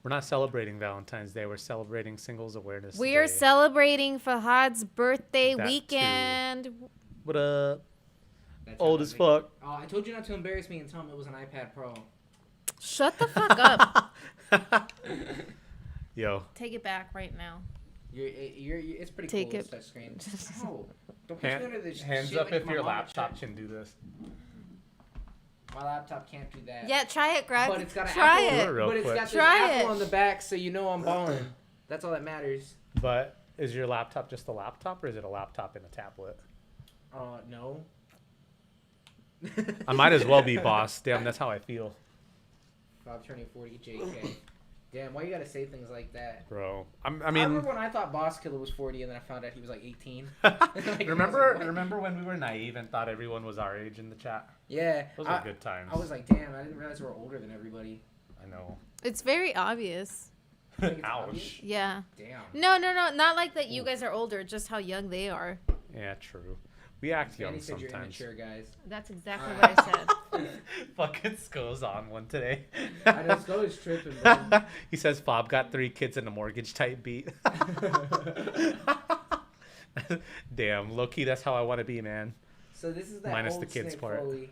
We're not celebrating Valentine's Day. We're celebrating Singles Awareness Day. We are celebrating Fahad's birthday That weekend. too. What up? That's Old as fuck. Oh, I told you not to embarrass me and tell him it was an iPad Pro. Shut the fuck up. Yo. Take it back right now. It's pretty Take cool. it. Touch screen. Oh, don't push me under this Hands shit up like if my your mama laptop said. can do this. My laptop can't do that. Yeah, try it, Greg. But it's got an try apple. it. But it's got this Try apple it. on the back, so you know I'm balling. That's all that matters. But is your laptop just a laptop, or is it a laptop and a tablet? No. I might as well be, boss. Damn, that's how I feel. Fobb turning 40, JK. Damn, why you gotta say things like that? Bro, I I mean... remember when I thought Boss Killer was 40 and then I found out he was like 18. Like, remember when we were naive and thought everyone was our age in the chat? Yeah. Those were good times. I was like, damn, I didn't realize we were older than everybody. I know. It's very obvious. Think it's Ouch. obvious? Yeah. Damn. No. Not like that you guys are older, just how young they are. Yeah, true. We act young Fanny said sometimes. you're immature, guys. That's exactly what I said. Fucking Sko's on one today. I know Sko is tripping, bro. He says Fobb got 3 kids and a mortgage type beat. Damn, low key, that's how I want to be, man. So this is that minus old the kids Snake part. Foley.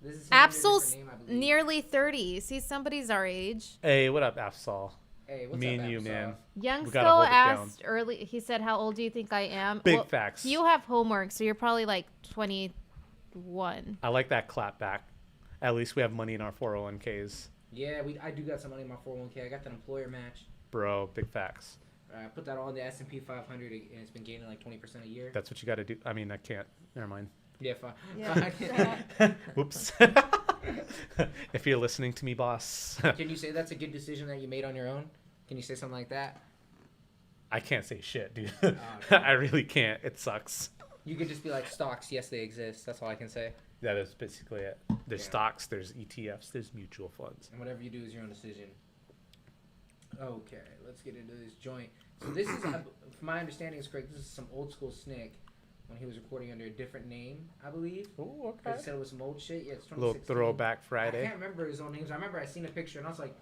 This is Absol's name, I believe. nearly 30. See, somebody's our age. Hey, what up, Afsal? Hey, what's Me up, and you, Absol? man. Young We gotta Sko hold it down. asked early. He said, "How old do you think I am?" Big facts. You have homework, so you're probably like 21. I like that clap back. At least we have money in our 401ks. Yeah, I do got some money in my 401k. I got that employer match. Bro, big facts. I put that all in the S&P 500, and it's been gaining like 20% a year. That's what you got to do. I mean, I can't. Never mind. Yeah, fine. Yeah. Whoops. If you're listening to me, boss. Can you say that's a good decision that you made on your own? Can you say something like that? I can't say shit, dude. Okay. I really can't. It sucks. You could just be like, stocks, yes, they exist. That's all I can say. That is basically it. There's Yeah. stocks, there's ETFs, there's mutual funds. And whatever you do is your own decision. Okay, let's get into this joint. So this is, if my understanding is correct, this is some old school Snick when he was recording under a different name, I believe. Oh, He okay. said it was some old shit. Yeah, it's 2016. Little throwback I Friday. can't remember his own names. I remember I seen a picture and I was like,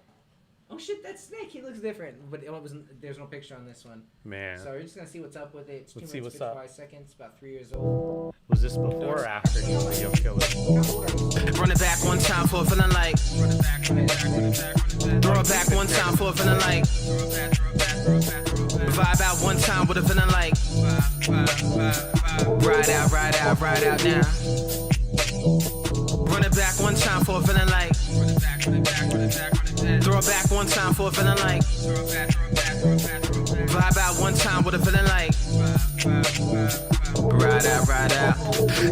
oh shit, that's Snake. He looks different. But it wasn't. There's no picture on this one. Man. So we're just going to see what's up with it. It's 2 Let's see minutes, what's up. 55 seconds, about 3 years old. Was this before or after he was a young killer? Run it back one time for a feeling like. Throw it back one time for a feeling like. Vibe out one time with a feeling like. Ride out now. Run it back one time for a feeling like. Throw it back one time for a feeling like. Vibe out one time with a feeling like. Ride out.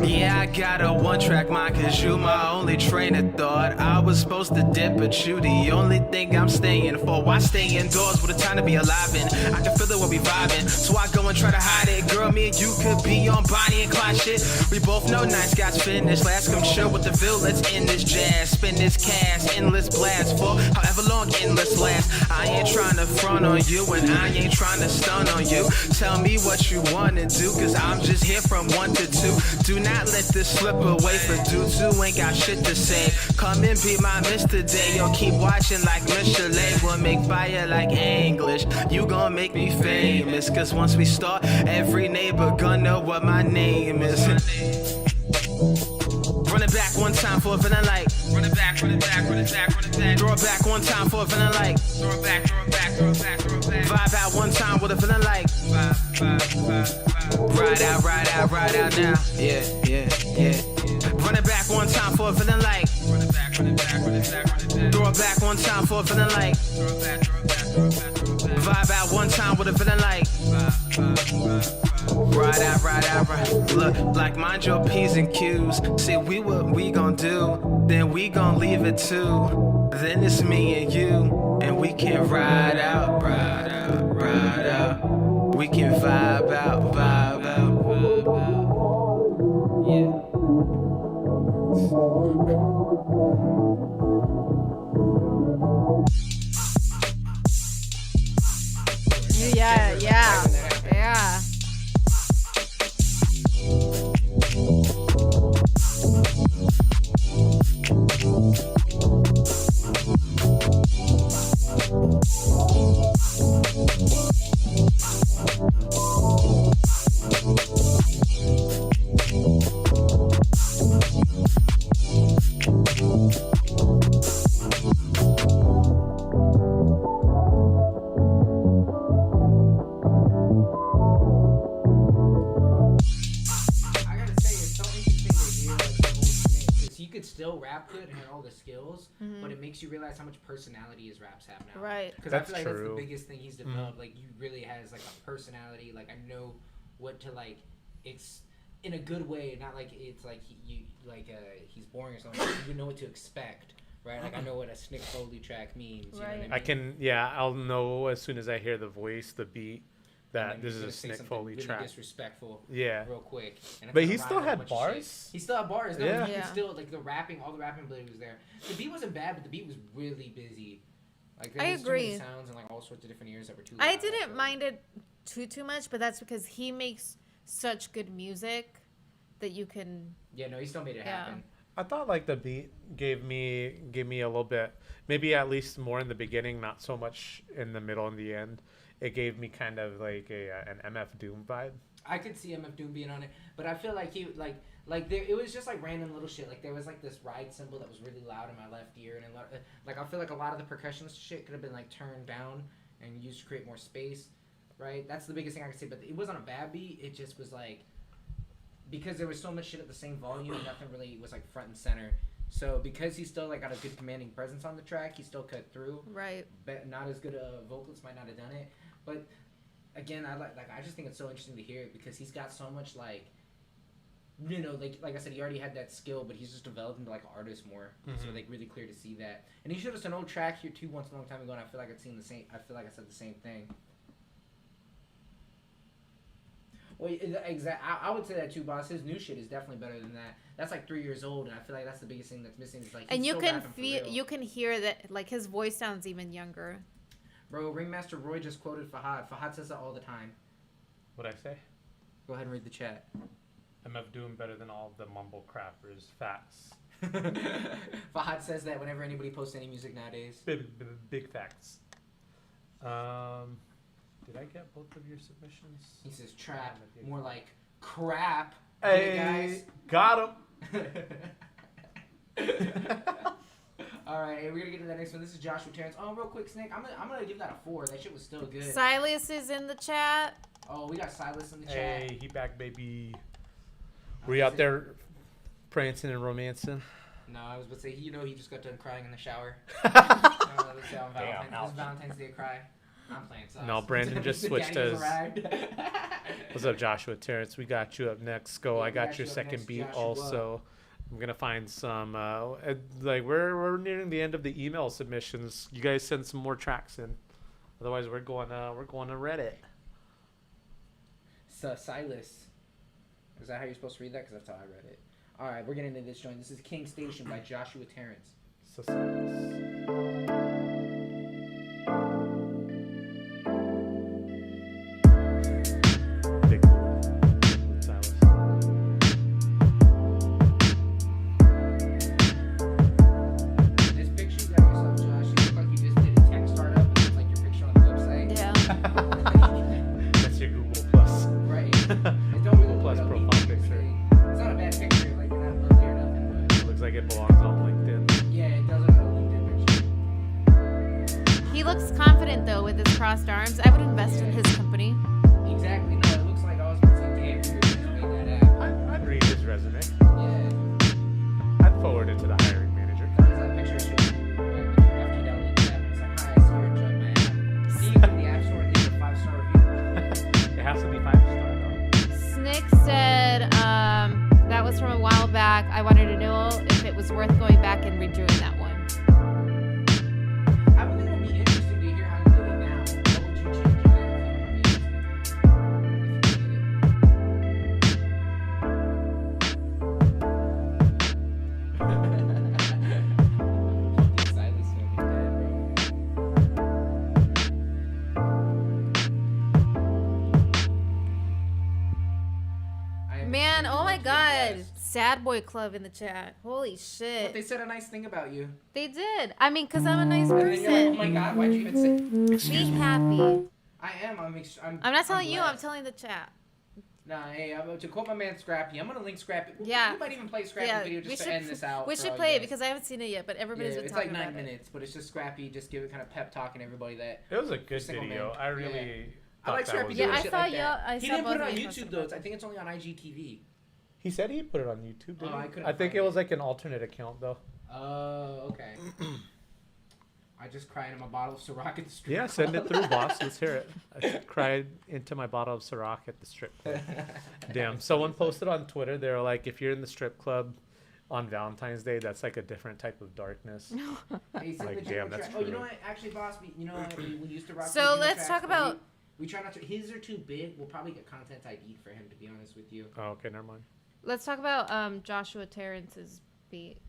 Yeah, I got a one-track mind, cause you my only train of thought. I was supposed to dip, but you the only thing I'm staying for. Why stay indoors with a time to be alive in? I can feel it when we vibing, so I go and try to hide it. Girl, me and you could be on Bonnie and Clyde shit. We both know nice guys finish. Last come chill with the Ville, let's end this jazz. Spin this cash, endless blast for however long endless last. I ain't trying to front on you, and I ain't trying to stun on you. Tell me what you wanna do, cause I'm just here for from 1 to 2. Do not let this slip away, for dudes who ain't got shit to say. Come and be my miss today. Yo, keep watching like Michelin. We'll make fire like English. You gon' make me famous. Cause once we start, every neighbor gonna know what my name is. Run it back one time for a feeling like. Run it back, run it back, run it back, run it back. Throw it back one time for a feeling like. Throw it back, throw it back, throw it back, throw it back. Vibe out one time with a feeling like. Ride out, ride out, ride out now. Yeah, yeah, yeah. Run it back one time for a feeling like. Run it back, run it back, run it back, run it back. Throw it back one time for a feeling like. Throw it back, throw it back, throw it back, throw it back. Vibe out one time with a feeling like. Ride out, ride out, ride. Look, like mind your P's and Q's. See, what we gon' do, then we gon' leave it too. Then it's me and you, and we can ride out, ride out, ride out. We can vibe out, vibe out, vibe out. Yeah. Yeah, yeah, yeah. Still rap good and had all the skills, but it makes you realize how much personality his raps have now. Right. Because I feel like that's the biggest thing he's developed. Like, you really has like a personality. Like, I know what to like. It's in a good way, not like it's like he's boring or something. You know what to expect, right? Like, I know what a Snick Foley track means. Right. You know what I mean? I'll know as soon as I hear the voice, the beat, that this is a Snick Foley really track. Disrespectful. Yeah. Real quick. But he still had bars. He still had bars. No, yeah. He could still, like, the rapping, all the rapping ability was there. The beat wasn't bad, but the beat was really busy. Like, there was too many sounds and like all sorts of different ears that were too loud. I didn't mind it too much, but that's because he makes such good music that you can. Yeah, no, he still made it happen. I thought like the beat gave me a little bit, maybe at least more in the beginning, not so much in the middle and the end. It gave me kind of like an MF Doom vibe. I could see MF Doom being on it, but I feel like he like there, it was just like random little shit. Like, there was like this ride cymbal that was really loud in my left ear, and like I feel like a lot of the percussion shit could have been like turned down and used to create more space, right? That's the biggest thing I could say. But it wasn't a bad beat. It just was like, because there was so much shit at the same volume, nothing really was like front and center. So because he still like got a good commanding presence on the track, he still cut through. Right. But not as good a vocalist might not have done it. But again, I just think it's so interesting to hear it because he's got so much like, you know, like I said, he already had that skill, but he's just developed into like an artist more. So like really clear to see that. And he showed us an old track here too once a long time ago, and I feel like I said the same thing. Well, I would say that too, boss. His new shit is definitely better than that. That's like 3 years old, and I feel like that's the biggest thing that's missing. Is like, and you can feel, you can hear that like his voice sounds even younger. Bro, Ringmaster Roy just quoted Fahad. Fahad says that all the time. What'd I say? Go ahead and read the chat. MF Doom better than all the mumble crappers. Facts. Fahad says that whenever anybody posts any music nowadays. Big facts. Did I get both of your submissions? He says trap, more like crap. Hey, guys. Got him. All right, we're gonna get to that next one. This is Joshua Terrence. Oh, real quick, Snake. I'm gonna give that a 4. That shit was still good. Silas is in the chat. Oh, we got Silas in the chat. Hey, he back, baby. Were you out there prancing and romancing? No, I was about to say, he just got done crying in the shower. Valentine's Day cry. I'm playing sauce. No, Brandon just switched us. What's up, Joshua Terrence? We got you up next. Go. I got your second beat also. I'm gonna find some. Like we're nearing the end of the email submissions. You guys send some more tracks in. Otherwise, we're going to Reddit. So Silas, is that how you're supposed to read that? Because that's how I read it. All right, we're getting into this joint. This is King Station by Joshua Terrence. So Silas. like it belongs on LinkedIn. Yeah, it does look like a LinkedIn picture. He looks confident though with his crossed arms. I would invest in his company. Exactly. No, it looks like I was supposed to damn you just made that app. I'd read his resume. Yeah. I'd forward it to the hiring manager. There's that picture showing you after you download the app. It's like, hi, I see you're enjoying my app. See you in the App Store and leave a 5-star review. It has to be 5-star though. Snick said that was from a while back. I wanted to know if it was worth going back and redoing that one. I would think it would be interesting to hear how you do it now. What would you change in there if you Silas gonna be dead, bro. Man, oh my god. Sad boy club in the chat. Holy shit. But they said a nice thing about you. They did. I mean, because I'm a nice And then you're like, oh person. my god, why'd you even say? Be happy. I am. I'm not telling you, I'm telling the chat. Nah, hey, to quote my man Scrappy, I'm gonna link Scrappy. Yeah. We might even play Scrappy video just to end this out. We for should all play you it guys. because I haven't seen it yet, but everybody's been It's talking like 9 about minutes, but it's just Scrappy, just give it kind of pep talking everybody that. It was a good single video. man. I really. I like thought that Scrappy was doing Yeah, I shit saw like y'all- that. I He saw didn't put it both on of you YouTube posting though. about I think it's only on IGTV. He said he put it on YouTube. Didn't Oh, he? I couldn't I think find it was it. like an alternate account though. Oh, okay. I just cried in my bottle of Ciroc at the strip Yeah, send it through, boss. Let's hear it. I cried into my bottle of Ciroc at the strip club. Damn. Someone posted on Twitter. They were like, if you're in the strip club on Valentine's Day, that's like a different type of darkness. Hey, send Like, the damn, Jumbo that's track. Oh, you true. know what? Actually, boss, we used to rock. So the Jumbo let's tracks, talk but about- We try not to. His are too big. We'll probably get content ID'd for him, to be honest with you. Oh, okay, never mind. Let's talk about Joshua Terrence's beat.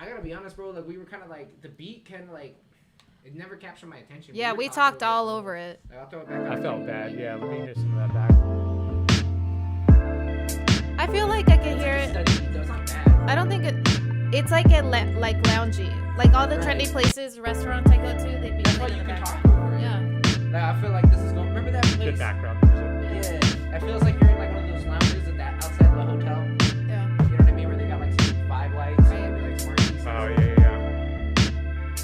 I gotta be honest, bro. Like we were kind of like the beat, kind of like it never captured my attention. Yeah, were we talking talked about all over it. Like, I'll throw it back I on felt you. bad. Yeah, let me hear some of that back. I feel like I can hear It's it. like a study beat, though. It's not bad. I don't think it's like like loungy. Like all the trendy Right. places, restaurants I go to, they'd be That's why playing you in the can back. talk over it. Yeah. Like, I feel like this is going. Remember that place? Good background music. Yeah. It feels like you're in like one of those lounges at that outside the hotel. Yeah. You know what I mean? Where they got like some vibe lights, Right. maybe like smart pieces. Oh yeah, yeah, yeah.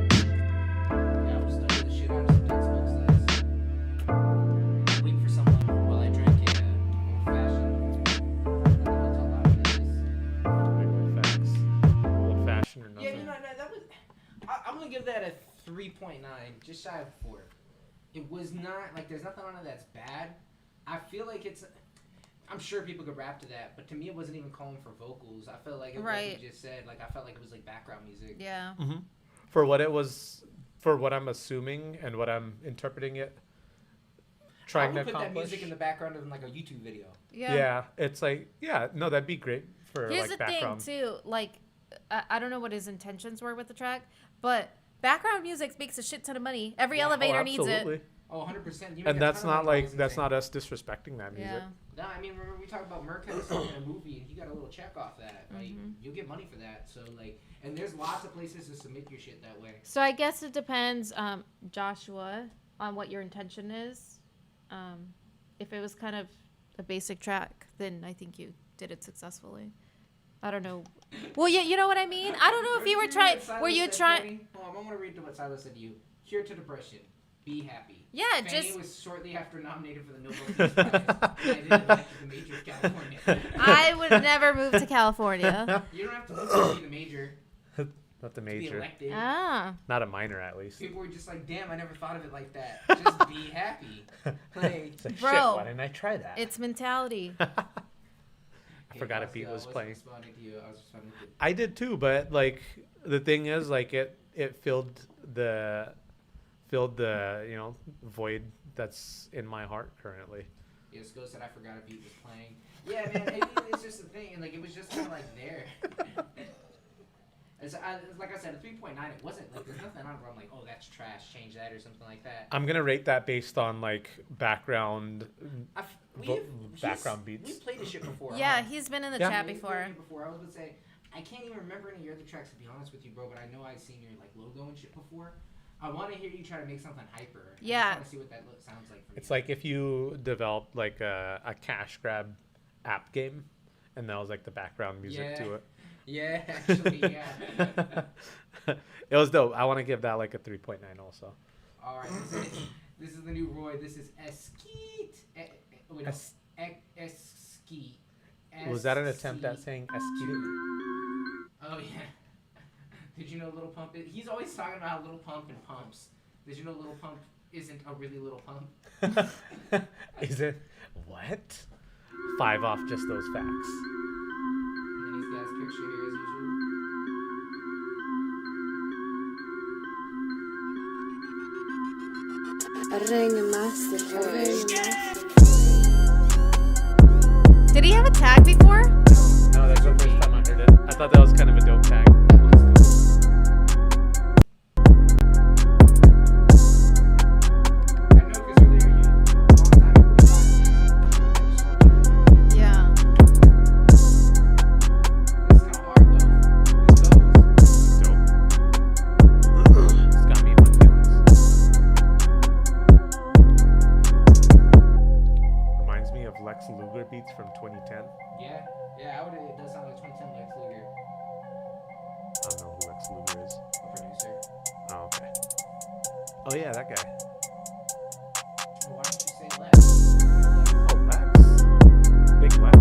Yeah, I'm studying the shit out of some textbooks. Waiting for someone while I drink a old fashioned. Facts. Old fashioned or nothing. Yeah, you know that was. I'm gonna give that a 3.9, just shy of 4. It was not like there's nothing on it that's bad. I feel like it's. I'm sure people could rap to that, but to me it wasn't even calling for vocals. I felt like it, Right. like you just said, like I felt like it was like background music. Yeah. Mm-hmm. For what it was, for what I'm assuming and what I'm interpreting it, trying I to would put that accomplish. music in the background of like a YouTube video. Yeah. Yeah, it's like no, that'd be great for Here's like the background. thing too, like I don't know what his intentions were with the track, but background music makes a shit ton of money. Every elevator needs it. Oh, 100%. And that's not like that's not us disrespecting that music. Yeah. No, I mean, remember we talked about Merck had a song in a movie, and he got a little check off that. Like, you'll get money for that. So, like, and there's lots of places to submit your shit that way. So I guess it depends, Joshua, on what your intention is. If it was kind of a basic track, then I think you did it successfully. I don't know. Well, you know what I mean? I don't know if you were trying. Were you trying? Hold on, I want to read what Silas said to you. Cure to depression. Be happy. Yeah, Fanny just. was shortly after nominated for the Nobel Peace Prize. I didn't elect the major of California. I would never move to California. You don't have to move to be the major. Not the To be major. elected. Ah. Not a minor, at least. People were just like, damn, I never thought of it like that. Just be happy. Like, It's like, Bro, shit, why didn't I try that? It's mentality. I forgot a beat was playing. Responding to you. I was responding to I did too, but like the thing is, like it filled the void that's in my heart currently. Yeah, Sko said I forgot a beat was playing. Yeah, man, it's just a thing, and like it was just kind of like there. Like I said, a 3.9. It wasn't like there's nothing on it where I'm like, oh, that's trash. Change that or something like that. I'm gonna rate that based on like background background beats. We've played this shit before. Yeah, huh? he's been in the Yeah. chat We've before. played it before. I was gonna say, I can't even remember any of your other tracks to be honest with you, bro. But I know I've seen your like logo and shit before. I want to hear you try to make something hyper. Yeah. I just want to see what that sounds like. For It's like if you developed like a cash grab app game, and that was like the background music to it. Yeah, actually, yeah. It was dope. I want to give that like a 3.9 also. All right, this is the new Roy. This is Eskeet. Eskeet. Was that an attempt at saying Eskeet? Oh yeah. Did you know Little Pump? He's always talking about how Little Pump and pumps. Did you know Little Pump isn't a really little pump? Is it? What? 5 off just those facts. And then he's got his picture here as usual. Did he have a tag before? No, that's the first time I heard it. I thought that was kind of a dope tag. From 2010. Yeah, it does sound like 2010 Lex Luger. I don't know who Lex Luger is. A producer. Oh, okay. Oh yeah, that guy. Well, why don't you say Lex? Oh, Lex. Big Lex.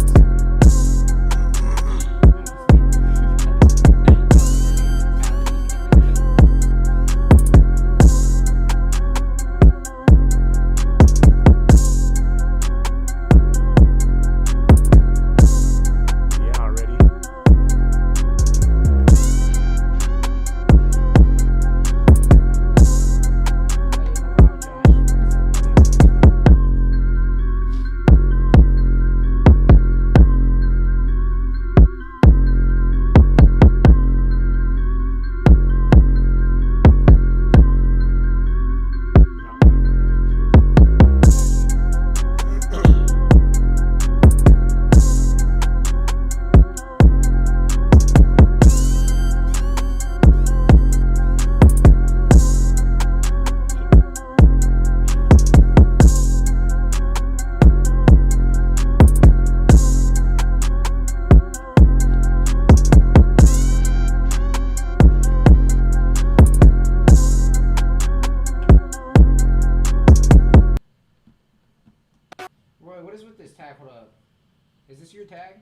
Is this your tag?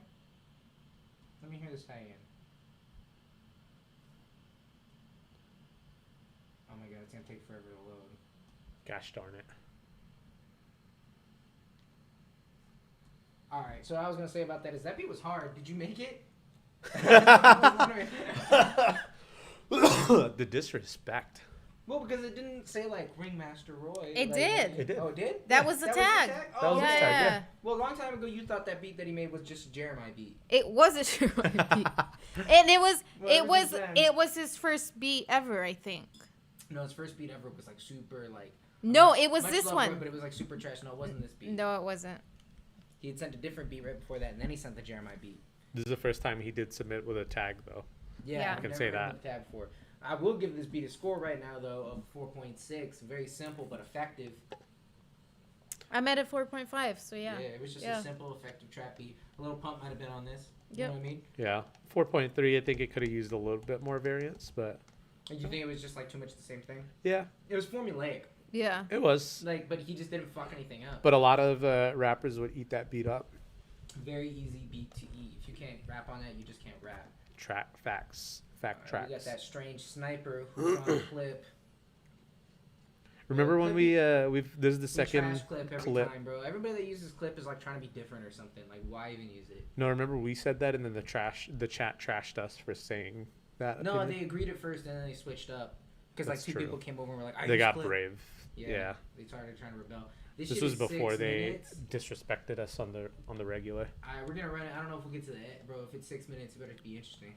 Let me hear this tag again. Oh my god, it's gonna take forever to load. Gosh darn it. Alright, so what I was gonna say about that is that beat was hard. Did you make it? The disrespect. Well, because it didn't say like Ringmaster Roy. It like, did. It did. Oh, it did? That was the tag. Oh, that was the tag, yeah. Well, a long time ago, you thought that beat that he made was just a Jeremiah beat. It was a Jeremiah beat, and it was Well, his first beat ever, I think. No, his first beat ever was like super like. No, it was this love one. Roy, but it was like super trash. No, it wasn't this beat. No, it wasn't. He had sent a different beat right before that, and then he sent the Jeremiah beat. This is the first time he did submit with a tag, though. Yeah, I can say that. Tag before. I will give this beat a score right now, though, of 4.6. Very simple, but effective. I'm at a 4.5, so yeah. Yeah, it was just a simple, effective trap beat. A little pump might have been on this. You know what I mean? Yeah. 4.3, I think it could have used a little bit more variance, but... And you think it was just, like, too much the same thing? Yeah. It was formulaic. Yeah. It was. Like, but he just didn't fuck anything up. But a lot of rappers would eat that beat up. Very easy beat to eat. If you can't rap on that, you just can't rap. Fact tracks. We got that strange sniper who's on the clip. Remember when this is the second trash clip every time, bro. Everybody that uses clip is like trying to be different or something. Like, why even use it? No, remember we said that, and then the chat trashed us for saying that. No, opinion? they agreed at first, and then they switched up because like two people came over and were like, they got brave. Yeah. They started trying to rebel. This was before they disrespected us on the regular. Alright, we're gonna run it. I don't know if we'll get to the end, bro. If it's 6 minutes, it better be interesting.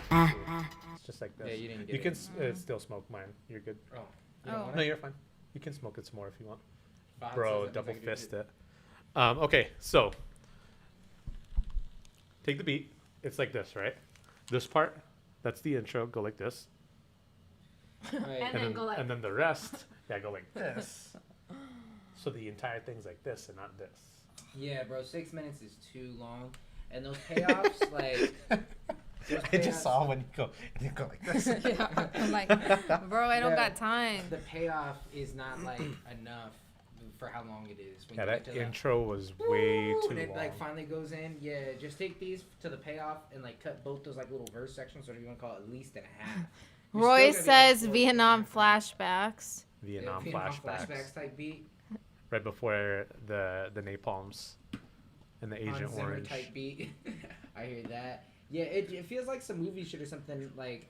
It's just like this. Yeah, you didn't get You can it. still smoke mine. You're good. Oh. No, you're fine. You can smoke it some more if you want. Bob Bro, says that double means I can do fist it. Okay, so take the beat. It's like this, right? This part, that's the intro. Go like this. Right. And then go like. And then the rest, go like this. So the entire thing's like this and not this. Yeah, bro, 6 minutes is too long. And those payoffs, like... I just saw when you go like this. Yeah, I'm like, bro, I don't got time. The payoff is not, like, enough for how long it is. When Yeah, you that get to intro was way too and it, long. like, finally goes in. Yeah, just take these to the payoff and, like, cut both those, like, little verse sections, whatever you want to call it, at least in half. Roy says Vietnam flashbacks. Vietnam flashbacks type beat. right before the napalms and the Agent Hans Zimmer Orange. type beat. I hear that. Yeah, it feels like some movie shit or something. Like,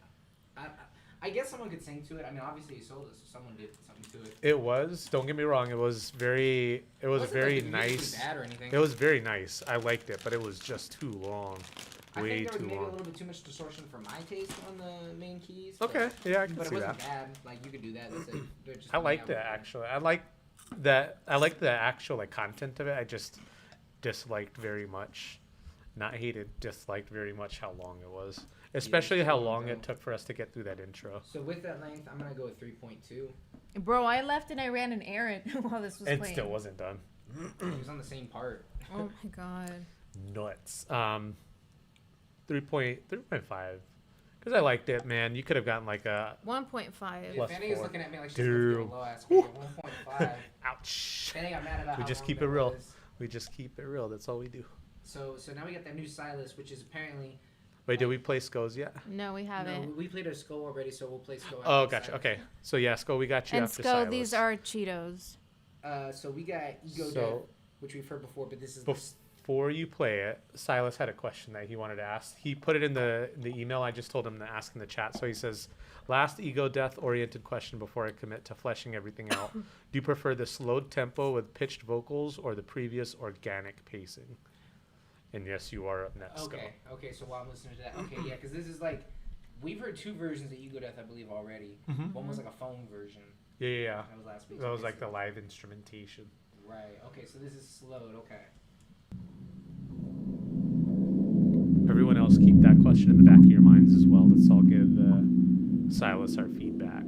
I guess someone could sing to it. I mean, obviously he sold it, so someone did something to it. It was. Don't get me wrong. It was very. It was very like nice. bad or anything. It was very nice. I liked it, but it was just too long. I Way think there was too maybe long. a little bit too much distortion for my taste on the main keys. Okay, yeah, I can but see it wasn't that. bad. Like you could do that. That's it. They're just I liked it actually. I liked that. I liked the actual like content of it. I just disliked very much. Not hated, disliked very much how long it was. Especially how long it took for us to get through that intro. So with that length, I'm gonna go with 3.2. Bro, I left and I ran an errand while this was It playing. still wasn't done. It was on the same part. Oh my god. Nuts. 3.5. Because I liked it, man. You could have gotten like a 1.5. Plus Fanny was 4. looking at me like she's Dude. low ass. 1.5. Ouch. Fanny got mad about We how just long keep that it real. was. We just keep it real. That's all we do. So now we got that new Silas, which is apparently. Wait, did we play Skulls yet? No, we haven't. No, we played a Skull already, so we'll play Skull. Oh, after gotcha. Silas. Okay. So yeah, Skull, we got you And after Sko, Silas. these are Cheetos. So we got Ego So- Death, which we've heard before, but this is Before you play it, Silas had a question that he wanted to ask. He put it in the email. I just told him to ask in the chat. So he says, last ego death oriented question before I commit to fleshing everything out. Do you prefer the slowed tempo with pitched vocals or the previous organic pacing? And yes, you are up next. Okay. Okay. So while I'm listening to that, okay, yeah, because this is like we've heard 2 versions of Ego Death, I believe, already. Mhm. One was like a phone version. Yeah. That was last week. That was like the live instrumentation. Right. Okay. So this is slowed. Okay. Everyone else, keep that question in the back of your minds as well. Let's all give Silas our feedback.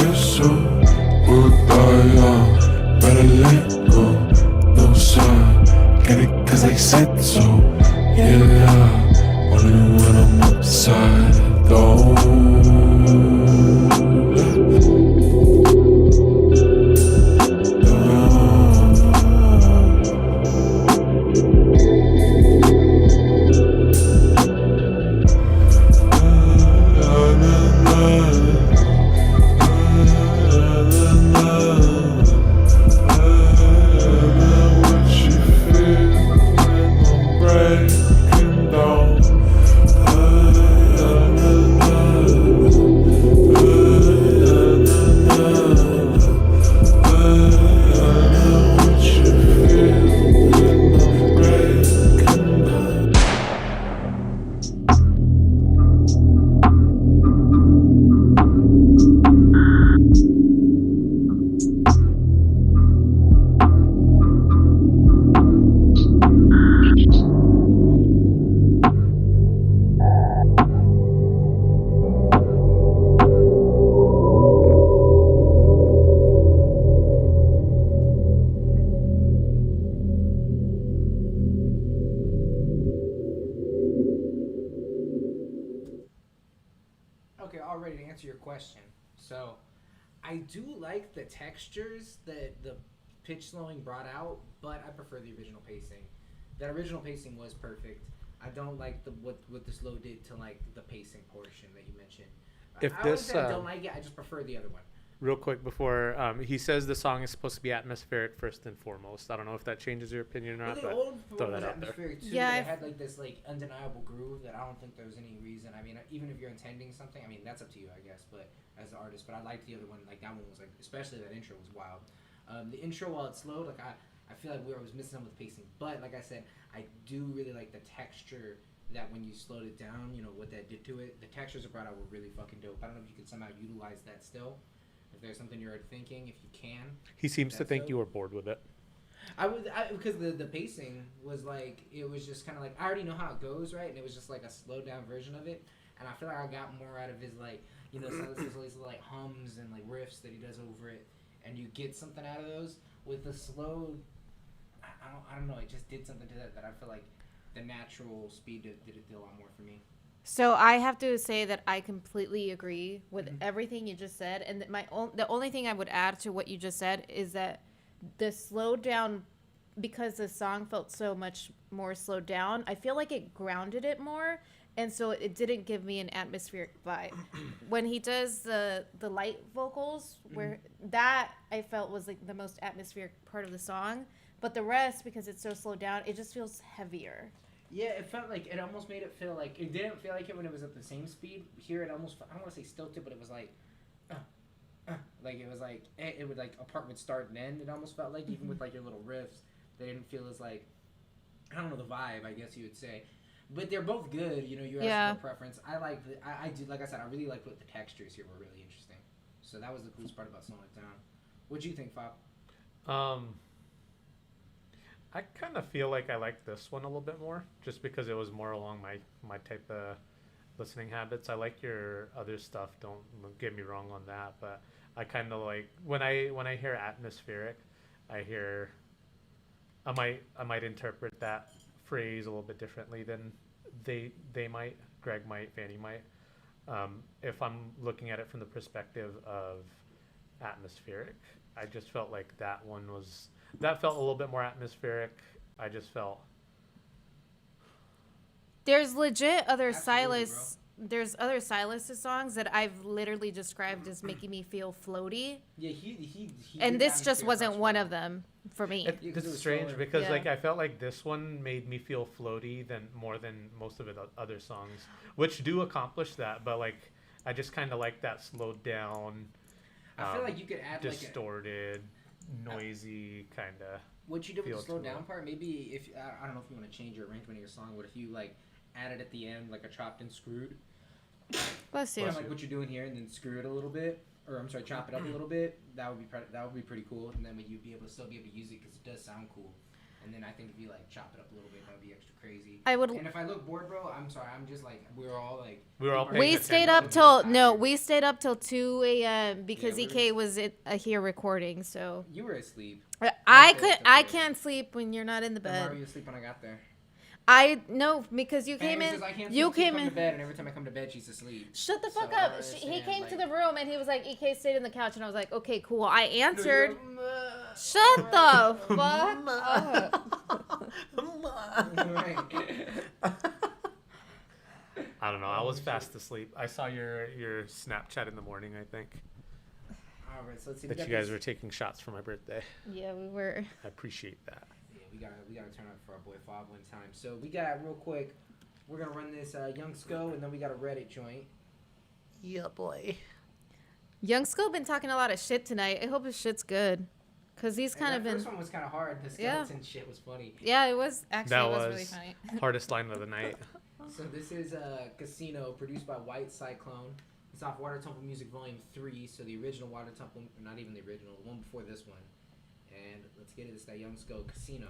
You're so goodbye, better let go, no sign. Get it cause I said so, yeah. Only when I'm upside answer your question. So, I do like the textures that the pitch slowing brought out, but I prefer the original pacing. That original pacing was perfect. I don't like what the slow did to like the pacing portion that you mentioned. I don't like it. I just prefer the other one. Real quick before he says the song is supposed to be atmospheric first and foremost. I don't know if that changes your opinion or not, but throw that out there. Too, yeah, it had like this like undeniable groove that I don't think there was any reason. I mean, even if you're intending something, I mean that's up to you, I guess. But as an artist, but I liked the other one. Like that one was like, especially that intro was wild. The intro, while it slowed, like I feel like I was missing some with the pacing. But like I said, I do really like the texture. That when you slowed it down, you know what that did to it. The textures it brought out were really fucking dope. I don't know if you could somehow utilize that still. If there's something you're thinking, if you can. He seems to think you were bored with it. Because the pacing was like, it was just kind of like, I already know how it goes, right? And it was just like a slowed down version of it. And I feel like I got more out of his like, you know, some of these like hums and like riffs that he does over it. And you get something out of those. With the slow, I don't know, it just did something to that I feel like the natural speed did a lot more for me. So I have to say that I completely agree with everything you just said, and the only thing I would add to what you just said is that the slowed down, because the song felt so much more slowed down, I feel like it grounded it more, and so it didn't give me an atmospheric vibe. When he does the light vocals, where that I felt was like the most atmospheric part of the song, but the rest, because it's so slowed down, it just feels heavier. Yeah, it felt like, it almost made it feel like, it didn't feel like it when it was at the same speed. Here it almost, I don't want to say stilted, but it was like, like it was like, it would like, a part would start and end, it almost felt like, even with like your little riffs, they didn't feel as like, I don't know, the vibe, I guess you would say. But they're both good, you know, you asked for preference. I like, I do, like I said, I really liked what the textures here were really interesting. So that was the coolest part about slowing it down. What'd you think, Fobb? I kind of feel like I like this one a little bit more, just because it was more along my type of listening habits. I like your other stuff. Don't get me wrong on that, but I kind of like when I hear atmospheric, I might interpret that phrase a little bit differently than they might. Greg might, Fanny might. If I'm looking at it from the perspective of atmospheric, I just felt like that felt a little bit more atmospheric. I just felt there's legit other Silas. There's other Silas's songs that I've literally described as making me feel floaty. Yeah, he and this just wasn't one of them for me. It's strange because like I felt like this one made me feel floaty more than most of the other songs, which do accomplish that. But like I just kind of like that slowed down. I feel like you could add distorted. Noisy kind of. What you did with the slow down part, maybe if I don't know if you want to change your arrangement of your song, but if you like added at the end like a chopped and screwed, bless you, kind of like what you're doing here, and then screw it a little bit, or I'm sorry, chop it up a little bit. That would be pretty cool, and then you'd be able to still be able to use it because it does sound cool. And then I think if you like chop it up a little bit, that would be extra crazy. And if I look bored, bro, I'm sorry. I'm just like we stayed up till 2 a.m. because EK was here recording. So you were asleep. I can't sleep when you're not in the bed. Why were you asleep when I got there? I know because you came in. You came in to bed, and every time I come to bed, she's asleep. Shut the fuck up! He came to the room, and he was like, "EK stayed in the couch," and I was like, "Okay, cool." I answered. Shut the fuck up! I don't know. I was fast asleep. I saw your Snapchat in the morning. I think. All right, so let's see. That you guys were taking shots for my birthday. Yeah, we were. I appreciate that. We gotta turn up for our boy Fobb one time. So we got real quick. We're gonna run this Young Sco, and then we got a Reddit joint. Yeah, boy. Young Sco been talking a lot of shit tonight. I hope his shit's good, cause he's kind of been. The first one was kind of hard. The skeleton shit was funny. Yeah, it was actually. It was really funny. Hardest line of the night. So this is Casino, produced by White Cyclone. It's off Water Temple Music Volume 3. So the original Water Temple, not even the original, the one before this one. And let's get it. It's that Young Sco, Casino.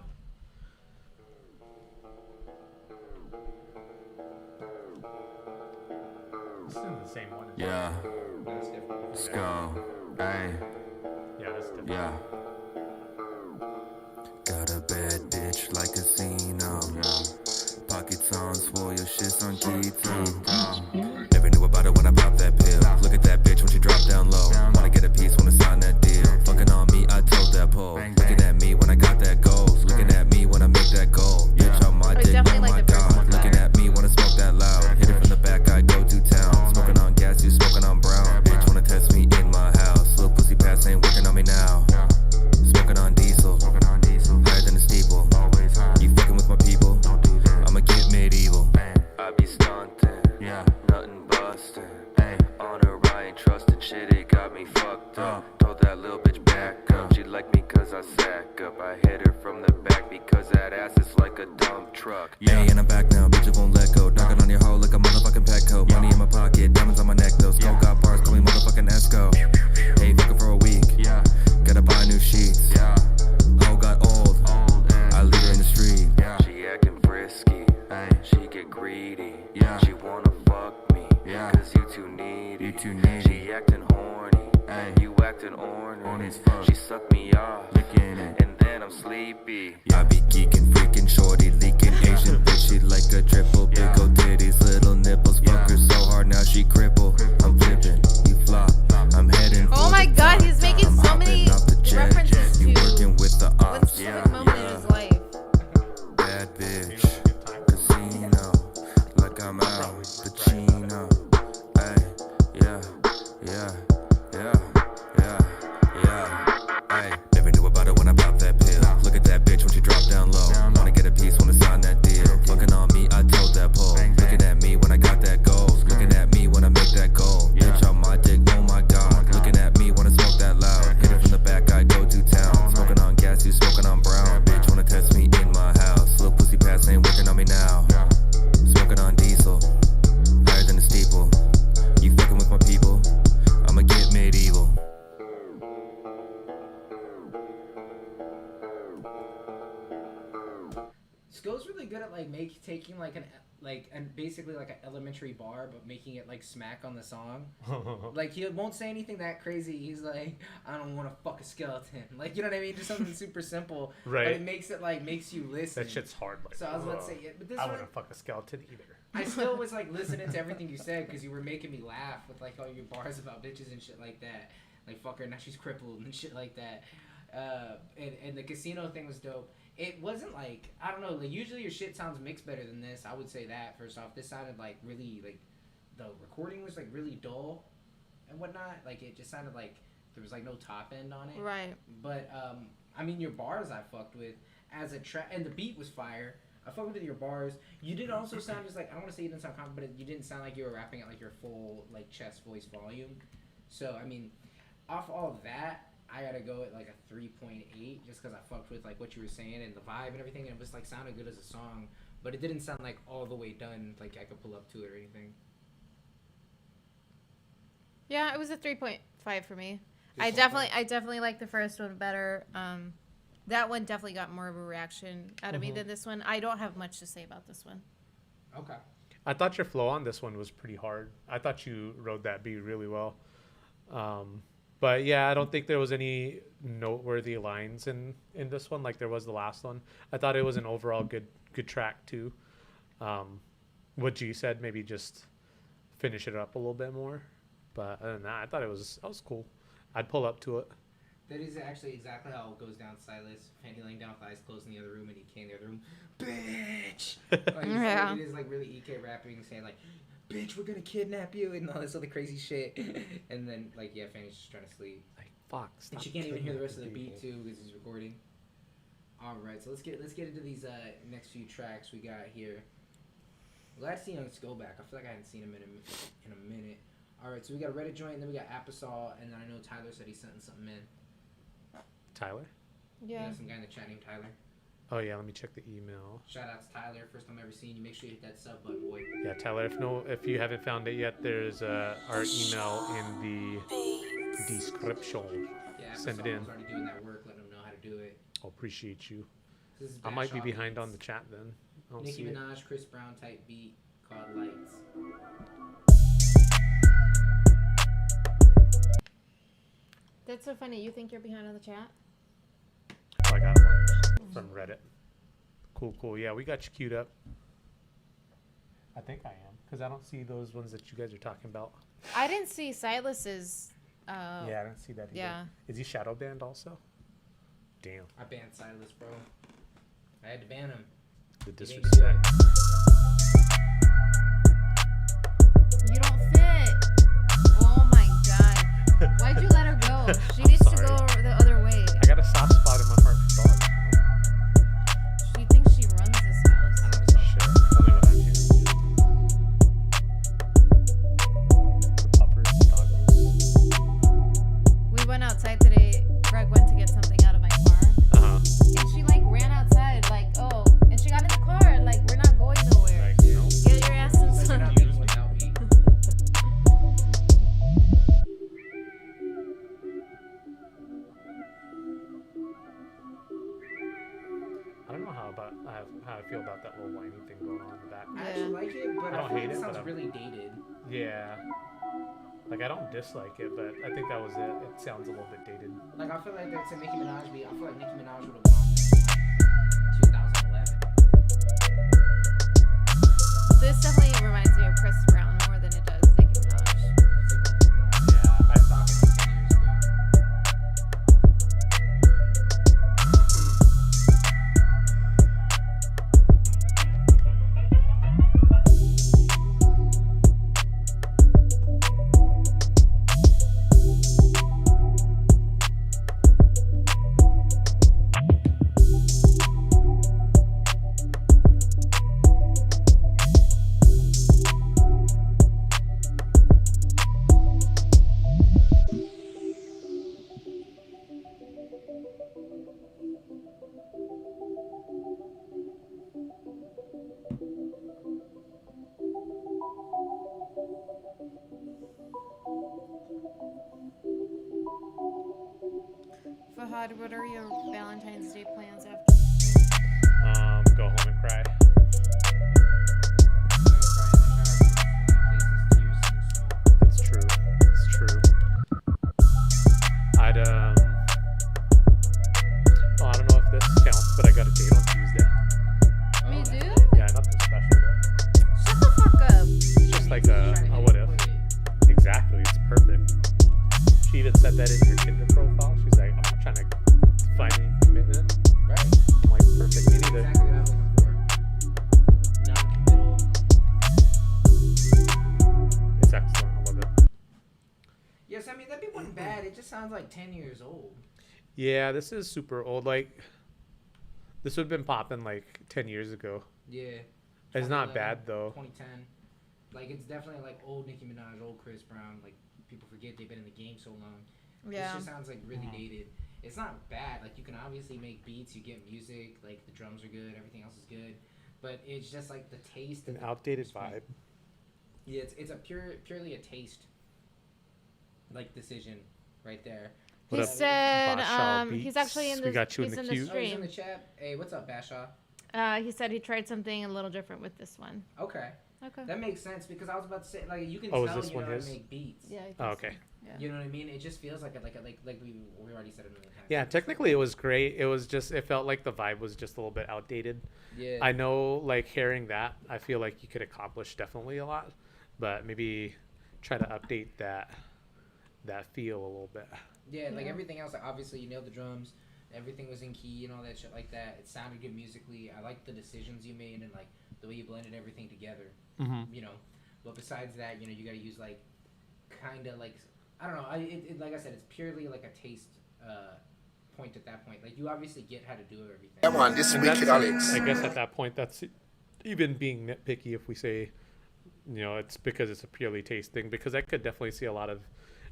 This isn't the same one. Yeah. That's different. Sco. Hey. Yeah, that's different. Yeah. Got a bad bitch like Casino. Pockets on swole, your shit's on G2. Never knew about it when I popped that pill. Look at that bitch. that ass is like a dump truck. Yeah, and I'm back now, bitch, it won't let go. Knocking on your hoe like a motherfucking Petco. Money in my pocket, diamonds on my neck, though. Skull got bars, call me motherfucking Esco. Hey, fucking for a week. Yeah, gotta buy new sheets. Yeah, hoe got old. I leave her in the street. Yeah, she acting frisky. Hey, she get greedy. Yeah, she wanna fuck me. Yeah, cause you too needy. You too needy. She acting horny. Hey, you acting ornery. Horny as fuck. She sucked me off. Licking it. And then I'm sleepy. I be geeking, freaking, shorty, leaking, Asian bitch, she like a triple, big old titties, little nipples, fuck her so hard, now she cripple. I'm flipping, you flop, I'm heading for Oh my the god, top. he's making I'm so hopping many off the jet. references You to working with the one ops, specific moment in his life. bad bitch, casino, like I'm out, Pacino, ay, yeah, ay, never knew about it when I popped that pill. Look at that bitch when she dropped down low. Wanna get a piece, wanna sign that deal. Fucking on me, I told that pole. Looking at me when I got that gold. Looking at me when I make that goal. Bitch on my dick, oh my god. Looking at me when I smoke that loud. Hit it from the back, I go to town. Smoking on gas, you smoking on brown. Bitch wanna test me in my house. Little pussy pass ain't working on me now. Smoking on diesel, higher than the steeple. You fucking with my people, I'ma get medieval. Skill's really good at like taking like basically like an elementary bar, but making it like smack on the song. Like he won't say anything that crazy. He's like, I don't want to fuck a skeleton. Like, you know what I mean? Just something super simple. Right. But it makes it like makes you listen. That shit's hard. Like, so I was about to say, yeah, but this I one, wouldn't fuck a skeleton either. I still was like listening to everything you said because you were making me laugh with like all your bars about bitches and shit like that. Like fuck her, now she's crippled and shit like that. And the casino thing was dope. It wasn't like, I don't know, like usually your shit sounds mixed better than this. I would say that first off. This sounded like really like the recording was like really dull and whatnot. Like it just sounded like there was like no top end on it. Right. But I mean your bars I fucked with as a track, and the beat was fire. I fucked with your bars. You did also sound just like, I don't want to say you didn't sound confident, but you didn't sound like you were rapping at like your full like chest voice volume. So I mean, off all of that, I gotta go at like a 3.8 just because I fucked with like what you were saying and the vibe and everything, and it was like sounded good as a song, but it didn't sound like all the way done, like I could pull up to it or anything. Yeah, it was a 3.5 for me. I definitely like the first one better. That one definitely got more of a reaction out of me than this one. I don't have much to say about this one. Okay. I thought your flow on this one was pretty hard. I thought you rode that beat really well. But yeah, I don't think there was any noteworthy lines in this one like there was the last one. I thought it was an overall good track too. What G said, maybe just finish it up a little bit more. But other than that, I thought it was cool. I'd pull up to it. That is actually exactly how it goes down. Silas, Fanny laying down with eyes closed in the other room, and he came in the other room, bitch. Like, yeah. It is like really EK rapping, saying like, bitch, we're gonna kidnap you, and all this other crazy shit. And then like, yeah, Fanny's just trying to sleep. Like, fuck. And she can't even hear the rest of the beat too because he's recording. All right, so let's get into these next few tracks we got here. Glad to see him go back. I feel like I hadn't seen him in a minute. All right, so we got a Reddit joint, and then we got Apostol, and then I know Tyler said he sent something in. Tyler? Yeah. Some guy in the chat named Tyler. Oh yeah, let me check the email. Shout out to Tyler, first time ever seen you. Make sure you hit that sub button, boy. Yeah, Tyler. If you haven't found it yet, there's our email in the description. Yeah, send it in. already doing that work, letting them know how to do it. I appreciate you. This is I might be Backshot behind Beats. on the chat then. I don't Nicki see Minaj, it. Chris Brown type beat called Lights. That's so funny. You think you're behind on the chat? Oh, I got one from Reddit. Cool. Yeah, we got you queued up. I think I am, because I don't see those ones that you guys are talking about. I didn't see Silas's. Yeah, I didn't see that either. Yeah. Is he shadow banned also? Damn. I banned Silas, bro. I had to ban him. The disrespect. You don't fit. Oh my god. Why'd you let her go? She needs to go the other way. I got a soft spot in my heart for dogs. She thinks she runs this house. I don't know. Shit. Only when I'm here. Puppers, doggos. We went outside today. Greg went to get something out of my car. And she like ran outside like, oh, how I feel about that little whiny thing going on in the back. I actually like it, but I don't hate it. It Sounds but really dated. Yeah. Like I don't dislike it, but I think that was it. It sounds a little bit dated. Like I feel like that's a Nicki Minaj beat. I feel like Nicki Minaj would have gone in like 2011. This definitely reminds me of Chris Brown more than it does Nicki Minaj. Yeah, I saw it like 10 years ago. Fahad, what are your Valentine's Day plans after? Go home and cry. That's true. It's true. I'd well, I don't know if this counts, but I got a date on Tuesday. Me do? Yeah, nothing special though. Shut the fuck up. It's just like a what if. Exactly, it's perfect. She even said that in her Tinder profile. She's like, I'm not trying to find any commitment. Right. I'm like, perfect. Me neither. Exactly what I was looking for. Non-committal. It's excellent. I love it. Yes, I mean that beat wasn't bad. It just sounds like 10 years old. Yeah, this is super old. Like, this would have been popping like 10 years ago. Yeah. It's not bad though. 2010. Like it's definitely like old Nicki Minaj, old Chris Brown. Like people forget they've been in the game so long. Yeah. It just sounds like really dated. It's not bad. Like you can obviously make beats, you get music, like the drums are good, everything else is good. But it's just like the taste. An outdated vibe. Yeah, it's a purely a taste like decision right there. He said he's actually in the, we got you he's in the in queue. the stream. He's in the chat. Hey, what's up, Bashaw? He said he tried something a little different with this one. Okay. Okay. That makes sense because I was about to say like you can Oh, tell is this you know one how his? to make beats. Yeah. Oh, okay. Yeah. You know what I mean? It just feels like we already said it another time. Yeah, technically it was great. It was just it felt like the vibe was just a little bit outdated. Yeah. I know, like hearing that, I feel like you could accomplish definitely a lot, but maybe try to update that feel a little bit. Yeah, like everything else. Like obviously, you nailed the drums. Everything was in key and all that shit like that. It sounded good musically. I liked the decisions you made and like the way you blended everything together. Mm-hmm. You know, but besides that, you know, you got to use like kind of like I don't know. Like I said, it's purely like a taste point at that point. Like you obviously get how to do everything. Come on, this wicked Alex. I guess at that point, that's even being nitpicky if we say, you know, it's because it's a purely taste thing. Because I could definitely see a lot of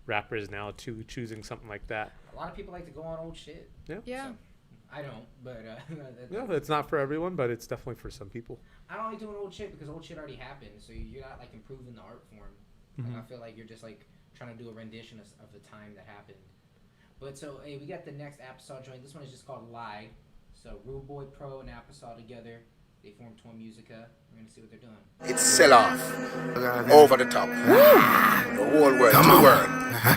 rappers now too choosing something like that. A lot of people like to go on old shit. Yeah. Yeah. So, I don't, but Yeah, it's not for everyone, but it's definitely for some people. I don't like doing old shit because old shit already happened. So you're not like improving the art form. Like, I feel like you're just like trying to do a rendition of the time that happened. But so hey, we got the next Apostol joint. This one is just called Lie. So Rude Boy Pro and Apostol together. They formed Toy Musica. We're gonna see what they're doing. It's sell off. Over the top. The whole world. To the world.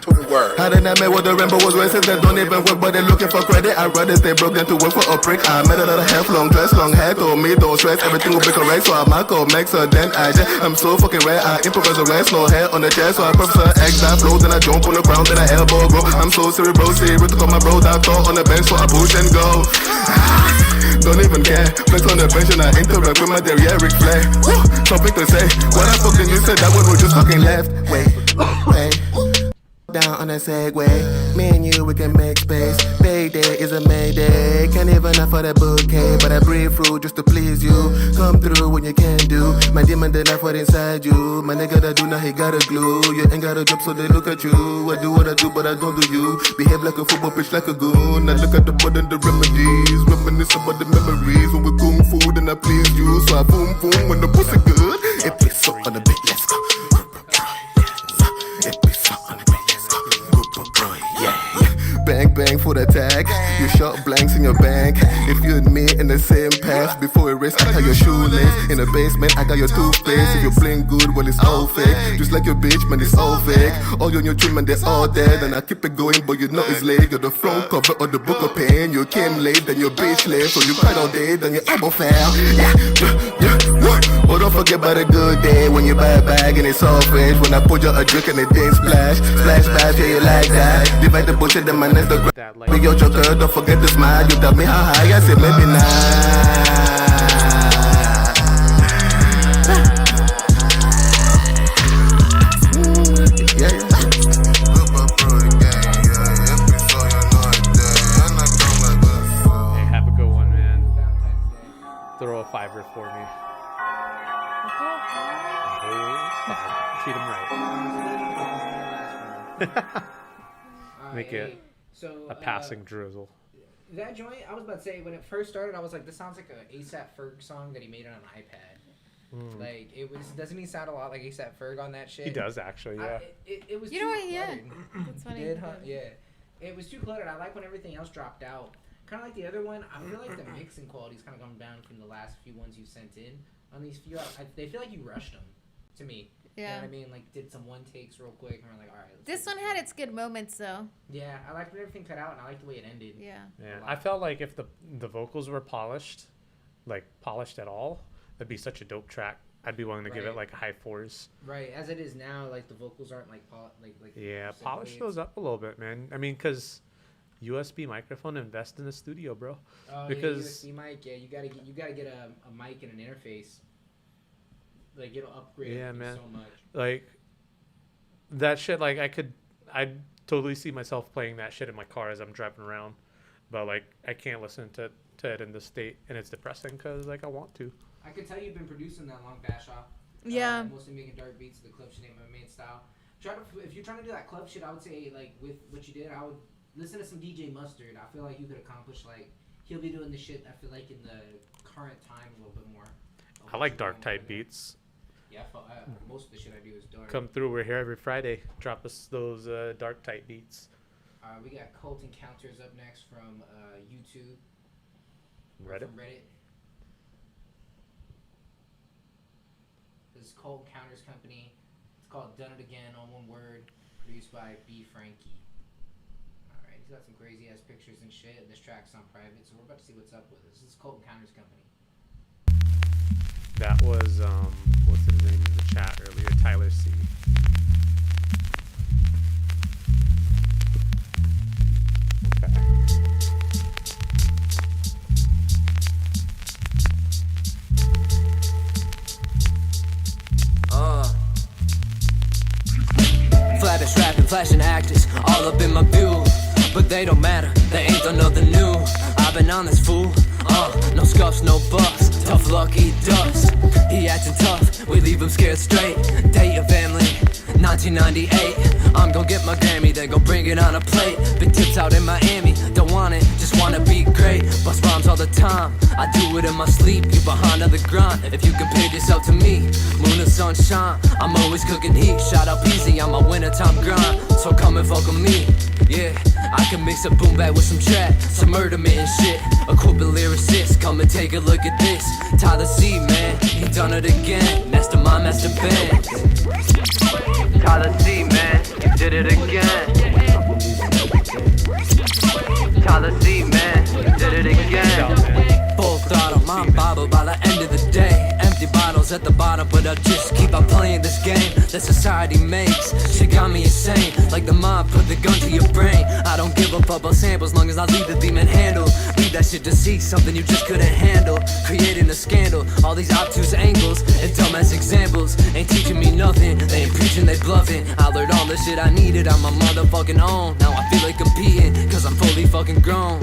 To the world. How did I make what the rainbow was racist that don't even work, but they're looking for credit? I'd rather stay broke than to work for a prick. I met another half long dress, long hair, told me don't stress, everything will be correct. So I might go max her, then I'm so fucking rare. I improvise the rest, no hair on the chest. So I professor X, I flow, then I jump on the ground, then I elbow grow. I'm so cerebral, serious to call my bro, I thought on the bench, so I push and go. Don't even care, flex on the bench and I interact with my derriere flag. Something to say, what I fucking you said, that one was just fucking left. Wait. Down on a Segway, me and you, we can make space. Payday is a Mayday, can't even afford a bouquet, but I breathe through just to please you. Come through when you can do. My demon did not put inside you. My nigga that do now, he got a glue. You ain't got a job, so they look at you. I do what I do, but I don't do you. Behave like a football pitch, like a goon. I look at the bud and the remedies. Reminisce about the memories. When we kung fu, then I please you. So I boom boom when the pussy good. It be so on the beat, let's go. It be so on the beat. Bang bang for the tag. You shot blanks in your bank. If you and me in the same path, Wash before it race, I tie your shoelace. In the basement, I got your toothpaste. If you're playing good, well, it's all fake. Just like your bitch, man, it's all fake. All your trim, man, they're all dead. And I keep it going, but you know it's late. You're the front cover of the book of pain. You came late, then your bitch left. So you cried all day, then your elbow fell. Yeah. But don't forget about a good day when you buy a bag and it's all fresh. When I put you a drink and it didn't splash. Splash back, yeah, you like that. Divide the bullshit, the man is the great. Big yo joker, don't forget to smile. You tell me how high, I said maybe not. Hey, have a good one, man. Throw a $5 for me. Treat him right. Make it a passing drizzle. That joint, I was about to say, when it first started, I was like, this sounds like an A$AP Ferg song that he made on an iPad. Like, doesn't he sound a lot like A$AP Ferg on that shit? He does, actually, yeah. It was you too know what, cluttered. yeah. That's funny. He did, huh? Yeah. It was too cluttered. I like when everything else dropped out. Kind of like the other one. I feel like the mixing quality's kind of gone down from the last few ones you sent in. On these few, they feel like you rushed them, to me. Yeah. You know what I mean? Like, did some one takes real quick, and we're like, all right. This one had its good moments, though. Yeah, I liked when everything cut out, and I liked the way it ended. Yeah. Yeah, I felt like if the vocals were polished at all, that'd be such a dope track. I'd be willing to give it like a high 4s. Right, as it is now, like the vocals aren't like yeah, polish those up a little bit, man. I mean, cause USB microphone, invest in the studio, bro. Oh, because yeah, USB mic, yeah, you gotta get a mic and an interface. Like it'll upgrade man. so much. Like that shit, like I'd totally see myself playing that shit in my car as I'm driving around, but like I can't listen to it in this state, and it's depressing because like I want to. I could tell you've been producing that long bash off. Yeah. Mostly making dark beats. The club shit ain't my main style. If you're trying to do that club shit, I would say like with what you did, I would listen to some DJ Mustard. I feel like you could accomplish like he'll be doing the shit. I feel like in the current time a little bit more. I like dark type beats. Yeah, most of the shit I do is dark. Come through. We're here every Friday. Drop us those dark type beats. We got Cult Encounters up next from YouTube. Reddit. From Reddit. This is Cult Encounters Company. It's called Done It Again, all one word. Produced by B. Frankie. Alright, he's got some crazy ass pictures and shit. This track's on private, so we're about to see what's up with this. This is Cult Encounters Company. That was what's his name in the chat earlier, Tyler C. Flavish rapping, flashing actors, all up in my view. But they don't matter, they ain't done nothing new. I've been on this fool, no scuffs, no buffs. Tough luck, he does. He acting tough, we leave him scared straight. Date your family, 1998. I'm gon' get my Grammy, they gon' bring it on a plate. Big tips out in Miami, don't want it, just wanna be great. Bust rhymes all the time, I do it in my sleep. You behind on the grind, if you compare yourself to me. Moon and sunshine, I'm always cooking heat. Shout out Peasy on my wintertime grind, so come and fuck with me. Yeah, I can mix a boom bap with some trap, some murder and shit. Equipment lyricist, come and take a look at this. Tyler C, man, he done it again. Mastermind, master band. Tyler C, man, you did it again. Tyler C, man, you did it again. Full throttle, mind bottled by the end of the day. Empty bottles at the bottom, but I just keep on playing this game that society makes. Shit got me insane, like the mob put the gun to your brain. I don't give up about samples, long as I leave the demon handle. Leave that shit to see something you just couldn't handle. Creating a scandal, all these obtuse angles and dumbass examples ain't teaching me nothing. They ain't preaching, they bluffing. I learned all the shit I needed on my motherfucking own. Now I feel like competing, cause I'm fully fucking grown.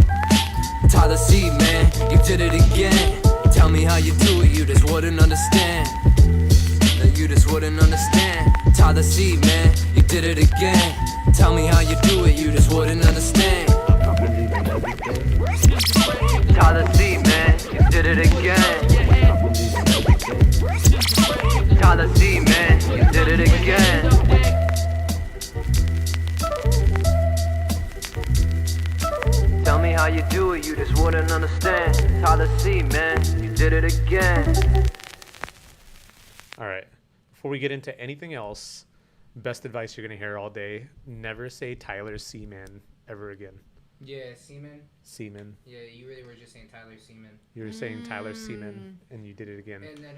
Tyler C, man, you did it again. Tell me how you do it, you just wouldn't understand. You just wouldn't understand. Tyler C, man, you did it again. Tell me how you do it, you just wouldn't understand. Tyler C, man, you did it again. Tyler C, man, you did it again. Tell me how you do it, you just wouldn't understand. Tyler C, man, you did again. All right. Before we get into anything else, best advice you're going to hear all day. Never say Tyler Seaman ever again. Yeah, Seaman. Seaman. Yeah, you really were just saying Tyler Seaman. You were saying Tyler Seaman, and you did it again. And then,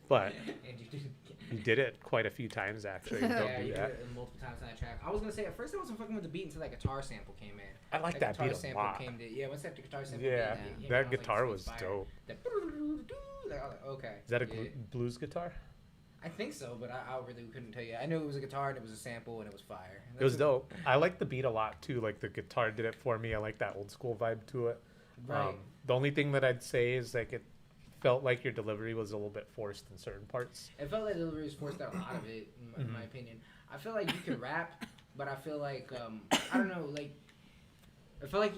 but and you did it again. You did it quite a few times, actually. Yeah, Don't do you that. did it multiple times on that track. I was going to say, at first I wasn't fucking with the beat until that guitar sample came in. I like that beat a lot. Yeah, once that guitar sample Yeah, came in, that guitar was dope. Okay. Is that a blues guitar? I think so, but I really couldn't tell you. I knew it was a guitar and it was a sample and it was fire. It was dope. I like the beat a lot too. Like the guitar did it for me. I like that old school vibe to it. Right. The only thing that I'd say is like it felt like your delivery was a little bit forced in certain parts. It felt like the delivery was forced out a lot of it, in my opinion. I feel like you can rap, but I feel like I don't know. Like I feel like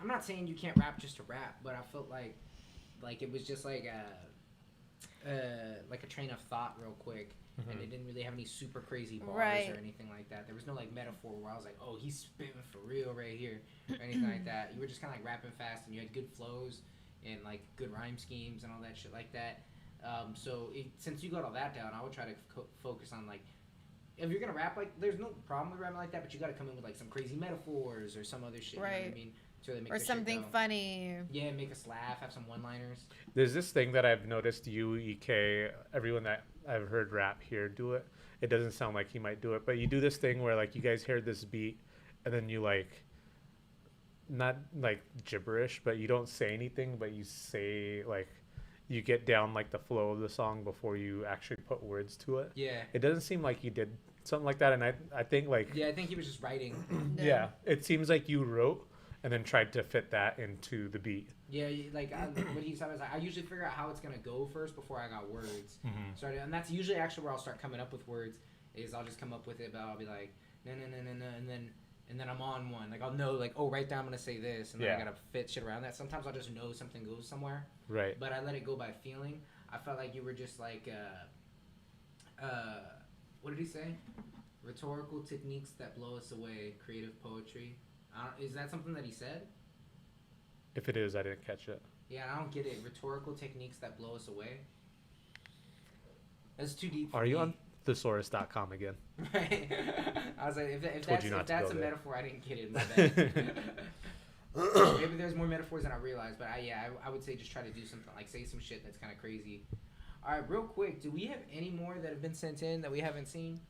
I'm not saying you can't rap just to rap, but I felt like it was just like a train of thought real quick, and it didn't really have any super crazy bars or anything like that. There was no like metaphor where I was like, oh, he's spitting for real right here or anything like that. You were just kind of like rapping fast, and you had good flows and like good rhyme schemes and all that shit like that. So since you got all that down, I would try to focus on like, if you're gonna rap, like there's no problem with rapping like that, but you got to come in with like some crazy metaphors or some other shit. Right. You know what I mean? So they make or something funny. Yeah, make us laugh, have some one-liners. There's this thing that I've noticed you, EK, everyone that I've heard rap here do it. It doesn't sound like he might do it, but you do this thing where like you guys hear this beat and then you like, not like gibberish, but you don't say anything, but you say like, you get down like the flow of the song before you actually put words to it. Yeah. It doesn't seem like you did something like that, and I think like... Yeah, I think he was just writing. Yeah, it seems like you wrote and then tried to fit that into the beat. Yeah, like what he said was like, I usually figure out how it's gonna go first before I got words. So and that's usually actually where I'll start coming up with words. Is I'll just come up with it, but I'll be like no, and then I'm on one. Like I'll know like, oh, right there I'm gonna say this, and then I gotta fit shit around that. Sometimes I'll just know something goes somewhere. Right. But I let it go by feeling. I felt like you were just like what did he say? Rhetorical techniques that blow us away, creative poetry. Is that something that he said? If it is, I didn't catch it. Yeah, I don't get it. Rhetorical techniques that blow us away. That's too deep for Are you me. on thesaurus.com again? Right. I was like, if that's a metaphor, I didn't get it. My bad. Maybe there's more metaphors than I realized, but I would say just try to do something, like say some shit that's kind of crazy. All right, real quick, do we have any more that have been sent in that we haven't seen?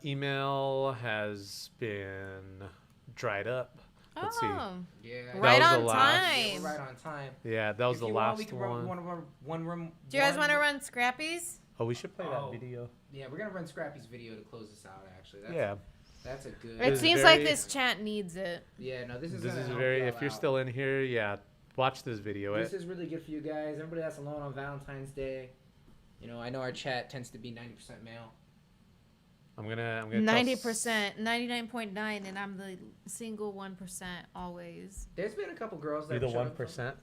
Email has been dried up. Let's see. Yeah. Right on Yeah, time. we're right on time. Yeah, that was the last we can one. Run one room. Do you guys want to run Scrappy's? Oh, we should play that video. Yeah, we're gonna run Scrappy's video to close this out. Actually, that's a good. It seems like this chat needs it. Yeah, no, this is very. If you're still in here, yeah, watch this video. This is really good for you guys. Everybody that's alone on Valentine's Day. You know, I know our chat tends to be 90% male. I'm gonna 90%, 99.9, and I'm the single 1% always. There's been a couple girls that you're the 1%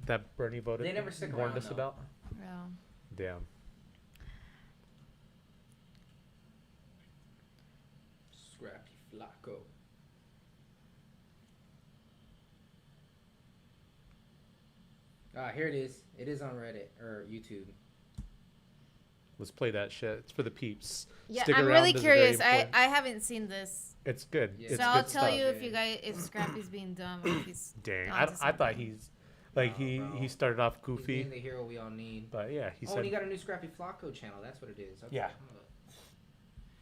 that Bernie voted. They never stick warned around, us though. about. Yeah. Damn. Scrappy Flacco. Here it is. It is on Reddit or YouTube. Let's play that shit. It's for the peeps. Yeah, Stick I'm around, really this is very curious. important. I haven't seen this. It's good. Yeah. It's So I'll good tell stuff. you if Scrappy's being dumb or if he's Dang, onto I thought he's like he started off He's goofy, being the hero we all need. but yeah, he and said he got a new Scrappy Flacco channel. That's what it is. Okay. Yeah.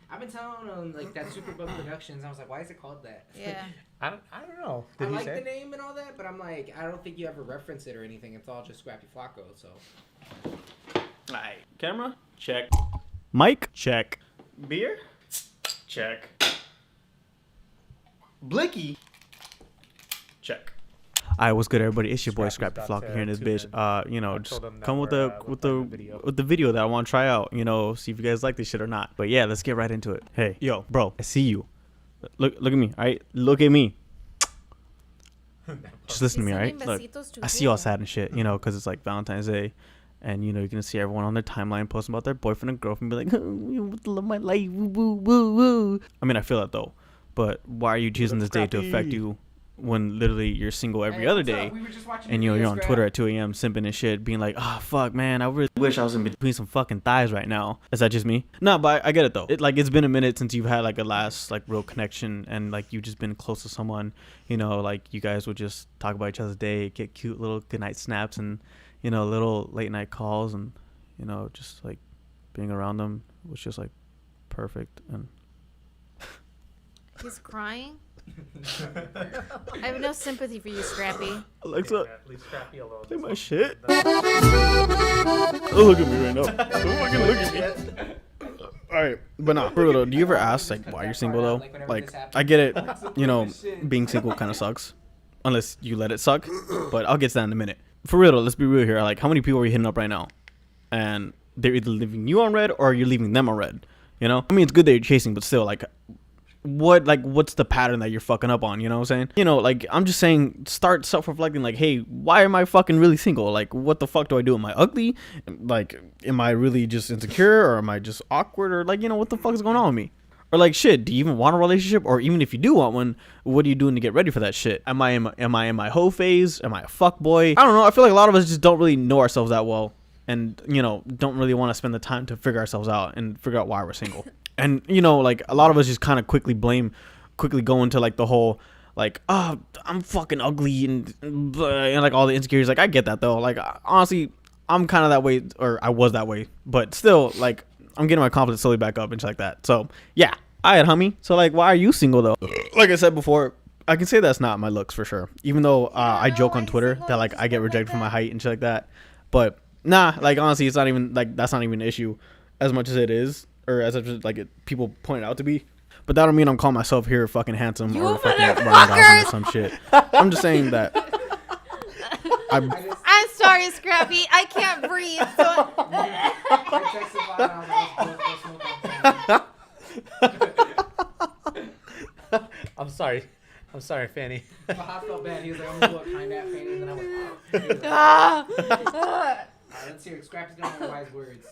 I've been telling him like that Superbug Productions. I was like, why is it called that? Yeah. I don't know. I Did he like say? the name and all that, but I'm like, I don't think you ever reference it or anything. It's all just Scrappy Flacco. So. Alright, camera, check. Mic, check. Beer, check. Blicky, check. Alright, what's good, everybody? It's your boy Scrappy Flocker here in this bitch. You know, just come with the video that I want to try out. You know, see if you guys like this shit or not. But yeah, let's get right into it. Hey, yo, bro, I see you. Look at me, alright? Look at me. Just listen to me, alright? Look, I see you all sad and shit, you know, because it's like Valentine's Day. And, you know, you're going to see everyone on their timeline posting about their boyfriend and girlfriend. Be like, oh, the love of my life. Woo, woo, woo, woo. I mean, I feel that, though. But why are you choosing this day to affect you when literally you're single every other day, and you're on Twitter at 2 a.m. simping and shit, being like, oh fuck man, I really wish I was in between some fucking thighs right now. Is that just me? No, but I get it though. It's been a minute since you've had like a last like real connection, and like you've just been close to someone, you know, like you guys would just talk about each other's day, get cute little goodnight snaps, and you know, little late night calls, and you know, just like being around them was just like perfect. And he's crying. I have no sympathy for you, Scrappy. Alexa, leave Scrappy alone. Play my shit. Oh, look at me right now. Don't fucking look at me. Alright, but nah, for real though, do you ever ask like why you're single though? Like, I get it, you know, being single kind of sucks, unless you let it suck. But I'll get to that in a minute. For real though, let's be real here. Like, how many people are you hitting up right now? And they're either leaving you on red or you're leaving them on red. You know, I mean, it's good that you're chasing, but still, like, what's the pattern that you're fucking up on? You know what I'm saying? You know, like, I'm just saying, start self-reflecting. Like, hey, why am I fucking really single? Like, what the fuck do I do? Am I ugly? Like, am I really just insecure, or am I just awkward, or like, you know, what the fuck is going on with me? Or like, shit, do you even want a relationship? Or even if you do want one, what are you doing to get ready for that shit? Am I in my hoe phase? Am I a fuck boy? I don't know. I feel like a lot of us just don't really know ourselves that well, and you know, don't really want to spend the time to figure ourselves out and figure out why we're single. And you know, like, a lot of us just kind of quickly go into like the whole like, oh, I'm fucking ugly and like all the insecurities. Like, I get that though. Like, honestly, I'm kind of that way, or I was that way, but still, like, I'm getting my confidence slowly back up and shit like that. So yeah, I had homie. So like, why are you single though? Like I said before, I can say that's not my looks for sure. Even though I joke on Twitter that like I get rejected for my height and shit like that. But nah, like honestly, it's not even like, that's not even an issue as much as it is, or as like people point it out to be. But that don't mean I'm calling myself here fucking handsome or fucking Ryan or some shit. I'm just saying that. I'm sorry, Scrappy. I can't breathe. I'm sorry, Fanny. I felt bad. He was like, I'm gonna look kind at Fanny, and then I went, oh. Alright, let's hear it. Scrappy's gonna have wise words.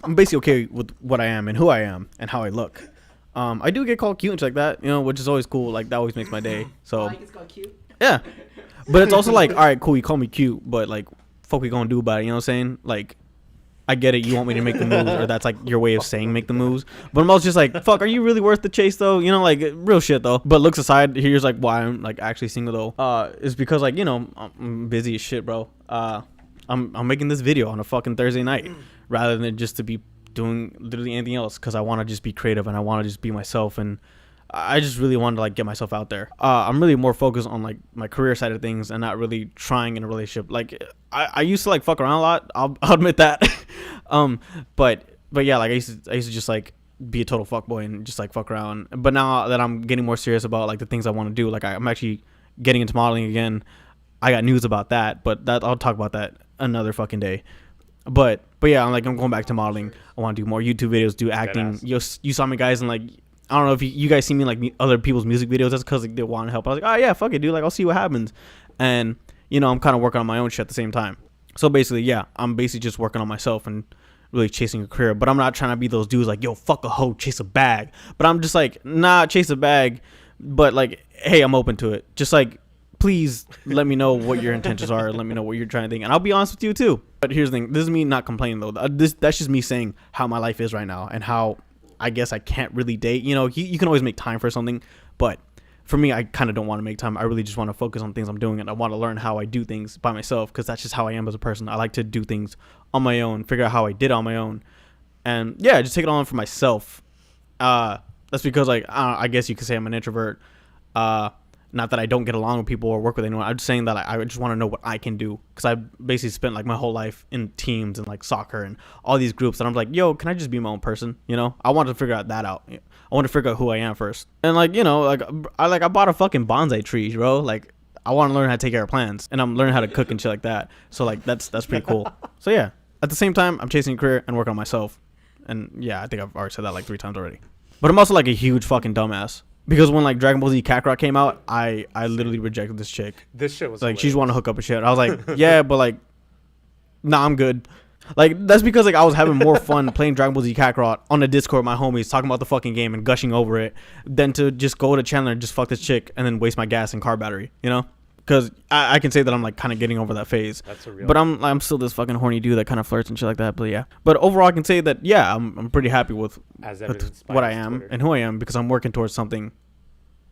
I'm basically okay with what I am and who I am and how I look. I do get called cute and shit like that, you know, which is always cool. Like, that always makes my day. So Like, it's called cute? Yeah. But it's also like, all right, cool, you call me cute, but like, fuck we gonna do about it, you know what I'm saying? Like, I get it, you want me to make the moves, or that's like your way of saying make the moves. But I'm also just like, fuck, are you really worth the chase though? You know, like, real shit though. But looks aside, here's like why I'm like actually single though. Is because like, you know, I'm busy as shit, bro. I'm making this video on a fucking Thursday night rather than just to be doing literally anything else, because I want to just be creative and I want to just be myself, and I just really wanted to like get myself out there. I'm really more focused on like my career side of things and not really trying in a relationship. Like I used to like fuck around a lot. I'll admit that. But yeah, like I used to just like be a total fuckboy and just like fuck around. But now that I'm getting more serious about like the things I want to do, like I'm actually getting into modeling again. I got news about that, but that I'll talk about that another fucking day. But yeah, I'm going back to modeling. I want to do more YouTube videos, do acting. You saw me guys in like, I don't know if you guys see me in like other people's music videos. That's because like, they want to help. I was like, oh yeah, fuck it, dude. Like, I'll see what happens. And you know, I'm kind of working on my own shit at the same time. So basically, yeah, I'm basically just working on myself and really chasing a career. But I'm not trying to be those dudes like, yo, fuck a hoe, chase a bag. But I'm just like, nah, chase a bag. But like, hey, I'm open to it. Just like, please let me know what your intentions are. Let me know what you're trying to think, and I'll be honest with you too. But here's the thing: this is me not complaining though. That's just me saying how my life is right now and how I guess I can't really date. You know, you can always make time for something, but for me, I kind of don't want to make time. I really just want to focus on things I'm doing, and I want to learn how I do things by myself, because that's just how I am as a person. I like to do things on my own, figure out how I did it on my own, and yeah, just take it on for myself. That's because like I guess you could say I'm an introvert. Not that I don't get along with people or work with anyone. I'm just saying that I just want to know what I can do, because I basically spent like my whole life in teams and like soccer and all these groups, and I'm like, yo, can I just be my own person? You know, I wanted to figure that out. I want to figure out who I am first. And like, you know, like I bought a fucking bonsai tree, bro. Like, I want to learn how to take care of plants, and I'm learning how to cook and shit like that. So like that's pretty cool. So yeah, at the same time, I'm chasing a career and working on myself. And yeah, I think I've already said that like 3 times already. But I'm also like a huge fucking dumbass. Because when like Dragon Ball Z Kakarot came out, I literally rejected this chick. This shit was like, she just want to hook up and shit. I was like, yeah, but like, nah, I'm good. Like, that's because, like, I was having more fun playing Dragon Ball Z Kakarot on the Discord with my homies, talking about the fucking game and gushing over it, than to just go to Chandler and just fuck this chick and then waste my gas and car battery, you know? Because I can say that I'm, like, kind of getting over that phase. That's a real. But I'm still this fucking horny dude that kind of flirts and shit like that. But yeah. But overall, I can say that, yeah, I'm pretty happy with what I am and who I am, because I'm working towards something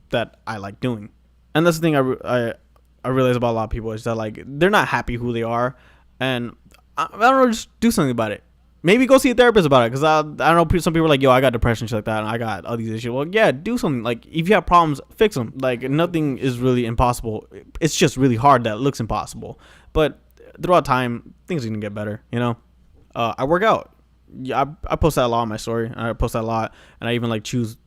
that I like doing. And that's the thing I realize about a lot of people, is that, like, they're not happy who they are. And I don't know, just do something about it. Maybe go see a therapist about it, because I don't know, some people are like, yo, I got depression, shit like that, and I got all these issues. Well, yeah, do something. Like, if you have problems, fix them. Like, nothing is really impossible. It's just really hard that it looks impossible. But throughout time, things are gonna get better, you know? I work out. Yeah, I post that a lot on my story. I post that a lot, and I even, like, choose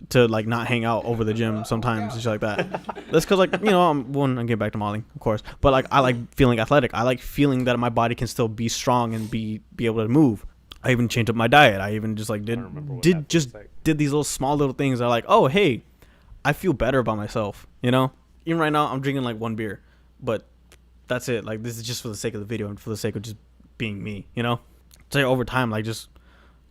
to like not hang out over the gym sometimes and shit like that. That's because, like, you know, I'm getting back to modeling, of course, but like I like feeling athletic. I like feeling that my body can still be strong and be able to move. I even changed up my diet. I even just like did these small little things that are like, oh hey, I feel better about myself, you know? Even right now I'm drinking like one beer, but that's it. Like, this is just for the sake of the video and for the sake of just being me, you know? So over time, like, just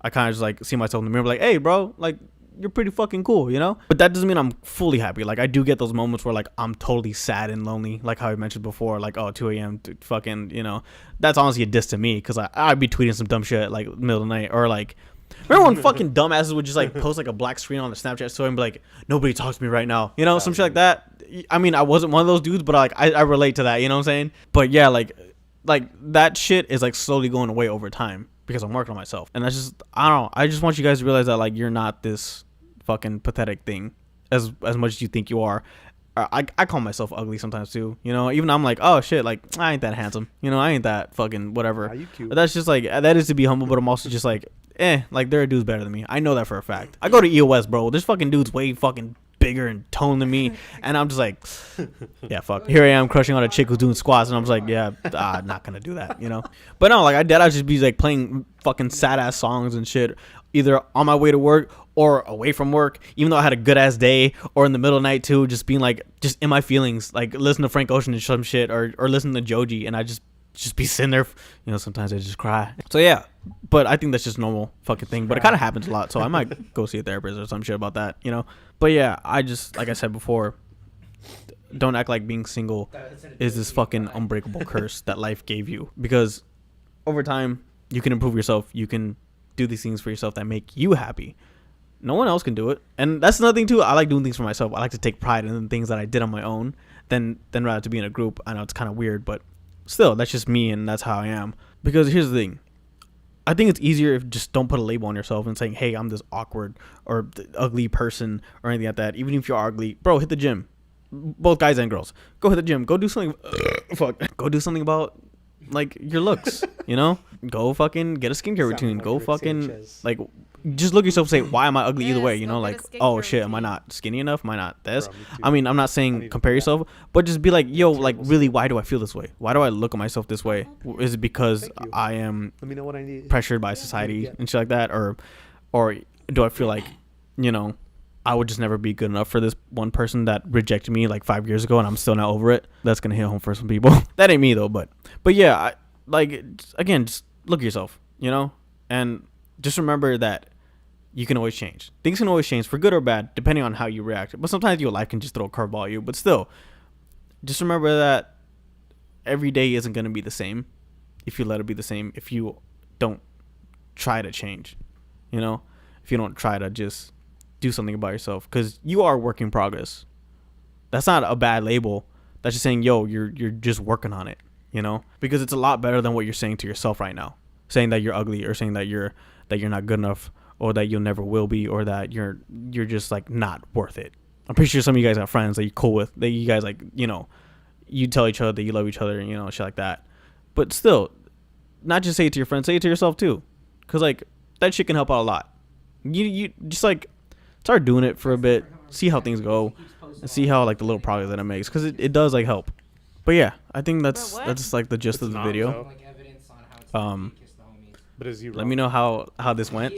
I kind of just like see myself in the mirror like, hey bro, like, you're pretty fucking cool, you know? But that doesn't mean I'm fully happy. Like, I do get those moments where, like, I'm totally sad and lonely, like how I mentioned before, like, oh, 2 a.m. fucking, you know, that's honestly a diss to me, because I'd be tweeting some dumb shit, like, middle of the night, or, like, remember when fucking dumbasses would just, like, post, like, a black screen on the Snapchat story and be like, nobody talks to me right now, you know, some shit like that. I mean, I wasn't one of those dudes, but, like, I relate to that, you know what I'm saying? But, yeah, like, that shit is, like, slowly going away over time, because I'm working on myself. And that's just, I don't know, I just want you guys to realize that, like, you're not this fucking pathetic thing as much as you think you are. I call myself ugly sometimes too, you know? Even I'm like, oh shit, like, I ain't that handsome, you know? I ain't that fucking whatever. Are you cute? But that's just like, that is to be humble, but I'm also just like, like, there are dudes better than me. I know that for a fact. I go to EOS, bro, there's fucking dudes way fucking bigger and toned than me, and I'm just like, yeah, fuck, here I am crushing on a chick who's doing squats, and I'm just like, yeah, not gonna do that, you know? But no, like, I'd just be like playing fucking sad ass songs and shit, either on my way to work or away from work, even though I had a good ass day, or in the middle of the night too, just being like, just in my feelings, like listen to Frank Ocean and some shit, or listen to Joji, and I just be sitting there, you know, sometimes I just cry. So yeah, but I think that's just normal fucking thing, but it kind of happens a lot, so I might go see a therapist or some shit about that, you know? But yeah, I just, like I said before, don't act like being single is this fucking unbreakable curse that life gave you, because over time, you can improve yourself, you can do these things for yourself that make you happy. No one else can do it. And that's another thing too. I like doing things for myself. I like to take pride in the things that I did on my own than rather to be in a group. I know it's kind of weird, but still, that's just me, and that's how I am. Because here's the thing. I think it's easier if just don't put a label on yourself and saying, hey, I'm this awkward or ugly person or anything like that. Even if you're ugly, bro, hit the gym. Both guys and girls. Go hit the gym. Go do something. Go do something about, like, your looks, you know? Go fucking get a skincare routine. Go fucking, like, just look at yourself and say, why am I ugly either way? You know, like, oh shit, am I not skinny enough? Am I not this? I mean, I'm not saying compare yourself, but just be like, yo, like, really, why do I feel this way? Why do I look at myself this way? Is it because I am pressured by society and shit like that? Or do I feel like, you know, I would just never be good enough for this one person that rejected me like 5 years ago and I'm still not over it? That's going to hit home for some people. That ain't me though, but yeah, again, just look at yourself, you know? And just remember that you can always change. Things can always change for good or bad, depending on how you react. But sometimes your life can just throw a curveball at you. But still, just remember that every day isn't going to be the same if you let it be the same, if you don't try to change, you know? If you don't try to just do something about yourself, because you are a work in progress. That's not a bad label. That's just saying, yo, you're just working on it, you know? Because it's a lot better than what you're saying to yourself right now. Saying that you're ugly, or saying that you're not good enough, or that you'll never will be, or that you're just like not worth it. I'm pretty sure some of you guys have friends that you're cool with, that you guys, like, you know, you tell each other that you love each other, and, you know, shit like that. But still, not just say it to your friends, say it to yourself too, because, like, that shit can help out a lot. You just, like, start doing it for a bit, see how things go, and see how, like, the little progress that it makes, because it does, like, help. But yeah, I think that's like the gist of the video. Let me know how this went.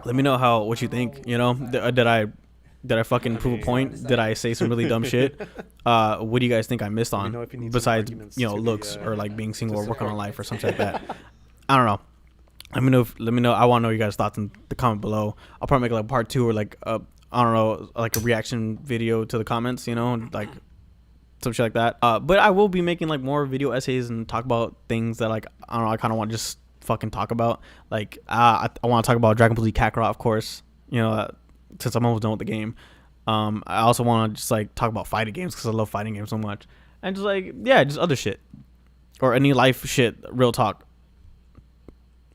Let me know what you think, you know? Did I fucking prove a point? Did I say some really dumb shit? What do you guys think I missed on, besides, you know, looks, or like being single, or working on life, or something like that? I don't know. Let me know. I want to know your guys' thoughts in the comment below. I'll probably make like part 2 or like I don't know, like a reaction video to the comments, you know, like some shit like that. But I will be making like more video essays and talk about things that like I don't know, I kind of want to just fucking talk about. Like I want to talk about Dragon Ball Z Kakarot, of course, you know, since I'm almost done with the game. I also want to just like talk about fighting games because I love fighting games so much, and just like just other shit or any life shit, real talk.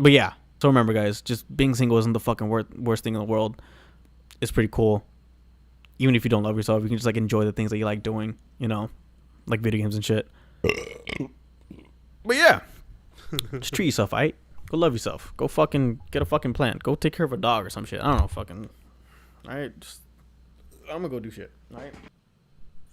But yeah, so remember guys, just being single isn't the fucking worst thing in the world. It's pretty cool. Even if you don't love yourself, you can just like enjoy the things that you like doing, you know, like video games and shit. But yeah, just treat yourself, right? Go love yourself. Go fucking get a fucking plant. Go take care of a dog or some shit. I don't know, fucking. All right, just I'm gonna go do shit. All right.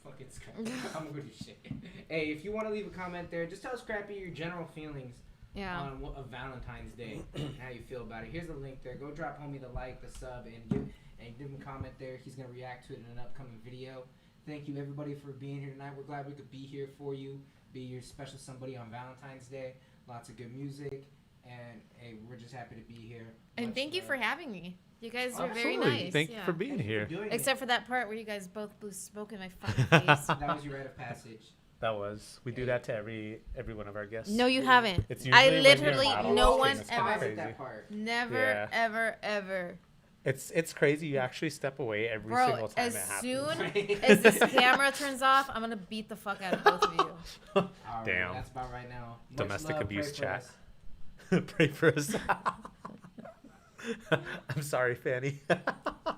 Fucking Scrappy. I'm gonna go do shit. Hey, if you want to leave a comment there, just tell Scrappy your general feelings. Yeah. On Valentine's Day and how you feel about it. Here's the link there. Go drop homie the like, the sub, and give him a comment there. He's gonna react to it in an upcoming video. Thank you everybody for being here tonight. We're glad we could be here for you, be your special somebody on Valentine's Day. Lots of good music, and hey, we're just happy to be here. And thank you for having me. You guys were very Absolutely. nice. Thank you for being here. Except for that part where you guys both spoke in my fucking face. That was your rite of passage. That was. We do that to every one of our guests. No, you haven't. It's I usually literally, no one it's ever. crazy. Never, ever. It's crazy. You actually step away every single time it happens. Soon as this camera turns off, I'm gonna beat the fuck out of both of you. Damn. That's about right now. Domestic abuse chat. Pray for us. I'm sorry, Fanny.